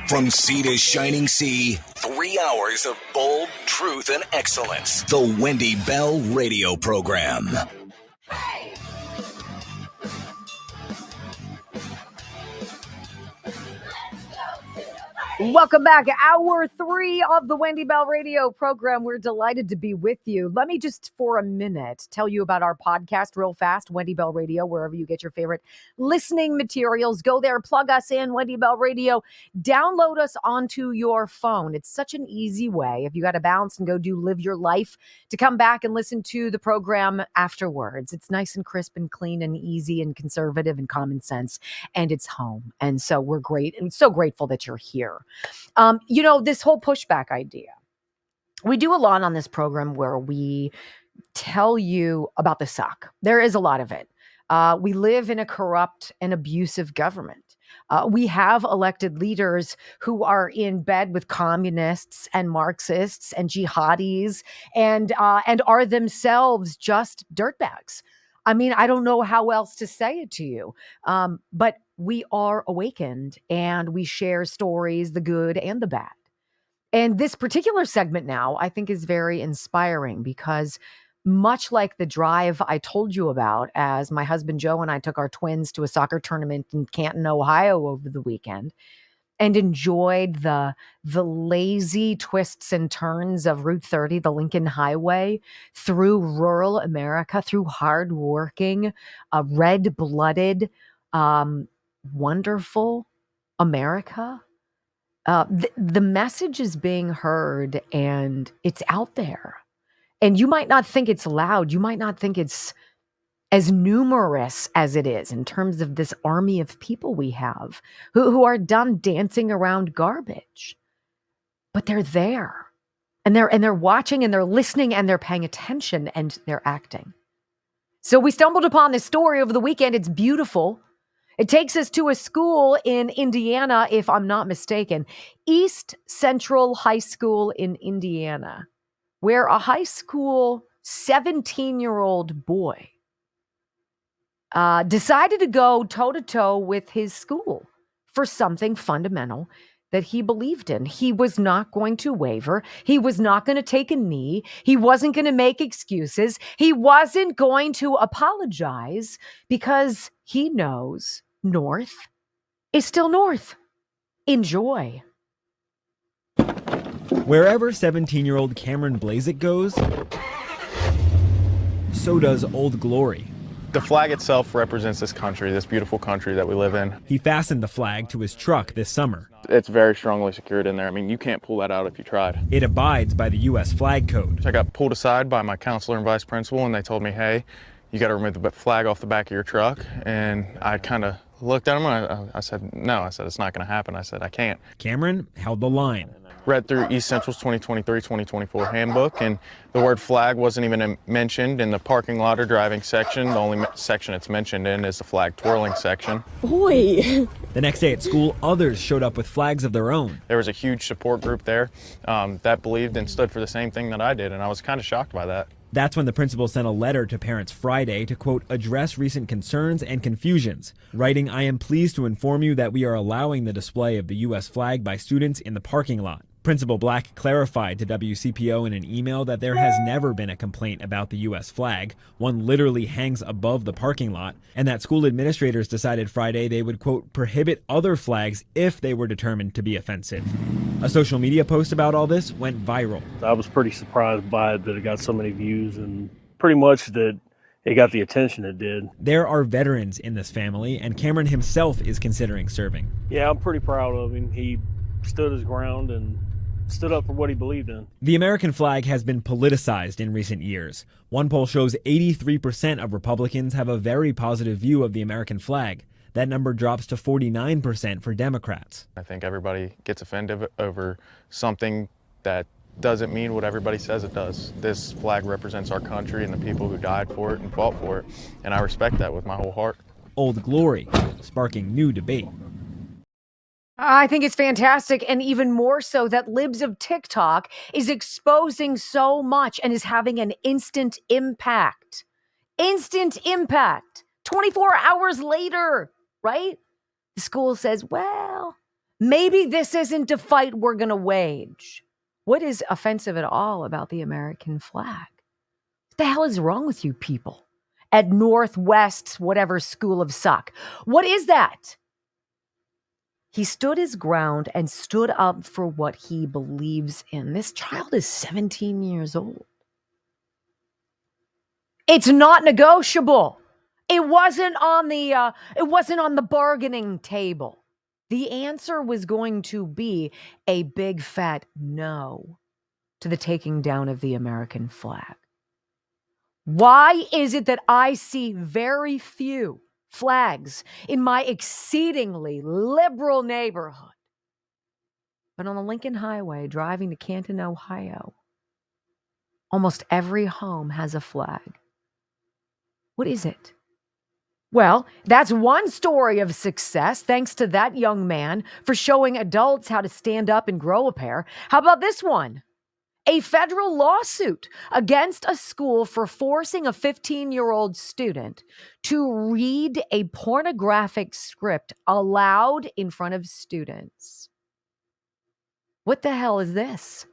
From sea to shining sea, 3 hours of bold truth and excellence. The Wendy Bell Radio Program. Welcome back. Hour 3 of the Wendy Bell Radio program. We're delighted to be with you. Let me just for a minute tell you about our podcast real fast, Wendy Bell Radio, wherever you get your favorite listening materials. Go there, plug us in, Wendy Bell Radio. Download us onto your phone. It's such an easy way, if you got to bounce and go live your life, to come back and listen to the program afterwards. It's nice and crisp and clean and easy and conservative and common sense, and it's home. And so we're great and so grateful that you're here. You know, this whole pushback idea, we do a lot on this program where we tell you about the suck. There is a lot of it. We live in a corrupt and abusive government. We have elected leaders who are in bed with communists and Marxists and jihadis and are themselves just dirtbags. I mean, I don't know how else to say it to you, but we are awakened and we share stories, the good and the bad. And this particular segment now, I think, is very inspiring because much like the drive I told you about as my husband Joe and I took our twins to a soccer tournament in Canton, Ohio over the weekend and enjoyed the lazy twists and turns of Route 30, the Lincoln Highway, through rural America, through hardworking, red-blooded, wonderful America. The message is being heard and it's out there. And you might not think it's loud. You might not think it's as numerous as it is in terms of this army of people we have who are done dancing around garbage. But they're there. And they're watching and they're listening and they're paying attention and they're acting. So we stumbled upon this story over the weekend. It's beautiful. It takes us to a school in Indiana, if I'm not mistaken, East Central High School in Indiana, where a high school 17-year-old boy decided to go toe-to-toe with his school for something fundamental that he believed in. He was not going to waver. He was not going to take a knee. He wasn't going to make excuses. He wasn't going to apologize because he knows North is still North. Enjoy. Wherever 17-year-old Cameron Blazek goes, so does Old Glory. The flag itself represents this country, this beautiful country that we live in. He fastened the flag to his truck this summer. It's very strongly secured in there. I mean, you can't pull that out if you tried. It abides by the U.S. flag code. I got pulled aside by my counselor and vice principal, and they told me, hey, you got to remove the flag off the back of your truck. And I kind of looked at him, and I said, no. I said, it's not going to happen. I said, I can't. Cameron held the line. Read through East Central's 2023-2024 handbook, and the word flag wasn't even mentioned in the parking lot or driving section. The only section it's mentioned in is the flag twirling section. Boy! The next day at school, others showed up with flags of their own. There was a huge support group there that believed and stood for the same thing that I did, and I was kind of shocked by that. That's when the principal sent a letter to parents Friday to, quote, address recent concerns and confusions, writing, I am pleased to inform you that we are allowing the display of the U.S. flag by students in the parking lot. Principal Black clarified to WCPO in an email that there has never been a complaint about the U.S. flag. One literally hangs above the parking lot, and that school administrators decided Friday they would, quote, prohibit other flags if they were determined to be offensive. A social media post about all this went viral. I was pretty surprised by it that it got so many views and pretty much that it got the attention it did. There are veterans in this family, and Cameron himself is considering serving. Yeah, I'm pretty proud of him. He stood his ground and stood up for what he believed in. The American flag has been politicized in recent years. One poll shows 83% of Republicans have a very positive view of the American flag. That number drops to 49% for Democrats. I think everybody gets offended over something that doesn't mean what everybody says it does. This flag represents our country and the people who died for it and fought for it, and I respect that with my whole heart. Old Glory, sparking new debate. I think it's fantastic, and even more so that Libs of TikTok is exposing so much and is having an instant impact. Instant impact. 24 hours later, right? The school says, well, maybe this isn't a fight we're going to wage. What is offensive at all about the American flag? What the hell is wrong with you people at Northwest's whatever school of suck? What is that? He stood his ground and stood up for what he believes in. This child is 17 years old. It's not negotiable. It wasn't on the bargaining table. The answer was going to be a big fat no to the taking down of the American flag. Why is it that I see very few flags in my exceedingly liberal neighborhood? But on the Lincoln Highway, driving to Canton, Ohio, almost every home has a flag. What is it? Well, that's one story of success, thanks to that young man for showing adults how to stand up and grow a pair. How about this one? A federal lawsuit against a school for forcing a 15-year-old student to read a pornographic script aloud in front of students. What the hell is this?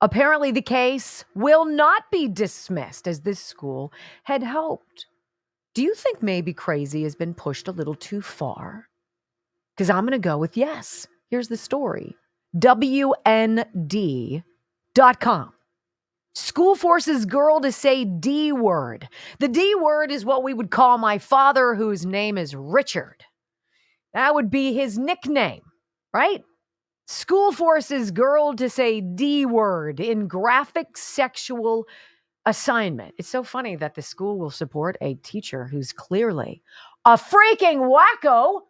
Apparently, the case will not be dismissed as this school had hoped. Do you think maybe crazy has been pushed a little too far? Because I'm going to go with yes. Here's the story. WND.com. School forces girl to say D word. The D word is what we would call my father, whose name is Richard. That would be his nickname, right? School forces girl to say D word in graphic sexual assignment. It's so funny that the school will support a teacher who's clearly a freaking wacko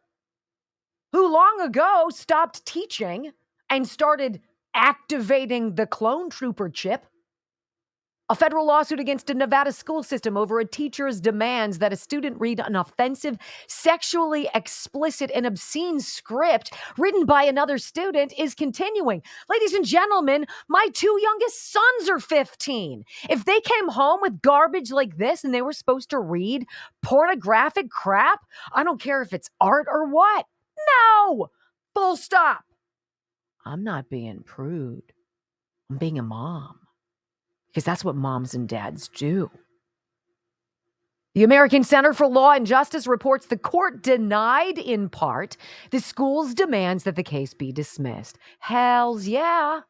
who long ago stopped teaching and started activating the clone trooper chip. A federal lawsuit against a Nevada school system over a teacher's demands that a student read an offensive, sexually explicit, and obscene script written by another student is continuing. Ladies and gentlemen, my 2 youngest sons are 15. If they came home with garbage like this and they were supposed to read pornographic crap, I don't care if it's art or what. No! Full stop. I'm not being prude. I'm being a mom. Because that's what moms and dads do. The American Center for Law and Justice reports the court denied, in part, the school's demands that the case be dismissed. Hells yeah.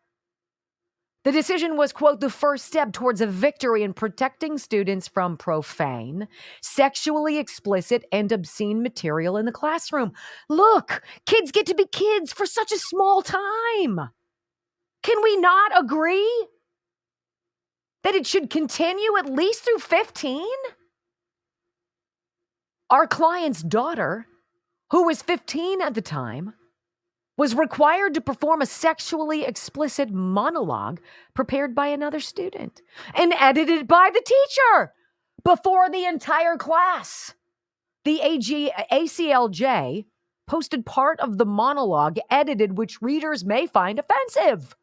The decision was, quote, the first step towards a victory in protecting students from profane, sexually explicit, and obscene material in the classroom. Look, kids get to be kids for such a small time. Can we not agree that it should continue at least through 15? Our client's daughter, who was 15 at the time, was required to perform a sexually explicit monologue prepared by another student and edited by the teacher before the entire class. The ACLJ posted part of the monologue edited, which readers may find offensive.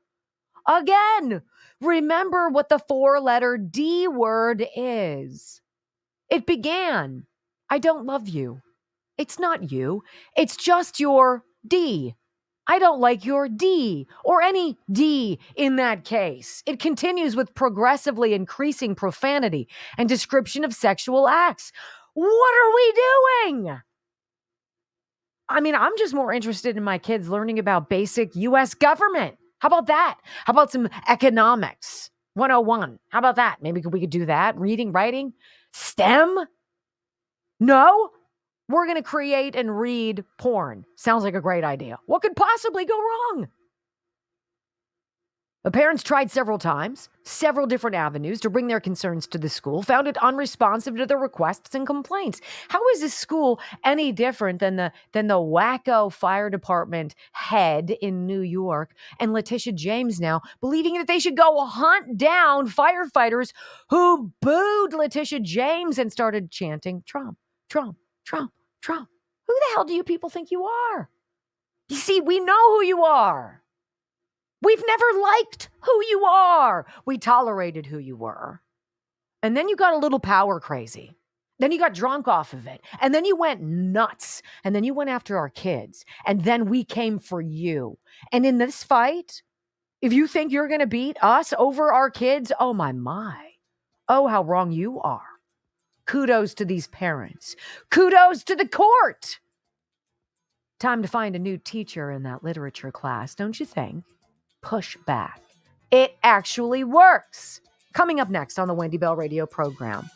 Again, remember what the 4-letter D word is. It began, I don't love you. It's not you. It's just your D. I don't like your D, or any D in that case. It continues with progressively increasing profanity and description of sexual acts. What are we doing? I mean, I'm just more interested in my kids learning about basic U.S. government. How about that? How about some economics 101? How about that? Maybe we could do that. Reading, writing, STEM? No? We're going to create and read porn. Sounds like a great idea. What could possibly go wrong? The parents tried several times, several different avenues to bring their concerns to the school, found it unresponsive to their requests and complaints. How is this school any different than the wacko fire department head in New York and Letitia James now believing that they should go hunt down firefighters who booed Letitia James and started chanting Trump, Trump, Trump, Trump. Who the hell do you people think you are? You see, we know who you are. We've never liked who you are. We tolerated who you were. And then you got a little power crazy. Then you got drunk off of it. And then you went nuts. And then you went after our kids. And then we came for you. And in this fight, if you think you're going to beat us over our kids, oh my. Oh, how wrong you are. Kudos to these parents. Kudos to the court. Time to find a new teacher in that literature class, don't you think? Push back. It actually works. Coming up next on the Wendy Bell radio program,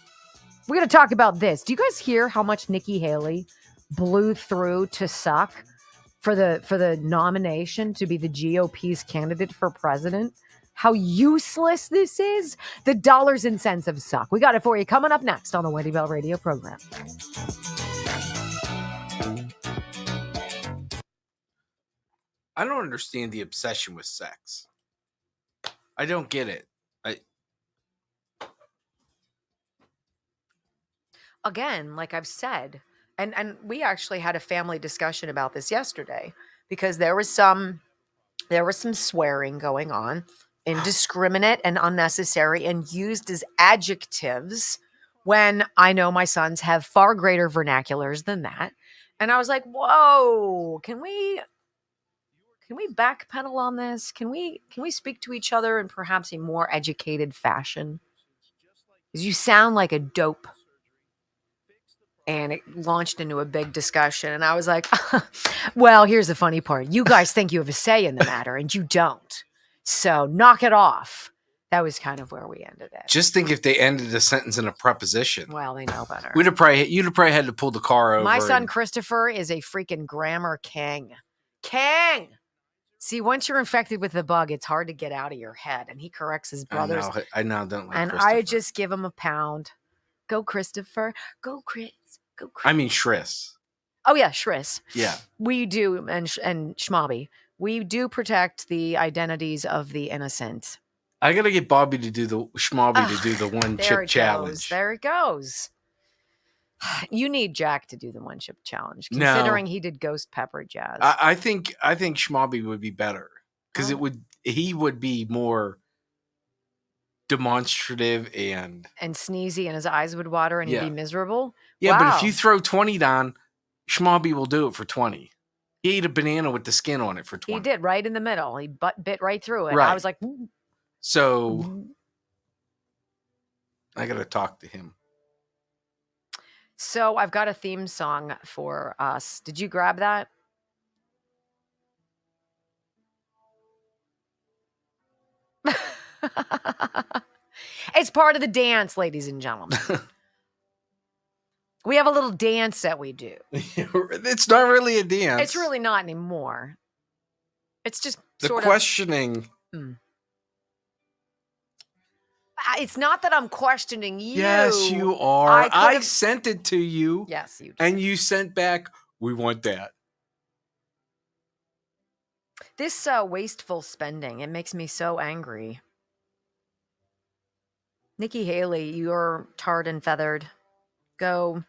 we're going to talk about this. Do you guys hear how much Nikki Haley blew through to suck for the nomination to be the GOP's candidate for president? How useless this is? The dollars and cents of suck. We got it for you coming up next on the Wendy Bell radio program. I don't understand the obsession with sex. I don't get it. Again, like I've said, and we actually had a family discussion about this yesterday because there was some swearing going on, indiscriminate and unnecessary and used as adjectives when I know my sons have far greater vernaculars than that. And I was like, whoa, can we backpedal on this? Can we speak to each other in perhaps a more educated fashion? Because you sound like a dope. And it launched into a big discussion. And I was like, well, here's the funny part. You guys think you have a say in the matter, and you don't. So knock it off. That was kind of where we ended it. Just think if they ended a sentence in a preposition. Well, they know better. You'd have probably had to pull the car over. My son Christopher is a freaking grammar king. King! See, once you're infected with the bug, it's hard to get out of your head. And he corrects his brothers. I now don't like and I just give him a pound. Go, Christopher. Go, Chris. Go, Chris. I mean, Shriss. Oh, yeah, Shriss. Yeah. We do, and Schmobby. We do protect the identities of the innocent. I gotta get Bobby to do the Schmobby to do the one chip challenge. There it goes. You need Jack to do the one chip challenge, No. considering he did Ghost Pepper Jazz. I think Schmobby would be better because he would be more demonstrative and sneezy, and his eyes would water, and he'd be miserable. Yeah, wow. But if you throw 20 down, Schmobby will do it for 20. He ate a banana with the skin on it for 20. He did, right in the middle. He bit right through it. Right. I was like, ooh. So I got to talk to him. So I've got a theme song for us. Did you grab that? It's part of the dance, ladies and gentlemen. We have a little dance that we do. It's not really a dance. It's really not anymore. It's just the sort questioning. of... It's not that I'm questioning you. Yes, you are. I sent it to you. Yes, you did. And you sent back, we want that. This wasteful spending, it makes me so angry. Nikki Haley, you're tarred and feathered. Go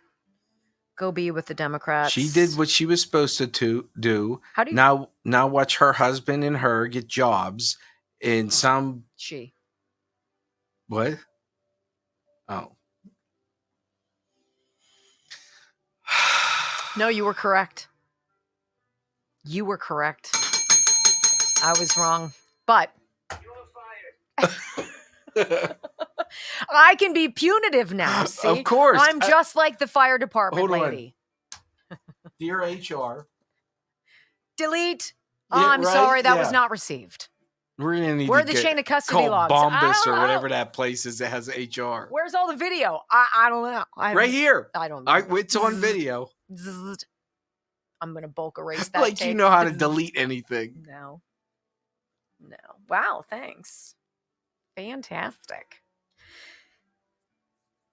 be with the Democrats. She did what she was supposed to do. How do you now watch her husband and her get jobs in some... She. What? Oh. No, you were correct. You were correct. I was wrong. But I can be punitive now, see? Of course. I'm just like the fire department lady. Dear HR. Delete. Yeah, I'm sorry, that was not received. We're gonna need Where to the get chain of custody called logs? Bombas or whatever that place is that has HR. Where's all the video? I don't know. Right here. I don't know. It's on video. I'm gonna bulk erase that. Like tape. you know how to delete anything. No. Wow, thanks. Fantastic.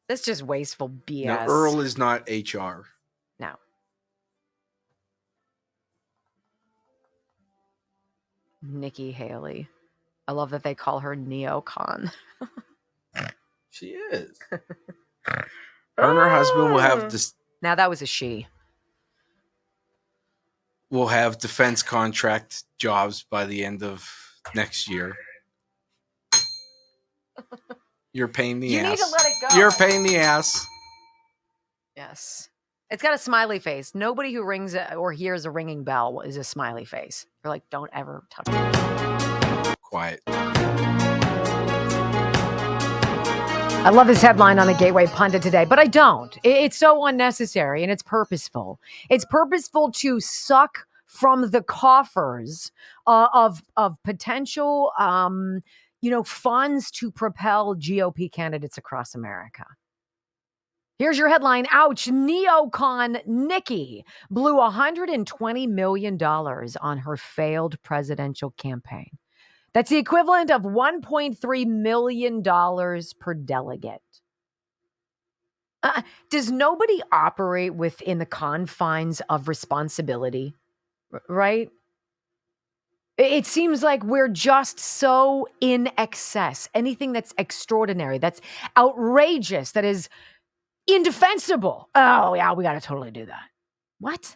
That's just wasteful BS. No, Earl is not HR. No. Nikki Haley. I love that they call her neocon. She is. Her and her husband will have this. Now that was a she. Will have defense contract jobs by the end of next year. You're a pain in the ass. You need to let it go. You're a pain in the ass. Yes. It's got a smiley face. Nobody who rings or hears a ringing bell is a smiley face. They're like, don't ever touch me. Quiet. I love this headline on the Gateway Pundit today, but I don't. It's so unnecessary and it's purposeful. It's purposeful to suck from the coffers of potential, funds to propel GOP candidates across America. Here's your headline. Ouch. Neocon Nikki blew $120 million on her failed presidential campaign. That's the equivalent of $1.3 million per delegate. Does nobody operate within the confines of responsibility? Right? It seems like we're just so in excess. Anything that's extraordinary, that's outrageous, that is indefensible. Oh, yeah, we got to totally do that. What?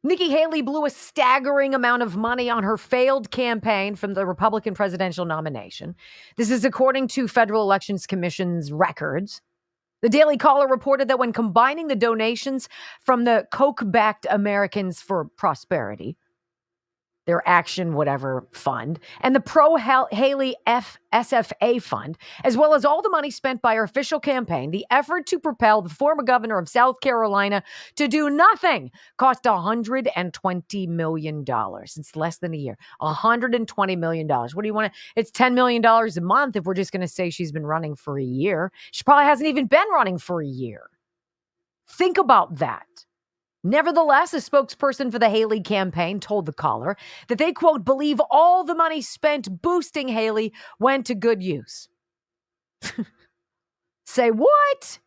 Nikki Haley blew a staggering amount of money on her failed campaign from the Republican presidential nomination. This is according to Federal Elections Commission's records. The Daily Caller reported that when combining the donations from the Koch-backed Americans for Prosperity, their Action Whatever Fund, and the Pro-Haley SFA Fund, as well as all the money spent by her official campaign, the effort to propel the former governor of South Carolina to do nothing cost $120 million. It's less than a year. $120 million. What do you want to... It's $10 million a month if we're just going to say she's been running for a year. She probably hasn't even been running for a year. Think about that. Nevertheless, a spokesperson for the Haley campaign told the caller that they, quote, believe all the money spent boosting Haley went to good use. Say what?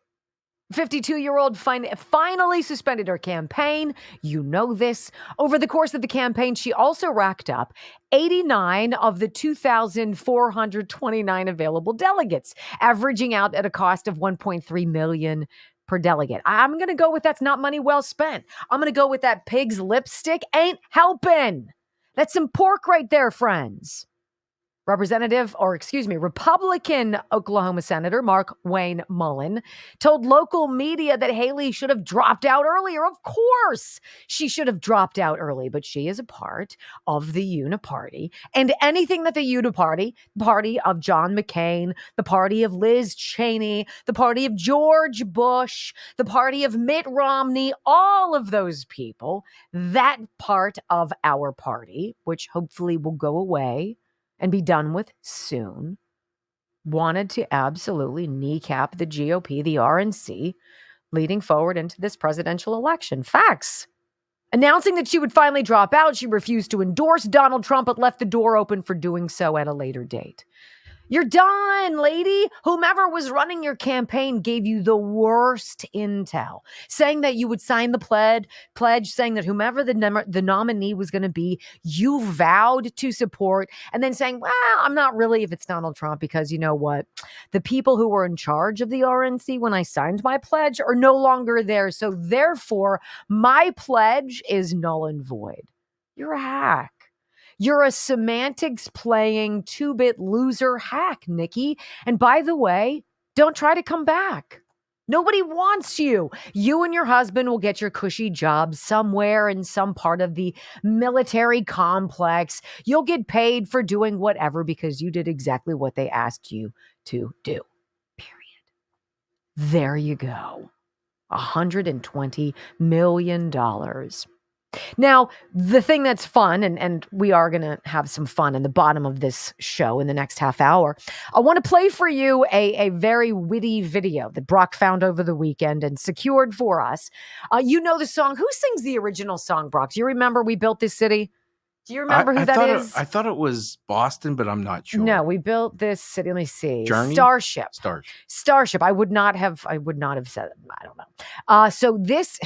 52-year-old finally suspended her campaign. You know this. Over the course of the campaign, she also racked up 89 of the 2,429 available delegates, averaging out at a cost of $1.3 million per delegate. I'm going to go with that's not money well spent. I'm going to go with that pig's lipstick ain't helping. That's some pork right there, friends. Republican Oklahoma Senator Mark Wayne Mullen told local media that Haley should have dropped out earlier. Of course, she should have dropped out early, but she is a part of the Uniparty. And anything that the Uniparty, party of John McCain, the party of Liz Cheney, the party of George Bush, the party of Mitt Romney, all of those people, that part of our party, which hopefully will go away and be done with soon, wanted to absolutely kneecap the GOP, the RNC, leading forward into this presidential election. Facts. Announcing that she would finally drop out, she refused to endorse Donald Trump, but left the door open for doing so at a later date. You're done, lady. Whomever was running your campaign gave you the worst intel, saying that you would sign the pledge, saying that whomever the nominee was going to be, you vowed to support, and then saying, well, I'm not really if it's Donald Trump, because you know what? The people who were in charge of the RNC when I signed my pledge are no longer there. So therefore, my pledge is null and void. You're a hack. You're a semantics playing 2-bit loser hack, Nikki. And by the way, don't try to come back. Nobody wants you. You and your husband will get your cushy job somewhere in some part of the military complex. You'll get paid for doing whatever because you did exactly what they asked you to do. Period. There you go. $120 million. Now, the thing that's fun, and we are going to have some fun in the bottom of this show in the next half hour, I want to play for you a very witty video that Brock found over the weekend and secured for us. You know the song. Who sings the original song, Brock? Do you remember We Built This City? Do you remember who that is? I thought it was Boston, but I'm not sure. No, We Built This City. Let me see. Journey? Starship. Starship. I would not have said it. I don't know. So this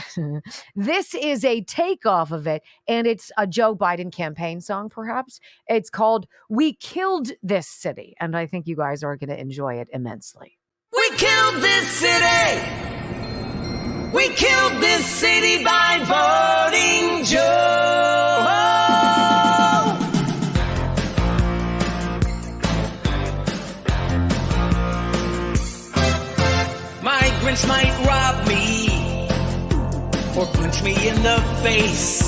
is a takeoff of it, and it's a Joe Biden campaign song, perhaps. It's called We Killed This City, and I think you guys are going to enjoy it immensely. We killed this city. We killed this city by voting Joe. Migrants might rob me or punch me in the face.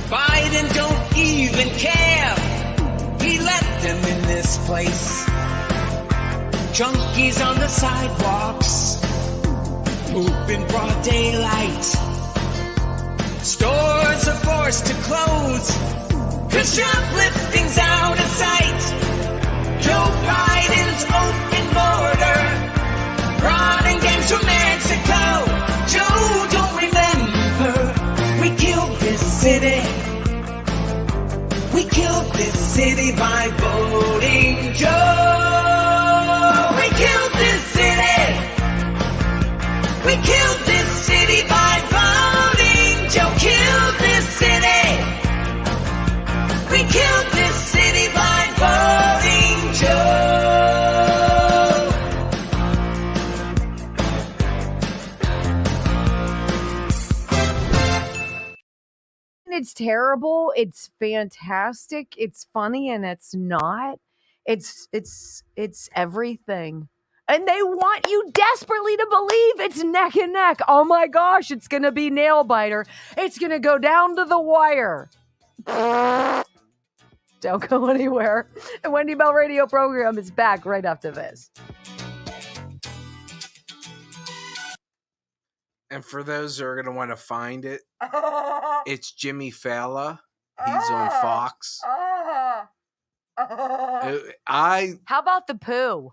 Biden don't even care. He let them in this place. Junkies on the sidewalks, poop in broad daylight. Stores are forced to close, 'cause shoplifting's out of sight. Joe Biden's open border, running games from Mexico. Joe don't remember, we killed this city. We killed this city by voting Joe. We killed this city. We killed this city by voting Joe. Killed this city. We killed this city by voting Joe. It's terrible. It's fantastic. It's funny, and it's not. It's everything. And they want you desperately to believe it's neck and neck. Oh my gosh, it's going to be nail biter. It's going to go down to the wire. Don't go anywhere. The Wendy Bell radio program is back right after this. And for those who are going to want to find it, it's Jimmy Fallon. He's on Fox. How about the poo?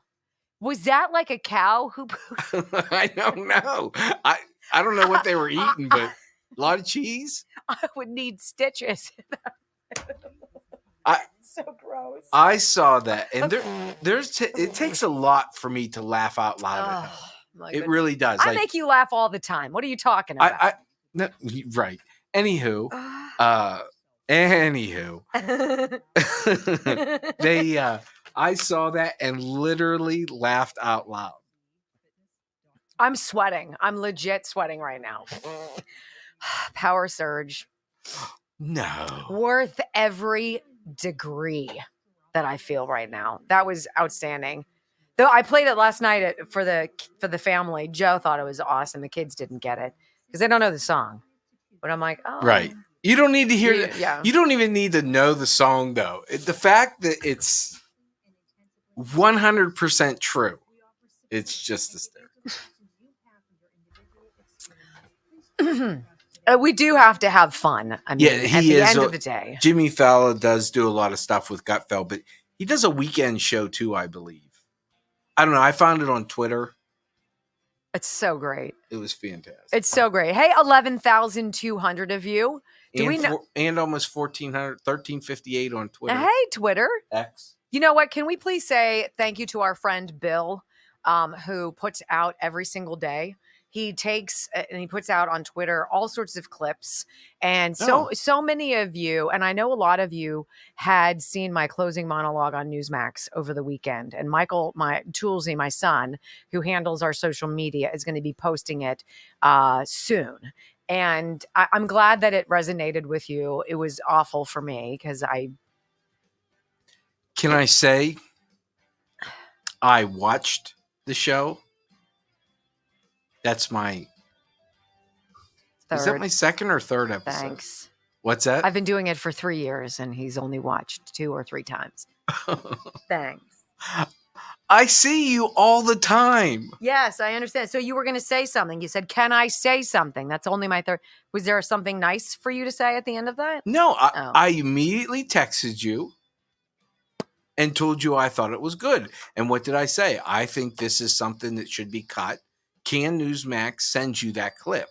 Was that like a cow who pooed? I don't know. I don't know what they were eating, but a lot of cheese. I would need stitches. So gross. I saw that, and it takes a lot for me to laugh out loud at that. My It goodness. really does. I Like, make you laugh all the time. What are you talking about? No, right. Anywho, anywho, I saw that and literally laughed out loud. I'm sweating. I'm legit sweating right now. Power surge. No. Worth every degree that I feel right now. That was outstanding. Though I played it last night for the family. Joe thought it was awesome. The kids didn't get it because they don't know the song. But I'm like, oh, Right. You don't need to hear Yeah, yeah. You don't even need to know the song though. The fact that it's 100% true. It's just hysterical. We do have to have fun. I mean, Yeah, at the end of the day. Jimmy Fallon does do a lot of stuff with Gutfeld, but he does a weekend show too, I believe. I don't know. I found it on Twitter. It's so great. It was fantastic. It's so great. Hey, 11,200 of you. Do we know? And almost 1,400, 1,358 on Twitter. Hey, Twitter. X. You know what? Can we please say thank you to our friend Bill, who puts out every single day. He takes and he puts out on Twitter all sorts of clips. And so many of you, and I know a lot of you had seen my closing monologue on Newsmax over the weekend. And Michael, Toolsy, my son, who handles our social media, is going to be posting it soon. And I'm glad that it resonated with you. It was awful for me because Can I say I watched the show? That's my Is that my second or third episode? Thanks. What's that? I've been doing it for 3 years and he's only watched 2 or 3 times. Thanks. I see you all the time. Yes, I understand. So you were going to say something. You said, "Can I say something?" That's only my third. Was there something nice for you to say at the end of that? No, I immediately texted you and told you I thought it was good. And what did I say? I think this is something that should be cut. Can Newsmax send you that clip?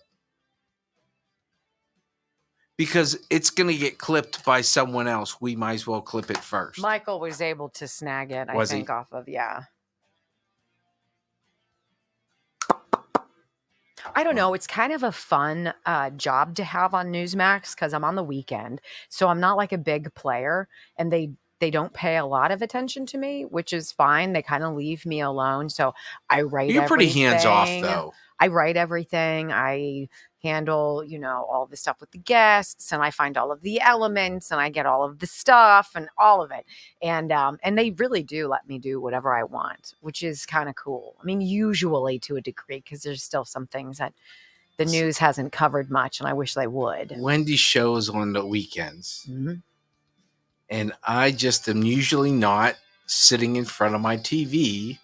Because it's going to get clipped by someone else. We might as well clip it first. Michael was able to snag it, I think, off of, yeah. I don't know. It's kind of a fun job to have on Newsmax because I'm on the weekend. So I'm not like a big player and they don't pay a lot of attention to me, which is fine. They kind of leave me alone. So I write You're pretty hands off, everything. though. I write everything. I handle, all the stuff with the guests and I find all of the elements and I get all of the stuff and all of it. And they really do let me do whatever I want, which is kind of cool. I mean, usually to a degree, because there's still some things that the news hasn't covered much and I wish they would. Wendy shows on the weekends. Mm-hmm. And I just am usually not sitting in front of my TV.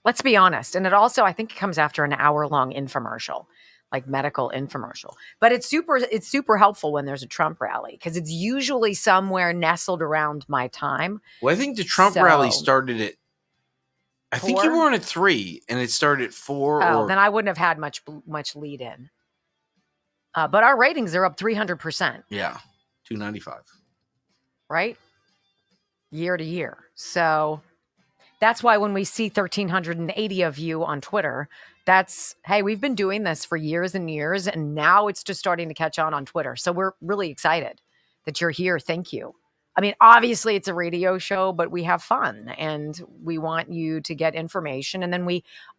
Let's be honest. And it also, I think it comes after an hour-long infomercial, like medical infomercial. But it's super helpful when there's a Trump rally because it's usually somewhere nestled around my time. Well, I think the Trump rally started at, I think you were on at 3 and it started at 4. Oh, then I wouldn't have had much lead in. But our ratings are up 300%. Yeah, 295. Right? Year to year. So that's why when we see 1,380 of you on Twitter, hey, we've been doing this for years and years, and now it's just starting to catch on Twitter. So we're really excited that you're here. Thank you. I mean, obviously it's a radio show, but we have fun and we want you to get information. And then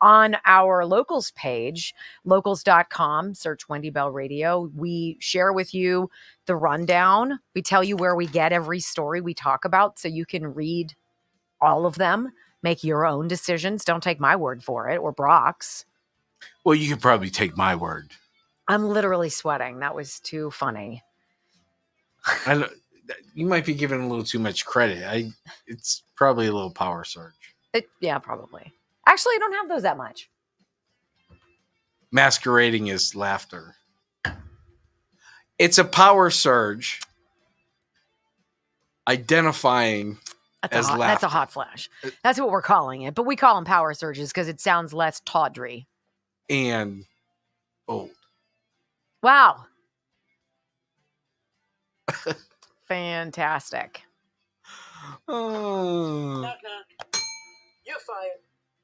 on our locals page, locals.com, search Wendy Bell Radio. We share with you the rundown. We tell you where we get every story we talk about so you can read all of them, make your own decisions. Don't take my word for it or Brock's. Well, you could probably take my word. I'm literally sweating. That was too funny. You might be giving a little too much credit. It's probably a little power surge. Yeah, probably. Actually, I don't have those that much. Masquerading as laughter. It's a power surge identifying as laughter. That's a hot flash. That's what we're calling it. But we call them power surges because it sounds less tawdry. And old. Wow. Fantastic. Oh. You're fired.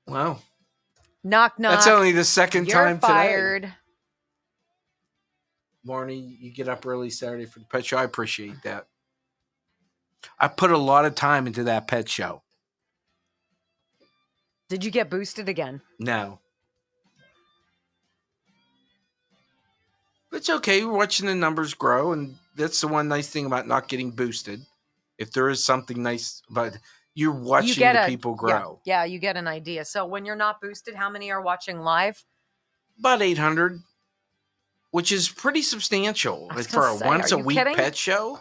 Wow. Knock, knock. That's only the second You're time fired. today. Marnie, you get up early Saturday for the pet show. I appreciate that. I put a lot of time into that pet show. Did you get boosted again? No. It's okay. We're watching the numbers grow, and that's the one nice thing about not getting boosted. If there is something nice about it, you're watching the people grow. Yeah, you get an idea. So when you're not boosted, how many are watching live? About 800, which is pretty substantial for a once-a-week pet show.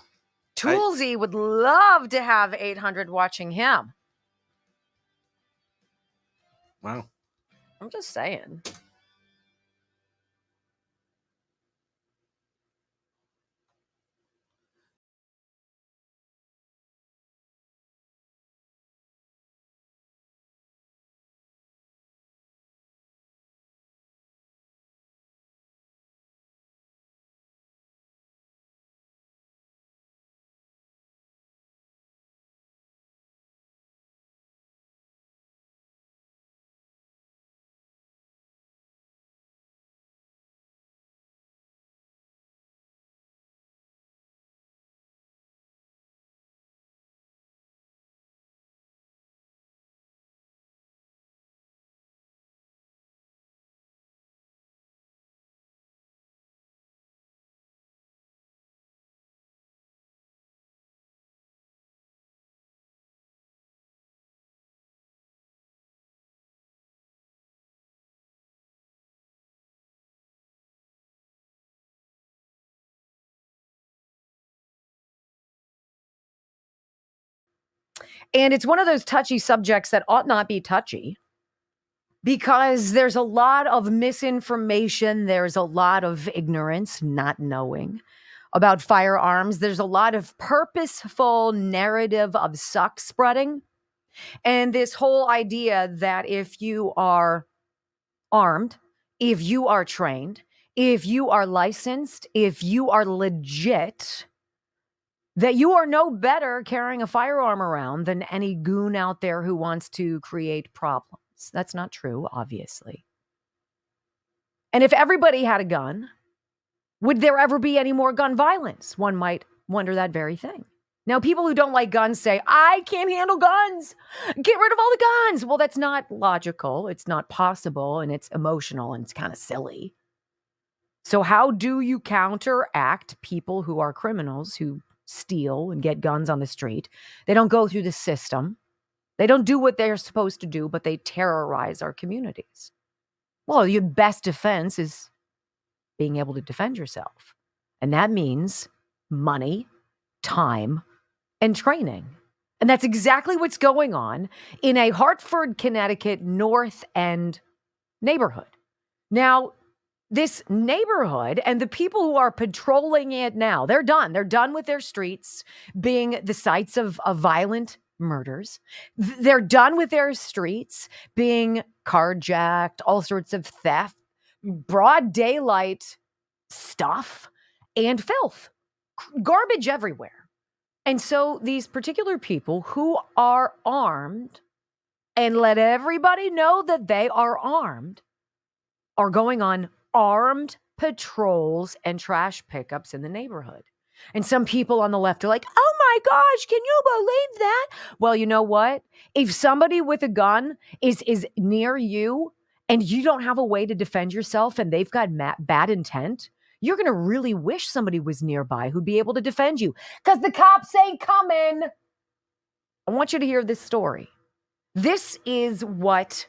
Toolsy would love to have 800 watching him. Wow. I'm just saying. And it's one of those touchy subjects that ought not be touchy because there's a lot of misinformation. There's a lot of ignorance, not knowing about firearms. There's a lot of purposeful narrative of suck spreading. And this whole idea that if you are armed, if you are trained, if you are licensed, if you are legit, that you are no better carrying a firearm around than any goon out there who wants to create problems. That's not true, obviously. And if everybody had a gun, would there ever be any more gun violence? One might wonder that very thing. Now, people who don't like guns say, I can't handle guns. Get rid of all the guns. Well, that's not logical. It's not possible, and it's emotional, and it's kind of silly. So how do you counteract people who are criminals who steal and get guns on the street? They don't go through the system. They don't do what they're supposed to do, but they terrorize our communities. Well, your best defense is being able to defend yourself. And that means money, time, and training. And that's exactly what's going on in a Hartford, Connecticut North End neighborhood. Now, this neighborhood and the people who are patrolling it now, they're done. They're done with their streets being the sites of violent murders. They're done with their streets being carjacked, all sorts of theft, broad daylight stuff, and filth, garbage everywhere. And so these particular people who are armed and let everybody know that they are armed are going on armed patrols and trash pickups in the neighborhood. And some people on the left are like, oh my gosh, can you believe that? Well, you know what? If somebody with a gun is near you and you don't have a way to defend yourself and they've got bad intent, you're going to really wish somebody was nearby who'd be able to defend you because the cops ain't coming. I want you to hear this story. This is what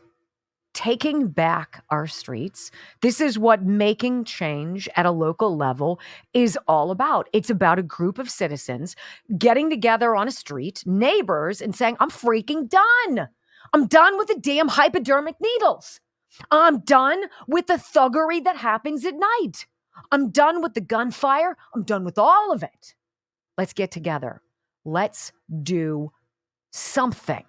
taking back our streets, this is what making change at a local level is all about. It's about a group of citizens getting together on a street, neighbors, and saying, I'm freaking done. I'm done with the damn hypodermic needles. I'm done with the thuggery that happens at night. I'm done with the gunfire. I'm done with all of it. Let's get together. Let's do something.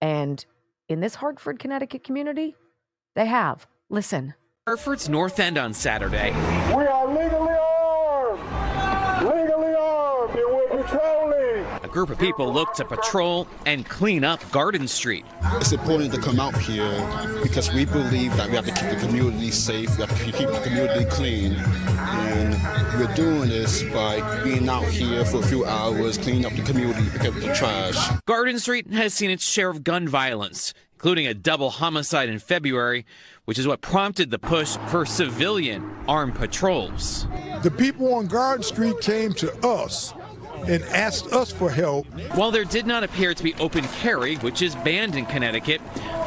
And in this Hartford, Connecticut community, they have. Listen. Hartford's North End on Saturday. We are legally armed! Legally armed, and we're patrolling! A group of people look to patrol and clean up Garden Street. It's important to come out here because we believe that we have to keep the community safe, we have to keep the community clean. And we're doing this by being out here for a few hours, cleaning up the community, picking up the trash. Garden Street has seen its share of gun violence, including a double homicide in February, which is what prompted the push for civilian armed patrols. The people on Garden Street came to us and asked us for help. While there did not appear to be open carry, which is banned in Connecticut,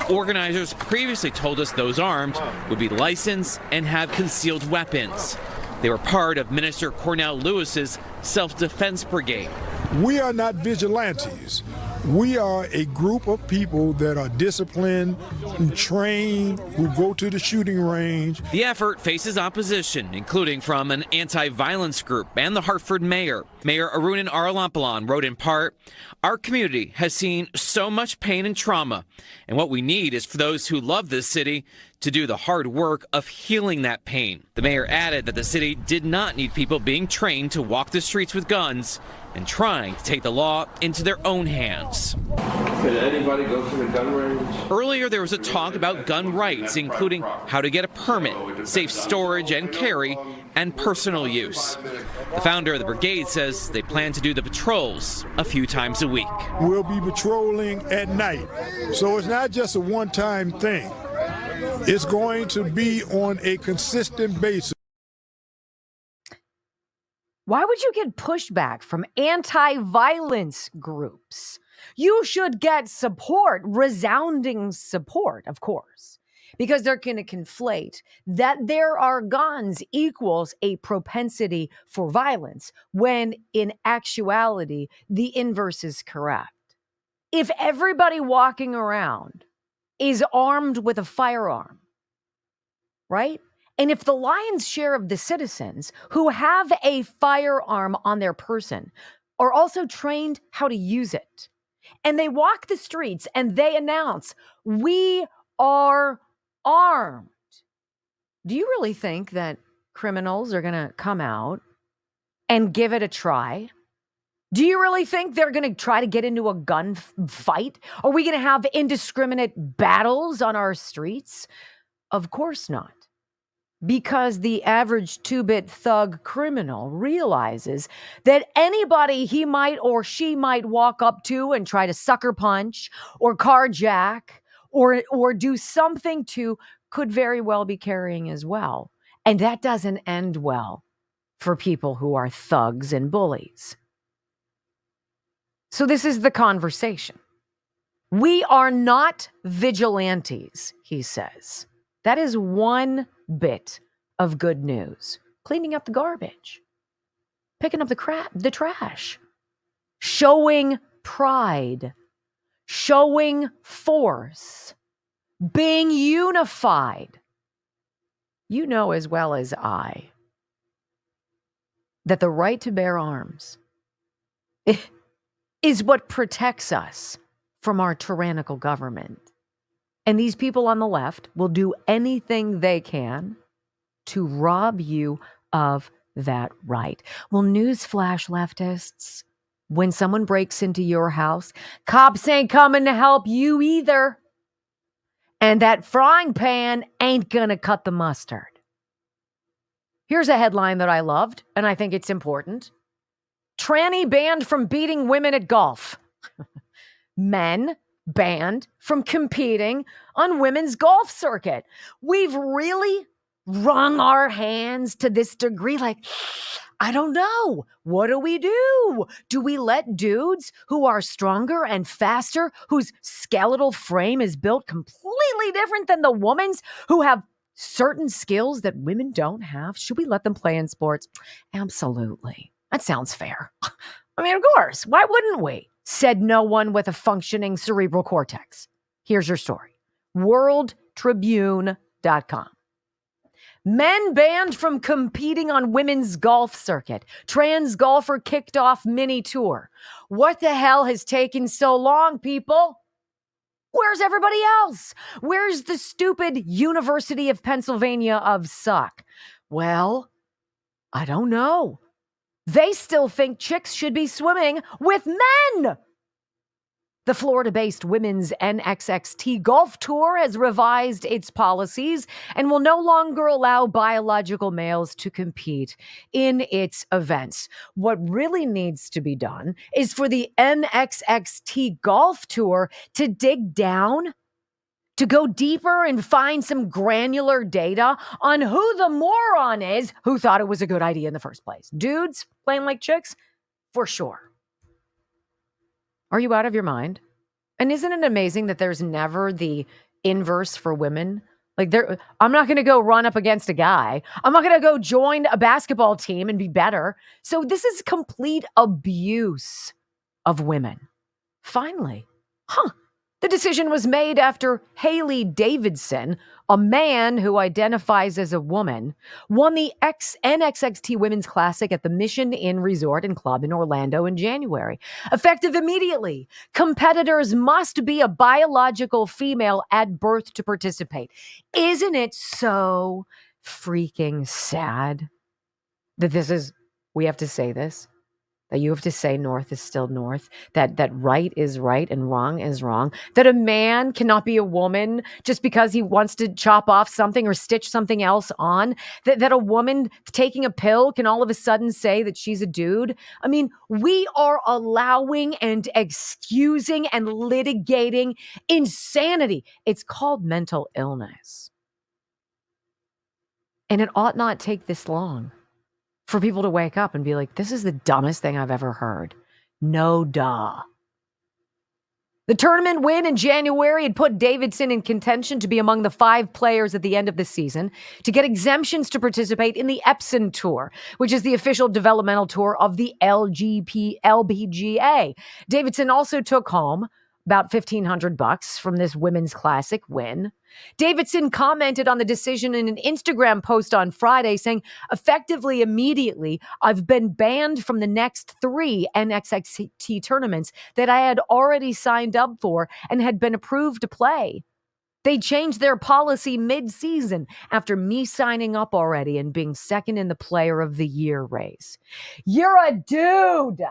organizers previously told us those armed would be licensed and have concealed weapons. They were part of Minister Cornell Lewis's self-defense brigade. We are not vigilantes. We are a group of people that are disciplined, who train, who go to the shooting range. The effort faces opposition, including from an anti-violence group and the Hartford mayor. Mayor Arunan Arulampalan wrote in part, "Our community has seen so much pain and trauma, and what we need is for those who love this city to do the hard work of healing that pain." The mayor added that the city did not need people being trained to walk the streets with guns and trying to take the law into their own hands. Can anybody go to the gun range? Earlier, there was a talk about gun rights, including how to get a permit, safe storage and carry, and personal use. The founder of the brigade says they plan to do the patrols a few times a week. We'll be patrolling at night, so it's not just a one-time thing. It's going to be on a consistent basis. Why would you get pushback from anti-violence groups? You should get support, resounding support, of course, because they're going to conflate that there are guns equals a propensity for violence, when in actuality, the inverse is correct. If everybody walking around is armed with a firearm, right? And if the lion's share of the citizens who have a firearm on their person are also trained how to use it, and they walk the streets and they announce, "We are armed," do you really think that criminals are going to come out and give it a try? Do you really think they're going to try to get into a gun fight? Are we going to have indiscriminate battles on our streets? Of course not. Because the average two-bit thug criminal realizes that anybody he might or she might walk up to and try to sucker punch or carjack or do something to could very well be carrying as well. And that doesn't end well for people who are thugs and bullies. So this is the conversation. We are not vigilantes, he says. That is one bit of good news. Cleaning up the garbage, picking up the trash, showing pride, showing force, being unified. You know as well as I that the right to bear arms is what protects us from our tyrannical government. And these people on the left will do anything they can to rob you of that right. Well, newsflash, leftists, when someone breaks into your house, cops ain't coming to help you either. And that frying pan ain't gonna cut the mustard. Here's a headline that I loved, and I think it's important. Tranny banned from beating women at golf. Men banned from competing on women's golf circuit. We've really wrung our hands to this degree. Like, I don't know. What do we do? Do we let dudes who are stronger and faster, whose skeletal frame is built completely different than the woman's, who have certain skills that women don't have, should we let them play in sports? Absolutely. That sounds fair. I mean, of course. Why wouldn't we? Said no one with a functioning cerebral cortex. Here's your story. WorldTribune.com. Men banned from competing on women's golf circuit. Trans golfer kicked off mini tour. What the hell has taken so long, people? Where's everybody else? Where's the stupid University of Pennsylvania of suck? Well, I don't know. They still think chicks should be swimming with men. The Florida-based women's NXXT Golf Tour has revised its policies and will no longer allow biological males to compete in its events. What really needs to be done is for the NXXT Golf Tour to dig down, to go deeper and find some granular data on who the moron is who thought it was a good idea in the first place. Dudes playing like chicks? For sure. Are you out of your mind? And isn't it amazing that there's never the inverse for women? Like, I'm not going to go run up against a guy. I'm not going to go join a basketball team and be better. So this is complete abuse of women. Finally. The decision was made after Haley Davidson, a man who identifies as a woman, won the NXXT Women's Classic at the Mission Inn Resort and Club in Orlando in January. Effective immediately, competitors must be a biological female at birth to participate. Isn't it so freaking sad that we have to say this? That you have to say north is still north, that right is right and wrong is wrong, that a man cannot be a woman just because he wants to chop off something or stitch something else on, that a woman taking a pill can all of a sudden say that she's a dude. I mean, we are allowing and excusing and litigating insanity. It's called mental illness. And it ought not take this long for people to wake up and be like, this is the dumbest thing I've ever heard. No duh. The tournament win in January had put Davidson in contention to be among the 5 players at the end of the season to get exemptions to participate in the Epson Tour, which is the official developmental tour of the LPGA. Davidson also took home about $1,500 from this women's classic win. Davidson commented on the decision in an Instagram post on Friday saying, effectively immediately, I've been banned from the next 3 NXXT tournaments that I had already signed up for and had been approved to play. They changed their policy mid-season after me signing up already and being second in the Player of the Year race. You're a dude!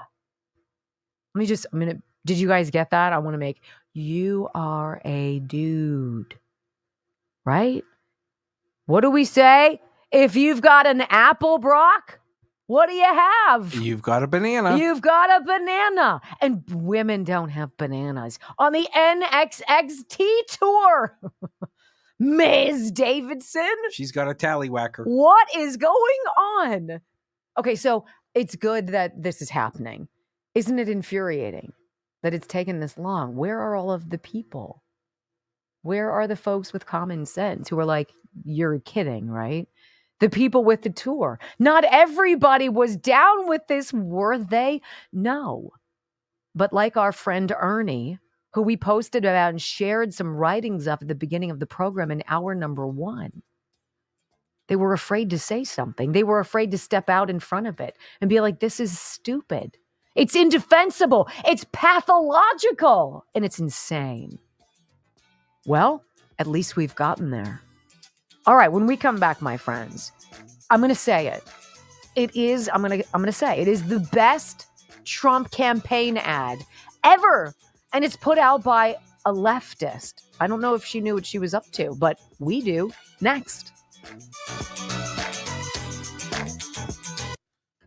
Did you guys get that? I want to make, you are a dude. Right? What do we say? If you've got an apple, Brock, what do you have? You've got a banana. You've got a banana. And women don't have bananas on the NXXT tour. Ms. Davidson. She's got a tallywhacker. What is going on? Okay, so it's good that this is happening. Isn't it infuriating that it's taken this long? Where are all of the people? Where are the folks with common sense who are like, you're kidding, right? The people with the tour. Not everybody was down with this, were they? No. But like our friend Ernie, who we posted about and shared some writings of at the beginning of the program in hour number 1, they were afraid to say something. They were afraid to step out in front of it and be like, this is stupid. It's indefensible. It's pathological. And it's insane. Well, at least we've gotten there. All right, when we come back, my friends, I'm going to say it. I'm going to say it is the best Trump campaign ad ever. And it's put out by a leftist. I don't know if she knew what she was up to, but we do. Next.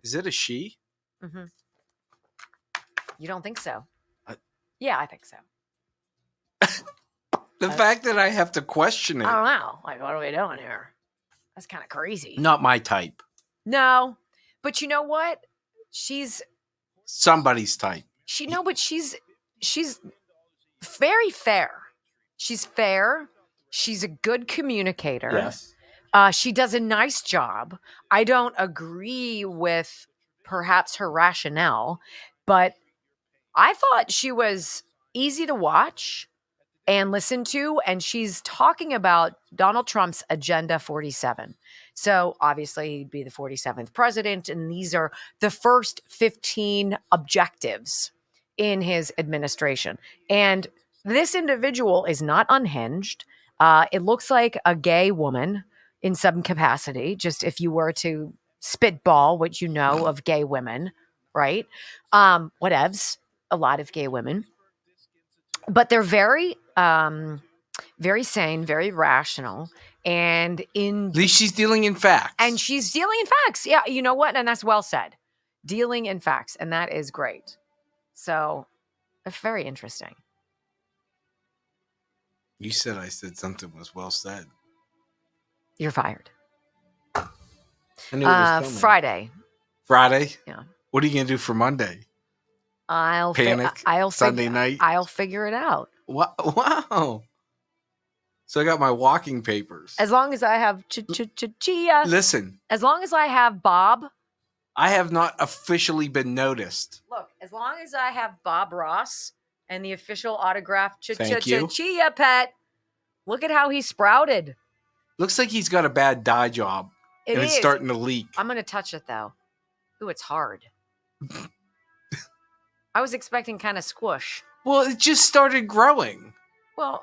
Is it a she? Mm-hmm. You don't think so? Yeah, I think so. The fact that I have to question it. I don't know. Like, what are we doing here? That's kind of crazy. Not my type. No, but you know what? She's somebody's type. But she's very fair. She's fair. She's a good communicator. Yes. She does a nice job. I don't agree with perhaps her rationale, but I thought she was easy to watch and listen to, and she's talking about Donald Trump's Agenda 47. So obviously he'd be the 47th president, and these are the first 15 objectives in his administration. And this individual is not unhinged. It looks like a gay woman in some capacity, just if you were to spitball, which you know of gay women, right? Whatevs, a lot of gay women. But they're very very sane, very rational, and At least she's dealing in facts. And she's dealing in facts. Yeah, you know what? And that's well said. Dealing in facts, and that is great. So, it's very interesting. You said I said something was well said. You're fired. I knew it was coming. Friday. Friday? Yeah. What are you going to do for Monday? I'll Sunday night? I'll figure it out. Wow. So I got my walking papers. As long as I have chia. Listen. As long as I have Bob. I have not officially been noticed. Look, as long as I have Bob Ross and the official autograph Thank chia pet. Look at how he sprouted. Looks like he's got a bad dye job. It's starting to leak. I'm going to touch it though. Ooh, it's hard. I was expecting kind of squish. Well, it just started growing. Well,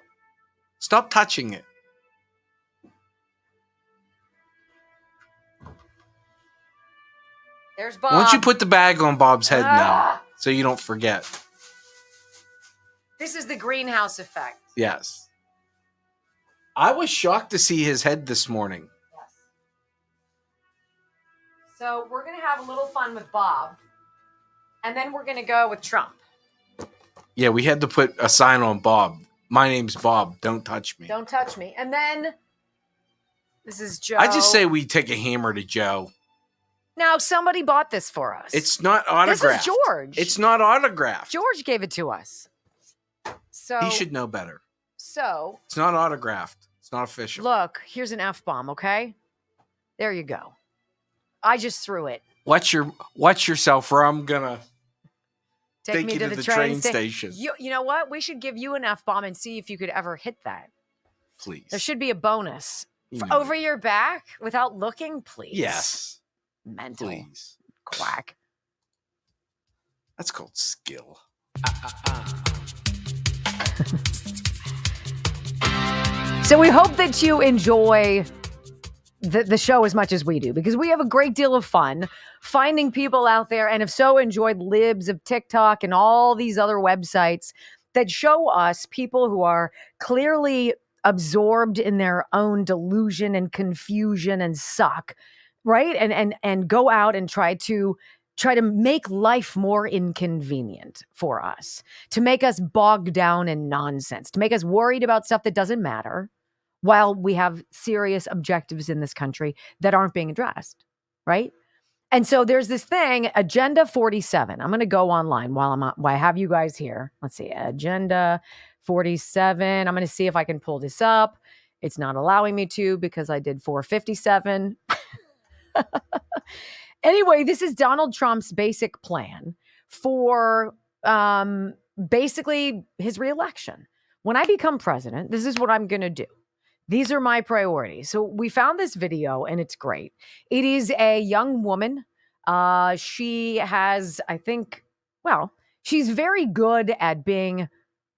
stop touching it. There's Bob. Why don't you put the bag on Bob's head now so you don't forget? This is the greenhouse effect. Yes. I was shocked to see his head this morning. Yes. So we're going to have a little fun with Bob. And then we're going to go with Trump. Yeah, we had to put a sign on Bob. My name's Bob. Don't touch me. Don't touch me. And then this is Joe. I just say we take a hammer to Joe. Now, somebody bought this for us. It's not autographed. This is George. It's not autographed. George gave it to us. So he should know better. So it's not autographed. It's not official. Look, here's an F-bomb, okay? There you go. I just threw it. Watch yourself, or I'm gonna take me you to the train station. You know what? We should give you an F-bomb and see if you could ever hit that. Please. There should be a bonus. Over your back without looking, please. Yes. Mental. Please. Quack. That's called skill. So we hope that you enjoy the show as much as we do, because we have a great deal of fun finding people out there and have so enjoyed libs of TikTok and all these other websites that show us people who are clearly absorbed in their own delusion and confusion and suck, right? And go out and try to make life more inconvenient for us, to make us bogged down in nonsense, to make us worried about stuff that doesn't matter, while we have serious objectives in this country that aren't being addressed, right? And so there's this thing, Agenda 47. I'm going to go online while I have you guys here. Let's see, Agenda 47. I'm going to see if I can pull this up. It's not allowing me to because I did 457. Anyway, this is Donald Trump's basic plan for basically his reelection. When I become president, this is what I'm going to do. These are my priorities. So we found this video and it's great. It is a young woman. She has, she's very good at being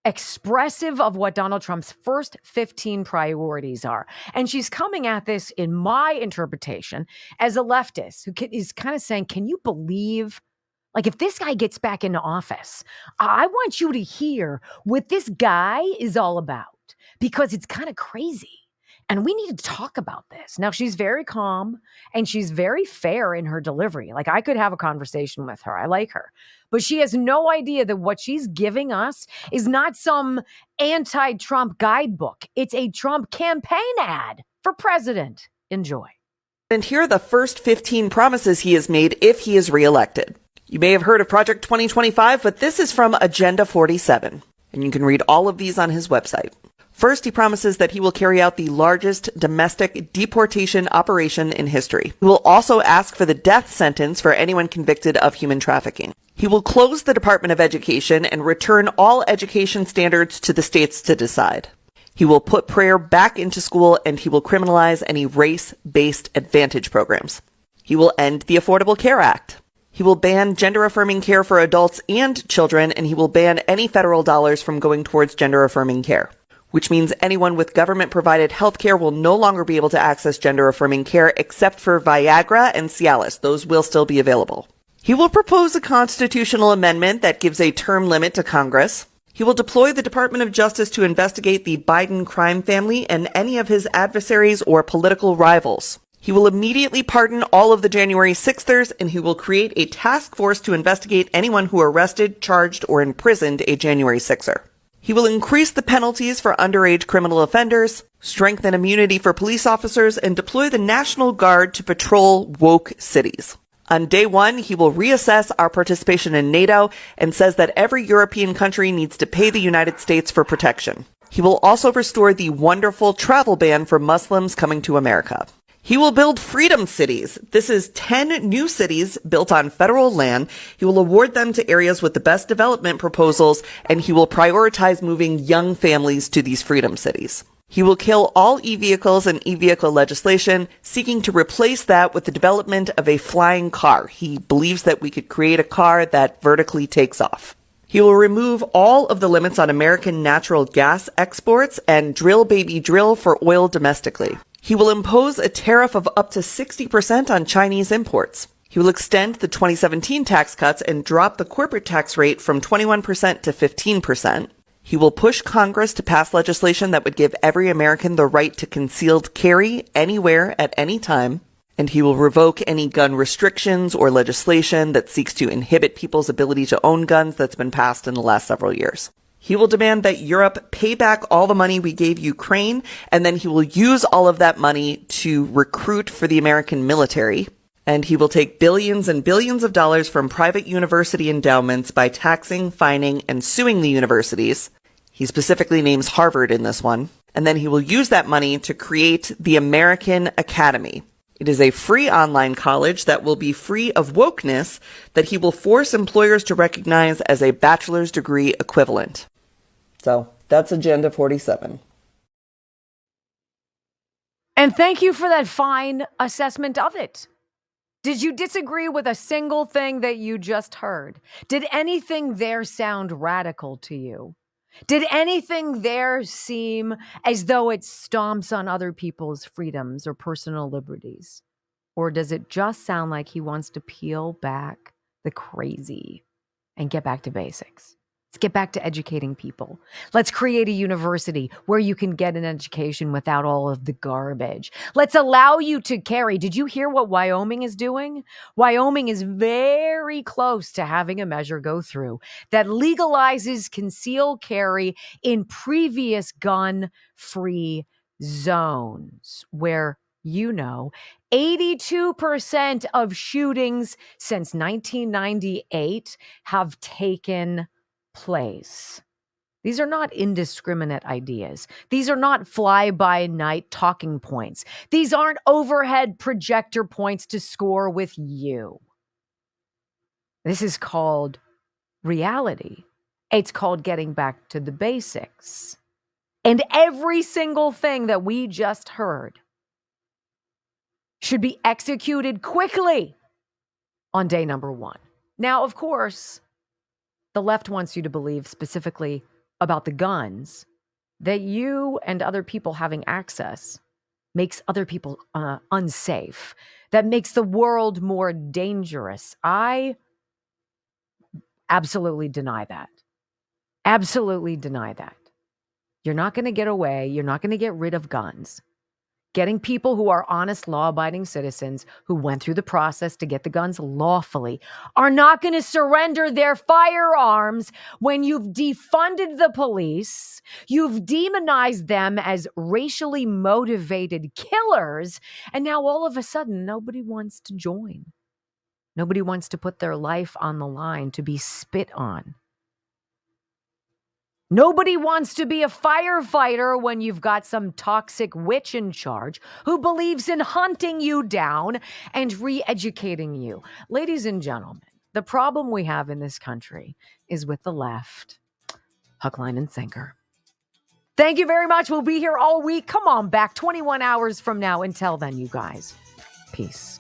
expressive of what Donald Trump's first 15 priorities are. And she's coming at this, in my interpretation, as a leftist who is kind of saying, can you believe, like, if this guy gets back into office, I want you to hear what this guy is all about, because it's kind of crazy. And we need to talk about this. Now, she's very calm and she's very fair in her delivery. Like, I could have a conversation with her. I like her. But she has no idea that what she's giving us is not some anti-Trump guidebook. It's a Trump campaign ad for president. Enjoy. And here are the first 15 promises he has made if he is reelected. You may have heard of Project 2025, but this is from Agenda 47. And you can read all of these on his website. First, he promises that he will carry out the largest domestic deportation operation in history. He will also ask for the death sentence for anyone convicted of human trafficking. He will close the Department of Education and return all education standards to the states to decide. He will put prayer back into school, and he will criminalize any race-based advantage programs. He will end the Affordable Care Act. He will ban gender-affirming care for adults and children, and he will ban any federal dollars from going towards gender-affirming care. which means anyone with government-provided health care will no longer be able to access gender-affirming care except for Viagra and Cialis. Those will still be available. He will propose a constitutional amendment that gives a term limit to Congress. He will deploy the Department of Justice to investigate the Biden crime family and any of his adversaries or political rivals. He will immediately pardon all of the January 6thers, and he will create a task force to investigate anyone who arrested, charged, or imprisoned a January 6er. He will increase the penalties for underage criminal offenders, strengthen immunity for police officers, and deploy the National Guard to patrol woke cities. On day one, he will reassess our participation in NATO and says that every European country needs to pay the United States for protection. He will also restore the wonderful travel ban for Muslims coming to America. He will build freedom cities. This is 10 new cities built on federal land. He will award them to areas with the best development proposals, and he will prioritize moving young families to these freedom cities. He will kill all e-vehicles and e-vehicle legislation, seeking to replace that with the development of a flying car. He believes that we could create a car that vertically takes off. He will remove all of the limits on American natural gas exports and drill baby drill for oil domestically. He will impose a tariff of up to 60% on Chinese imports. He will extend the 2017 tax cuts and drop the corporate tax rate from 21% to 15%. He will push Congress to pass legislation that would give every American the right to concealed carry anywhere at any time. And he will revoke any gun restrictions or legislation that seeks to inhibit people's ability to own guns that's been passed in the last several years. He will demand that Europe pay back all the money we gave Ukraine, and then he will use all of that money to recruit for the American military. And he will take billions and billions of dollars from private university endowments by taxing, fining, and suing the universities. He specifically names Harvard in this one. And then he will use that money to create the American Academy. It is a free online college that will be free of wokeness that he will force employers to recognize as a bachelor's degree equivalent. So that's Agenda 47. And thank you for that fine assessment of it. Did you disagree with a single thing that you just heard? Did anything there sound radical to you? Did anything there seem as though it stomps on other people's freedoms or personal liberties? Or does it just sound like he wants to peel back the crazy and get back to basics? Let's get back to educating people. Let's create a university where you can get an education without all of the garbage. Let's allow you to carry. Did you hear what Wyoming is doing? Wyoming is very close to having a measure go through that legalizes concealed carry in previous gun-free zones where, 82% of shootings since 1998 have taken place. These are not indiscriminate ideas. These are not fly-by-night talking points. These aren't overhead projector points to score with you. This is called reality. It's called getting back to the basics. And every single thing that we just heard should be executed quickly on day number one. Now, of course, the left wants you to believe specifically about the guns that you and other people having access makes other people unsafe, that makes the world more dangerous. I absolutely deny that. Absolutely deny that. You're not going to get away. You're not going to get rid of guns. Getting people who are honest, law-abiding citizens who went through the process to get the guns lawfully are not going to surrender their firearms when you've defunded the police, you've demonized them as racially motivated killers, and now all of a sudden nobody wants to join. Nobody wants to put their life on the line to be spit on. Nobody wants to be a firefighter when you've got some toxic witch in charge who believes in hunting you down and re-educating you. Ladies and gentlemen, the problem we have in this country is with the left. Hook, line, and sinker. Thank you very much. We'll be here all week. Come on back 21 hours from now. Until then, you guys. Peace.